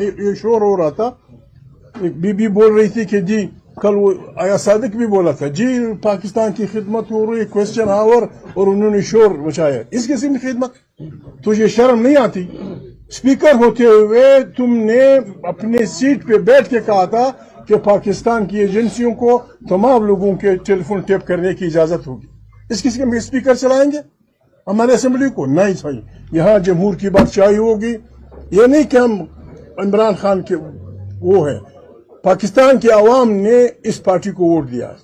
[SPEAKER 9] ये शोर हो रहा था, एक बीबी बोल रही थी कि जी कल वो आया सादिक भी बोला था जी पाकिस्तान की खिदमत हो रही, क्वेश्चन आवर, और उन्होंने शोर मचाया। इस किस्म की खिदमत तुझे शर्म नहीं आती? स्पीकर होते हुए तुमने अपने सीट पे बैठ के कहा था कि पाकिस्तान की एजेंसियों को तमाम लोगों के टेलीफोन टेप करने की इजाजत होगी। इस किस्म के स्पीकर चलाएंगे हमारे असेंबली को? नहीं सही, यहाँ जमहूर की बादशाही होगी। ये नहीं कि हम इमरान खान के वो है, पाकिस्तान की आवाम ने इस पार्टी को वोट दिया।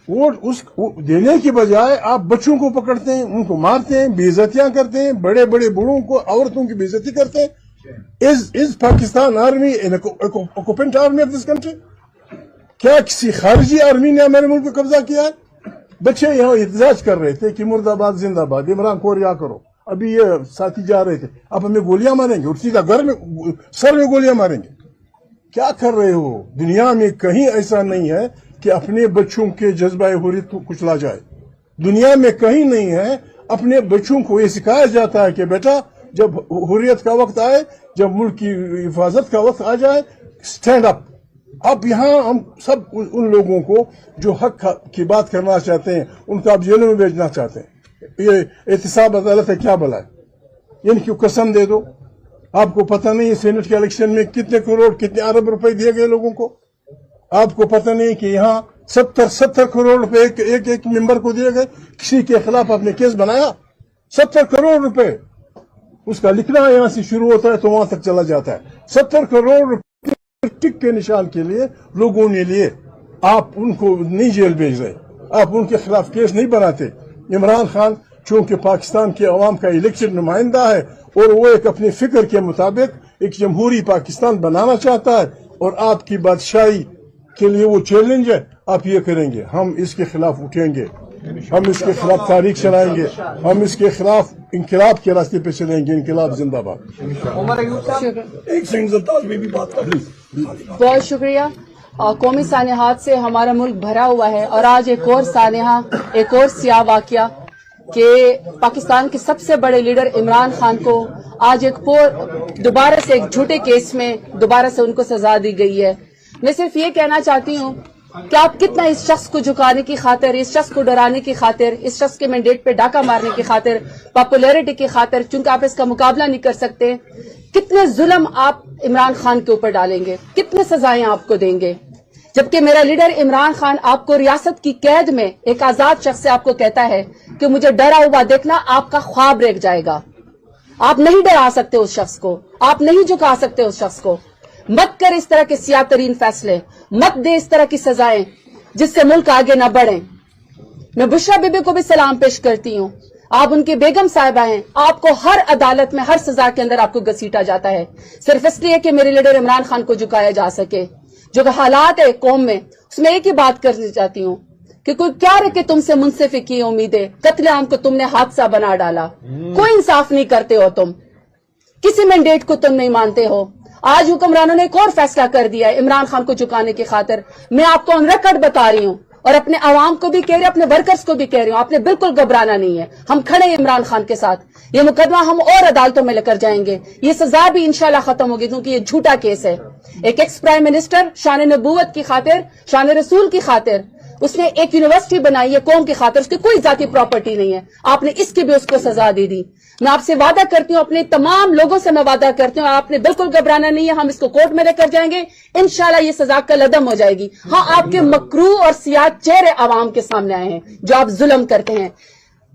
[SPEAKER 9] वोट देने की बजाय आप बच्चों को पकड़ते हैं, उनको मारते हैं, बेइज्जतियां करते हैं, बड़े बड़े बूढ़ों को, औरतों की बेइज्जती करते हैं। Is Pakistan army an occupant army of this country? क्या किसी खारजी आर्मी ने हमारे मुल्क पर कब्जा किया है? बच्चे यहाँ एहतजाज कर रहे थे कि मुर्दाबाद जिंदाबाद, इमरान को रिहा करो। अभी ये साथी जा रहे थे, आप हमें गोलियां मारेंगे और सीधा घर में सर में गोलियां मारेंगे? क्या कर रहे हो? दुनिया में कहीं ऐसा नहीं है कि अपने बच्चों के जज्बा हुर्रियत को कुचला जाए। दुनिया में कहीं नहीं है अपने बच्चों को ये सिखाया जाता है कि बेटा जब हुर्रियत का वक्त आए, जब मुल्क की हिफाजत का वक्त आ जाए, स्टैंड अप, अब यहाँ हम सब उन लोगों को जो हक की बात करना चाहते हैं उनको आप जेलों में भेजना चाहते हैं। ये एहतसाब अदालत है, क्या भला है? इनकी कसम दे दो। आपको पता नहीं है सेनेट के इलेक्शन में कितने करोड़ कितने अरब रुपए दिए गए लोगों को? आपको पता नहीं कि यहाँ 70 करोड़ रुपए एक मेंबर को दिए गए? किसी के खिलाफ आपने केस बनाया? 70 करोड़ रुपए उसका लिखना यहाँ से शुरू होता है तो वहां तक चला जाता है। 70 करोड़ रुपए टिक के निशान के लिए लोगों ने लिए, आप उनको नहीं जेल भेज रहे, आप उनके खिलाफ केस नहीं बनाते। इमरान खान चूंकि पाकिस्तान के अवाम का इलेक्टेड नुमाइंदा है और वो एक अपनी फिक्र के मुताबिक एक जमहूरी पाकिस्तान बनाना चाहता है और आपकी बादशाही के लिए वो चैलेंज है, आप ये करेंगे, हम इसके खिलाफ उठेंगे, हम इसके खिलाफ तारीख चलाएंगे, हम इसके खिलाफ इंकलाब के रास्ते पे चलेंगे। इंकलाब जिंदाबाद। एक सेकंड में भी बात कर ली।
[SPEAKER 19] बहुत शुक्रिया। कौमी सानिहात से हमारा मुल्क भरा हुआ है और आज एक और सानिहा, एक और सियाह वाकया कि पाकिस्तान के सबसे बड़े लीडर इमरान खान को आज दोबारा से एक झूठे केस में दोबारा से उनको सजा दी गई है। मैं सिर्फ ये कहना चाहती हूँ कि आप कितना इस शख्स को झुकाने की खातिर, इस शख्स को डराने की खातिर, इस शख्स के मैंडेट पे डाका मारने की खातिर, पॉपुलैरिटी की खातिर, चूंकि आप इसका मुकाबला नहीं कर सकते, कितने जुल्म आप इमरान खान के ऊपर डालेंगे, कितने सजाएं आपको देंगे? जबकि मेरा लीडर इमरान खान आपको रियासत की कैद में एक आजाद शख्स से आपको कहता है कि मुझे डरा हुआ देखना, आपका ख्वाब रह जाएगा। आप नहीं डरा सकते उस शख्स को, आप नहीं झुका सकते उस शख्स को। मत कर इस तरह के सियाह तरीन फैसले, मत दे इस तरह की सजाएं जिससे मुल्क आगे न बढ़े। मैं बुशरा बीबी को भी सलाम पेश करती हूँ, आप उनकी बेगम साहिबा हैं, आपको हर अदालत में हर सजा के अंदर आपको घसीटा जाता है सिर्फ इसलिए कि मेरे लीडर इमरान खान को झुकाया जा सके। जो हालात है कौम में, उसमें एक ही बात करनी चाहती हूँ कि कोई क्या रखे तुमसे मुंसिफ की उम्मीदें, कत्लेआम को तुमने हादसा बना डाला, कोई इंसाफ नहीं करते हो तुम, किसी मैंडेट को तुम नहीं मानते हो। आज हुक्मरानों ने एक और फैसला कर दिया है इमरान खान को झुकाने की खातिर। मैं आपको ऑन रिकॉर्ड बता रही हूँ और अपने आवाम को भी कह रही हूँ, अपने वर्कर्स को भी कह रही हूँ, आपने बिल्कुल घबराना नहीं है, हम खड़े हैं इमरान खान के साथ। ये मुकदमा हम और अदालतों में लेकर जाएंगे, ये सजा भी इंशाल्लाह खत्म होगी क्योंकि ये झूठा केस है। एक एक्स प्राइम मिनिस्टर शान नबूवत की खातिर, शान रसूल की खातिर उसने एक यूनिवर्सिटी बनाई है कौम की खातिर, उसकी कोई जाती प्रॉपर्टी नहीं है, आपने इसकी भी उसको सजा दे दी। मैं आपसे वादा करती हूँ, अपने तमाम लोगों से मैं वादा करती हूँ, आपने बिल्कुल घबराना नहीं है, हम इसको कोर्ट में लेकर जाएंगे, इंशाल्लाह ये सजा कल अदम हो जाएगी। हाँ, आपके मकरू और सियाह चेहरे आवाम के सामने आए हैं जो आप जुल्म करते हैं।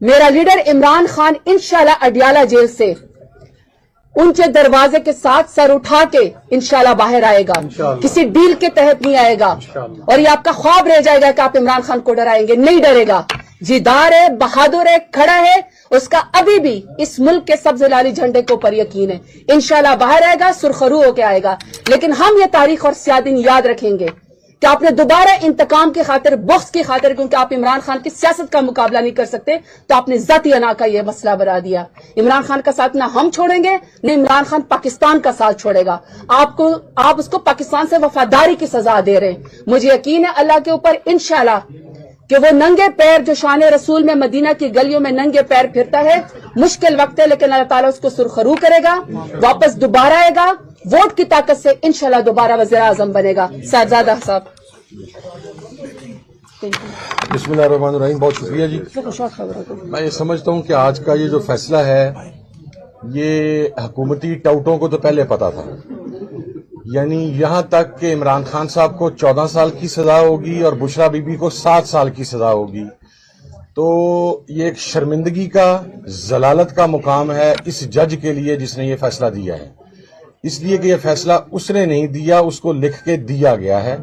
[SPEAKER 19] मेरा लीडर इमरान खान इंशाल्लाह अडियाला जेल से ऊंचे दरवाजे के साथ सर उठा के इंशाल्लाह बाहर आएगा, किसी डील के तहत नहीं आएगा और ये आपका ख्वाब रह जाएगा कि आप इमरान खान को डराएंगे। नहीं डरेगा, जिदार है, बहादुर है, खड़ा है, उसका अभी भी इस मुल्क के सब्ज़ लाली झंडे के ऊपर यकीन है। इंशाल्लाह बाहर आएगा, सुरखरू होके आएगा। लेकिन हम ये तारीख और स्याह दिन याद रखेंगे कि आपने दोबारा इंतकाम की खातिर, बुख्स की खातिर, क्योंकि आप इमरान खान की सियासत का मुकाबला नहीं कर सकते, तो आपने जाती अना का यह मसला बना दिया। इमरान खान का साथ ना हम छोड़ेंगे, न इमरान खान पाकिस्तान का साथ छोड़ेगा। आप उसको पाकिस्तान से वफादारी की सजा दे रहे हैं। मुझे यकीन है अल्लाह के ऊपर इंशाल्लाह कि वो नंगे पैर जो शान रसूल में मदीना की गलियों में नंगे पैर फिरता है, मुश्किल वक्त है लेकिन अल्लाह ताला उसको सुरखरू करेगा, वापस दोबारा आएगा, वोट की ताकत से इंशाल्लाह दोबारा वज़ीर आज़म बनेगा। साहबजादा साहब।
[SPEAKER 20] बिस्मिल्लाहिर्रहमानिर्रहीम, बहुत शुक्रिया जी। मैं ये समझता हूँ कि आज का ये जो फैसला है ये हुकूमती टाउटों को तो पहले पता था, यानी यहां तक कि इमरान खान साहब को 14 साल की सजा होगी और बुशरा बीबी को 7 साल की सजा होगी। तो ये एक शर्मिंदगी का, जलालत का मुकाम है इस जज के लिए जिसने ये फैसला दिया है, इसलिए कि ये फैसला उसने नहीं दिया, उसको लिख के दिया गया है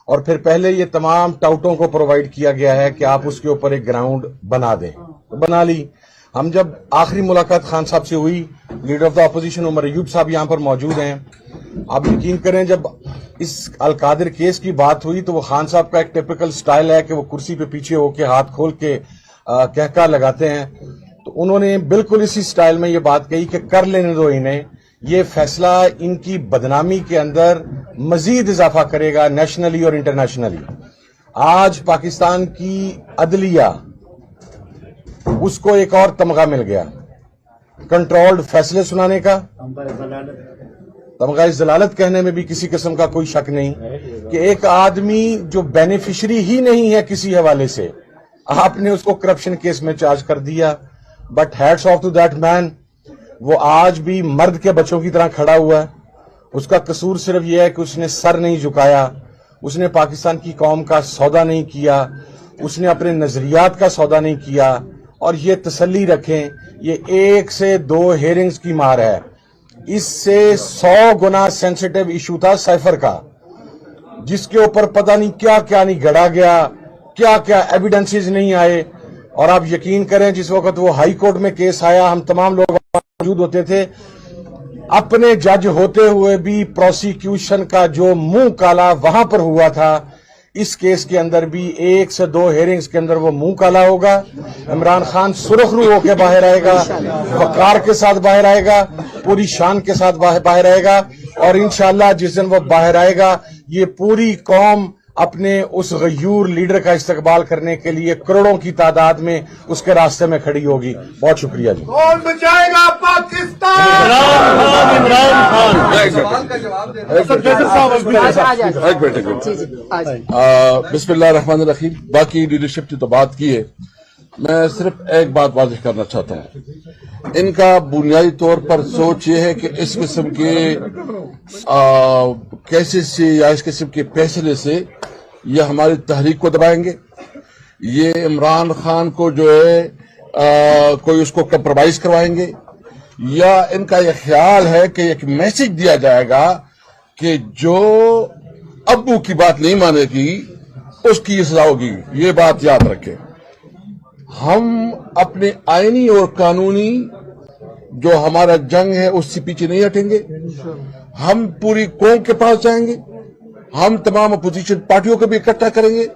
[SPEAKER 20] और फिर पहले ये तमाम टाउटों को प्रोवाइड किया गया है कि आप उसके ऊपर एक ग्राउंड बना दें, तो बना ली। हम जब आखिरी मुलाकात खान साहब से हुई, leader of the opposition Omar Ayub साहब यहाँ पर मौजूद हैं, आप यकीन करें जब इस अलकादिर केस की बात हुई तो वो खान साहब का एक टिपिकल स्टाइल है कि वो कुर्सी पे पीछे होके हाथ खोल के कहका लगाते हैं, तो उन्होंने बिल्कुल इसी स्टाइल में ये बात कही कि कर लेने दो इन्हें, ये फैसला इनकी बदनामी के अंदर मजीद इजाफा करेगा नेशनली और इंटरनेशनली। आज पाकिस्तान की अदलिया, उसको एक और तमगा मिल गया कंट्रोल्ड फैसले सुनाने का, तमगाई जलालत कहने में भी किसी किस्म का कोई शक नहीं कि एक आदमी जो बेनिफिशरी ही नहीं है किसी हवाले से, आपने उसको करप्शन केस में चार्ज कर दिया। But hats off to that man, वो आज भी मर्द के बच्चों की तरह खड़ा हुआ है। उसका कसूर सिर्फ यह है कि उसने सर नहीं झुकाया, उसने पाकिस्तान की कौम का सौदा नहीं किया, उसने अपने नजरियात का सौदा नहीं किया। और ये तसल्ली रखें, ये 1 से 2 हेयरिंग्स की मार है, इससे 100 गुना सेंसिटिव इशू था साइफर का, जिसके ऊपर पता नहीं क्या क्या नहीं गढ़ा गया, क्या क्या एविडेंसेस नहीं आए। और आप यकीन करें, जिस वक्त वो हाई कोर्ट में केस आया, हम तमाम लोग मौजूद होते थे, अपने जज होते हुए भी प्रोसिक्यूशन का जो मुंह काला वहां पर हुआ था, इस केस के अंदर भी 1 से 2 हेयरिंग्स के अंदर वो मुंह काला होगा। इमरान खान सुरखरू होकर बाहर आएगा, वकार के साथ बाहर आएगा, पूरी शान के साथ बाहर आएगा। और इंशाअल्लाह जिस दिन वो बाहर आएगा, ये पूरी कौम अपने उस गयूर लीडर का इस्तकबाल करने के लिए करोड़ों की तादाद में उसके रास्ते में खड़ी होगी। बहुत शुक्रिया जी।
[SPEAKER 12] कौन बचाएगा पाकिस्तान?
[SPEAKER 18] बिस्मिल्लाहिर्रहमानिर्रहीम। बाकी लीडरशिप की तो बात की है, मैं सिर्फ एक बात वाज़ेह करना चाहता हूँ। इनका बुनियादी तौर पर सोच ये है कि इस किस्म के केसेस से या इस किस्म के फैसले से ये हमारी तहरीक को दबाएंगे, ये इमरान खान को जो है कोई उसको कंप्रोमाइज करवाएंगे, या इनका यह ख्याल है कि एक मैसेज दिया जाएगा कि जो अब्बू की बात नहीं मानेगी उसकी ये सजा होगी। ये बात याद रखें। हम अपने आईनी और कानूनी जो हमारा जंग है उससे पीछे नहीं हटेंगे। हम पूरी कौम के पास जाएंगे, हम तमाम अपोजिशन पार्टियों को भी इकट्ठा करेंगे,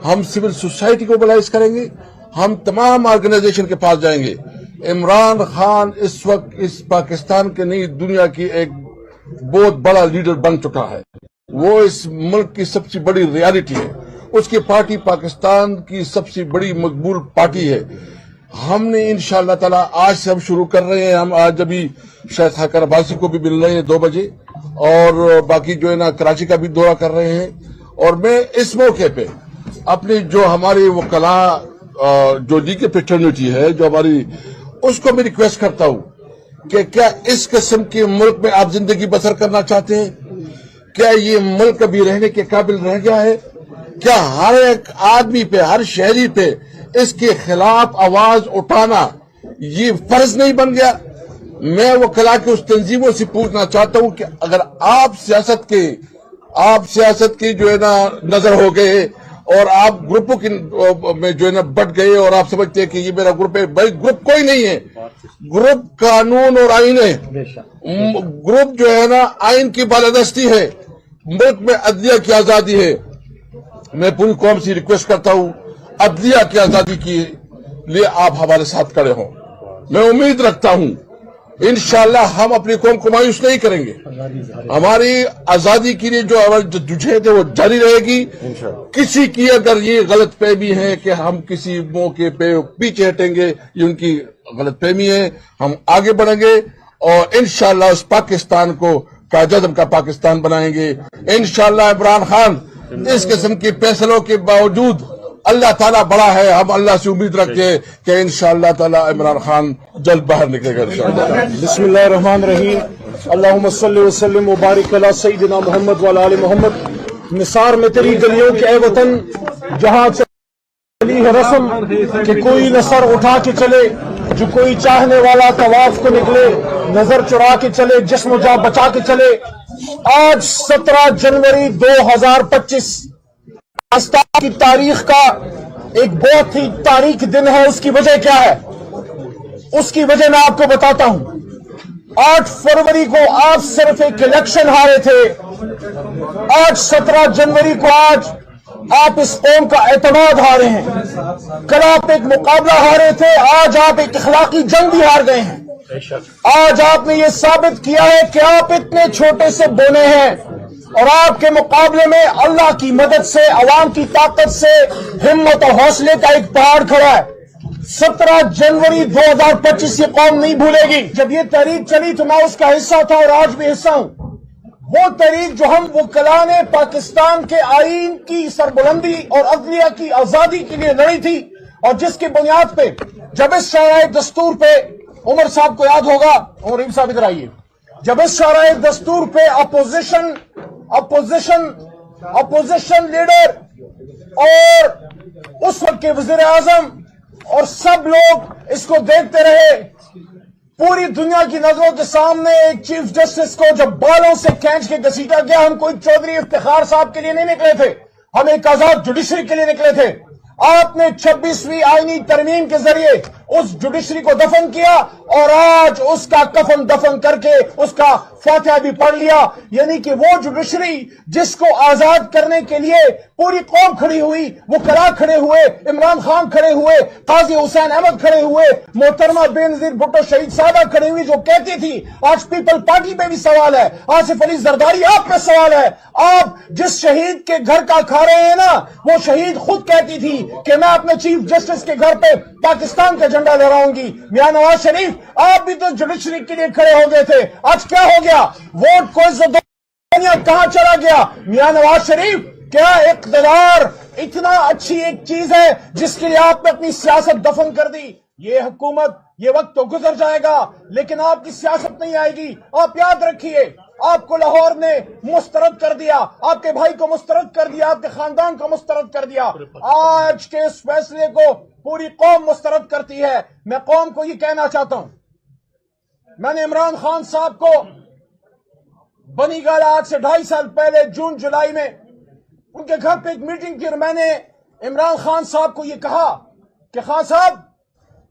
[SPEAKER 18] हम सिविल सोसाइटी को मोबिलाइज करेंगे, हम तमाम ऑर्गेनाइजेशन के पास जाएंगे। इमरान खान इस वक्त इस पाकिस्तान के नहीं दुनिया की एक बहुत बड़ा लीडर बन चुका है। वो इस मुल्क की सबसे बड़ी रियलिटी है। उसकी पार्टी पाकिस्तान की सबसे बड़ी मकबूल पार्टी है। हमने इंशाअल्लाह ताला आज से हम शुरू कर रहे हैं। हम आज अभी शायद हाकर अब्बासी को भी मिल रहे हैं 2 बजे, और बाकी जो है ना कराची का भी दौरा कर रहे हैं। और मैं इस मौके पे अपनी जो हमारी वकला जो लीग फ्रेटर्निटी है जो हमारी, उसको मैं रिक्वेस्ट करता हूं कि क्या इस किस्म के मुल्क में आप जिंदगी बसर करना चाहते हैं? क्या ये मुल्क अभी रहने के काबिल रह गया है? क्या हर एक आदमी पे, हर शहरी पे इसके खिलाफ आवाज उठाना ये फर्ज नहीं बन गया? मैं वो कला की उस तंजीमों से पूछना चाहता हूं कि अगर आप सियासत की जो है ना नजर हो गए और आप ग्रुपों की में जो है ना बट गए और आप समझते हैं कि ये मेरा ग्रुप है, भाई ग्रुप कोई नहीं है। ग्रुप कानून और आइन है। ग्रुप जो है ना आइन की बालादस्ती है, मुल्क में अदलिया की आजादी है। मैं पूरी कौम से रिक्वेस्ट करता हूं, अदलिया की आजादी के लिए आप हमारे साथ खड़े हों। मैं उम्मीद रखता हूं इंशाअल्लाह हम अपनी कौम को मायूस नहीं करेंगे। हमारी आजादी के लिए जो हमारी जद्दोजहद है वो जारी रहेगी। किसी की अगर ये गलत फहमी है कि हम किसी मौके पे पीछे हटेंगे, ये उनकी गलत फहमी है। हम आगे बढ़ेंगे और इंशाअल्लाह उस पाकिस्तान को कायद-ए-आज़म का पाकिस्तान बनाएंगे। इंशाअल्लाह इमरान खान इस किस्म के फैसलों के बावजूद अल्लाह ताला बड़ा है। हम अल्लाह से उम्मीद रखते हैं कि इंशाअल्लाह ताला इमरान खान जल्द बाहर निकलेगा इंशाअल्लाह।
[SPEAKER 21] बिस्मिल्लाहिर्रहमानिर्रहीम। अल्लाहुम्मा सल्लि व सल्लिम व बारिक अला सय्यिदिना मुहम्मद व अला आलि मुहम्मद। निसार में तेरी गलियों के ए वतन जहां चली है रस्म कि कोई न सर उठा के चले, जो कोई चाहने वाला तवाफ को निकले, नजर चुरा के चले, जिस्म जा बचा के चले। आज 17 जनवरी 2025 पाकिस्तान की तारीख का एक बहुत ही तारीख दिन है। उसकी वजह क्या है? उसकी वजह मैं आपको बताता हूं। 8 फरवरी को आप सिर्फ एक इलेक्शन हारे थे। आज 17 जनवरी को आज आप इस कौम का एतमाद हारे हैं। कल आप एक मुकाबला हारे थे, आज आप एक इखलाकी जंग भी हार गए हैं। आज आपने ये साबित किया है कि आप इतने छोटे से बोने हैं और आपके मुकाबले में अल्लाह की मदद से, अवाम की ताकत से, हिम्मत और हौसले का एक पहाड़ खड़ा है। 17 जनवरी 2025 ये कौम नहीं भूलेगी। जब ये तहरीक चली तो मैं उसका हिस्सा था और आज भी हिस्सा हूं। وہ تحریک جو ہم وکلاء نے پاکستان کے آئین کی سربلندی اور عدلیہ کی آزادی کے لیے لڑی تھی، اور جس کی بنیاد پہ جب اس شرائع دستور پہ، عمر صاحب کو یاد ہوگا، عمر صاحب ادھر آئیے، جب اس شرائع دستور پہ اپوزیشن لیڈر اور اس وقت کے وزیر اعظم اور سب لوگ اس کو دیکھتے رہے، پوری دنیا کی نظروں کے سامنے ایک چیف جسٹس کو جب بالوں سے کھینچ کے گھسیٹا گیا، ہم کوئی چودھری افتخار صاحب کے لیے نہیں نکلے تھے، ہم ایک آزاد جوڈیشری کے لیے نکلے تھے۔ آپ نے 26ویں آئینی ترمیم کے ذریعے اس جوڈیشری کو دفن کیا، اور آج اس کا کفن دفن کر کے اس کا فاتحہ بھی پڑھ لیا، یعنی کہ وہ جوڈیشری جس کو آزاد کرنے کے لیے پوری قوم کھڑی ہوئی، وکلاء کھڑے ہوئے، عمران خان کھڑے ہوئے، قاضی حسین احمد کھڑے ہوئے، محترمہ بے نظیر بھٹو شہید صاحبہ کھڑی ہوئی، جو کہتی تھی، آج پیپل پارٹی پہ بھی سوال ہے، آصف علی زرداری آپ پہ سوال ہے، آپ جس شہید کے گھر کا کھا رہے ہیں نا، وہ شہید خود کہتی تھی کہ میں اپنے چیف جسٹس کے گھر پہ پاکستان کا جھنڈا لہراؤں گی۔ میاں نواز شریف، آپ بھی تو جوڈیشری کے لیے کھڑے ہو گئے تھے، آج کیا ہو گیا؟ ووٹ کو عزت دنیا کہاں چلا گیا؟ میاں نواز شریف، کیا اقتدار اتنا اچھی ایک چیز ہے جس کے لیے آپ نے اپنی سیاست دفن کر دی؟ یہ حکومت، یہ وقت تو گزر جائے گا، لیکن آپ کی سیاست نہیں آئے گی۔ آپ یاد رکھیے، آپ کو لاہور نے مسترد کر دیا، آپ کے بھائی کو مسترد کر دیا، آپ کے خاندان کو مسترد کر دیا، آج کے اس فیصلے کو پوری قوم مسترد کرتی ہے۔ میں قوم کو یہ کہنا چاہتا ہوں، میں نے عمران خان صاحب کو بنی گالا آج سے 2.5 سال پہلے جون جولائی میں ان کے گھر پہ ایک میٹنگ کی، اور میں نے عمران خان صاحب کو یہ کہا کہ خان صاحب،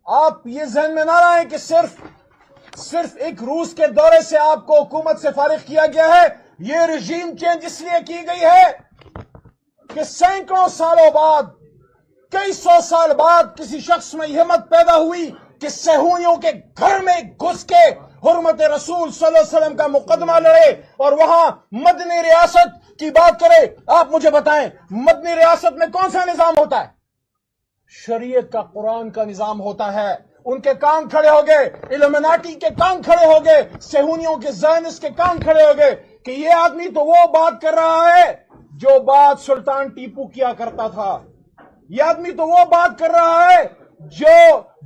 [SPEAKER 21] آپ یہ ذہن میں نہ لائیں کہ صرف ایک روس کے دورے سے آپ کو حکومت سے فارغ کیا گیا ہے، یہ رژیم چینج اس لیے کی گئی ہے کہ سینکڑوں سالوں بعد، کئی سو سال بعد کسی شخص میں یہ ہمت پیدا ہوئی کہ صہیونیوں کے گھر میں گھس کے حرمت رسول صلی اللہ علیہ وسلم کا مقدمہ لڑے اور وہاں مدنی ریاست کی بات کرے۔ آپ مجھے بتائیں، مدنی ریاست میں کون سا نظام ہوتا ہے؟ شریعت کا، قرآن کا نظام ہوتا ہے۔ ان کے کان کھڑے ہو گئے، الومناٹی کے کان کھڑے ہو گئے، صہیونیوں کے زائنسٹ کے کان کھڑے ہو گئے کہ یہ آدمی تو وہ بات کر رہا ہے جو بات سلطان ٹیپو کیا کرتا تھا، یہ آدمی تو وہ بات کر رہا ہے جو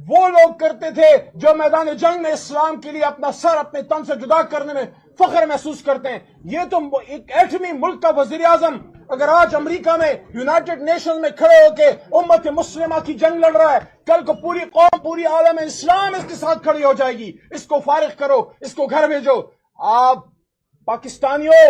[SPEAKER 21] وہ لوگ کرتے تھے جو میدان جنگ میں اسلام کے لیے اپنا سر اپنے تن سے جدا کرنے میں فخر محسوس کرتے ہیں۔ یہ تو ایک ایٹمی ملک کا وزیر اعظم اگر آج امریکہ میں یونائٹڈ نیشن میں کھڑے ہو کے امت مسلمہ کی جنگ لڑ رہا ہے، کل کو پوری قوم، پوری عالم اسلام اس کے ساتھ کھڑی ہو جائے گی۔ اس کو فارغ کرو، اس کو گھر بھیجو۔ آپ پاکستانیوں،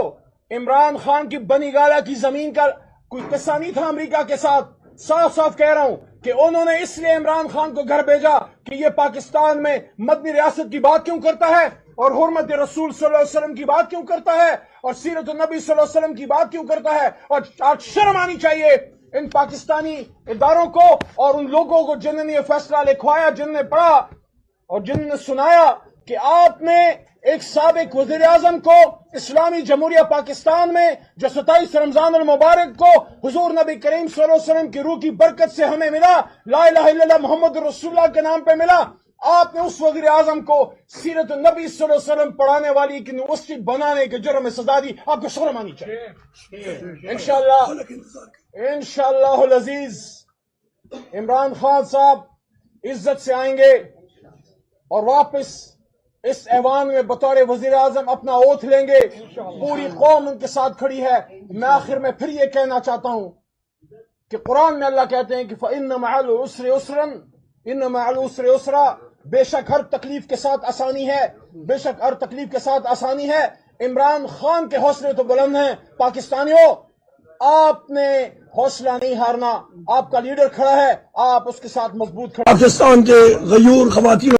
[SPEAKER 21] عمران خان کی بنی گالا کی زمین کا کوئی قصہ نہیں تھا امریکہ کے ساتھ، صاف صاف کہہ رہا ہوں کہ انہوں نے اس لیے عمران خان کو گھر بھیجا کہ یہ پاکستان میں مدنی ریاست کی بات کیوں کرتا ہے، اور حرمت رسول صلی اللہ علیہ وسلم کی بات کیوں کرتا ہے، اور سیرت النبی صلی اللہ علیہ وسلم کی بات کیوں کرتا ہے۔ اور آج شرم آنی چاہیے ان پاکستانی اداروں کو اور ان لوگوں کو جنہوں نے یہ فیصلہ لکھوایا، جنہوں نے پڑھا اور جنہوں نے سنایا کہ آپ نے ایک سابق وزیر اعظم کو اسلامی جمہوریہ پاکستان میں جو 27 رمضان المبارک کو حضور نبی کریم صلی اللہ علیہ وسلم کی روح کی برکت سے ہمیں ملا، لا الہ الا اللہ محمد رسول اللہ کے نام پہ ملا، آپ نے اس وزیر اعظم کو سیرت النبی صلی اللہ علیہ وسلم پڑھانے والی ایک یونیورسٹی بنانے کے جرم میں سزا دی۔ آپ کو شرم آنی چاہیے۔ انشاءاللہ العزیز عمران خان صاحب عزت سے آئیں گے اور واپس اس ایوان میں بطور وزیر اعظم اپنا اوتھ لیں گے، پوری قوم ان کے ساتھ کھڑی ہے۔ میں آخر میں پھر یہ کہنا چاہتا ہوں کہ قرآن میں اللہ کہتے ہیں کہ فَإِنَّ مَعَ الْعُسْرِ يُسْرًا إِنَّ مَعَ الْعُسْرِ يُسْرًا، بے شک ہر تکلیف کے ساتھ آسانی ہے، بے شک ہر تکلیف کے ساتھ آسانی ہے۔ عمران خان کے حوصلے تو بلند ہیں، پاکستانیوں آپ نے حوصلہ نہیں ہارنا، آپ کا لیڈر کھڑا ہے، آپ اس کے ساتھ مضبوط کھڑے۔
[SPEAKER 16] پاکستان کے غیور خواتین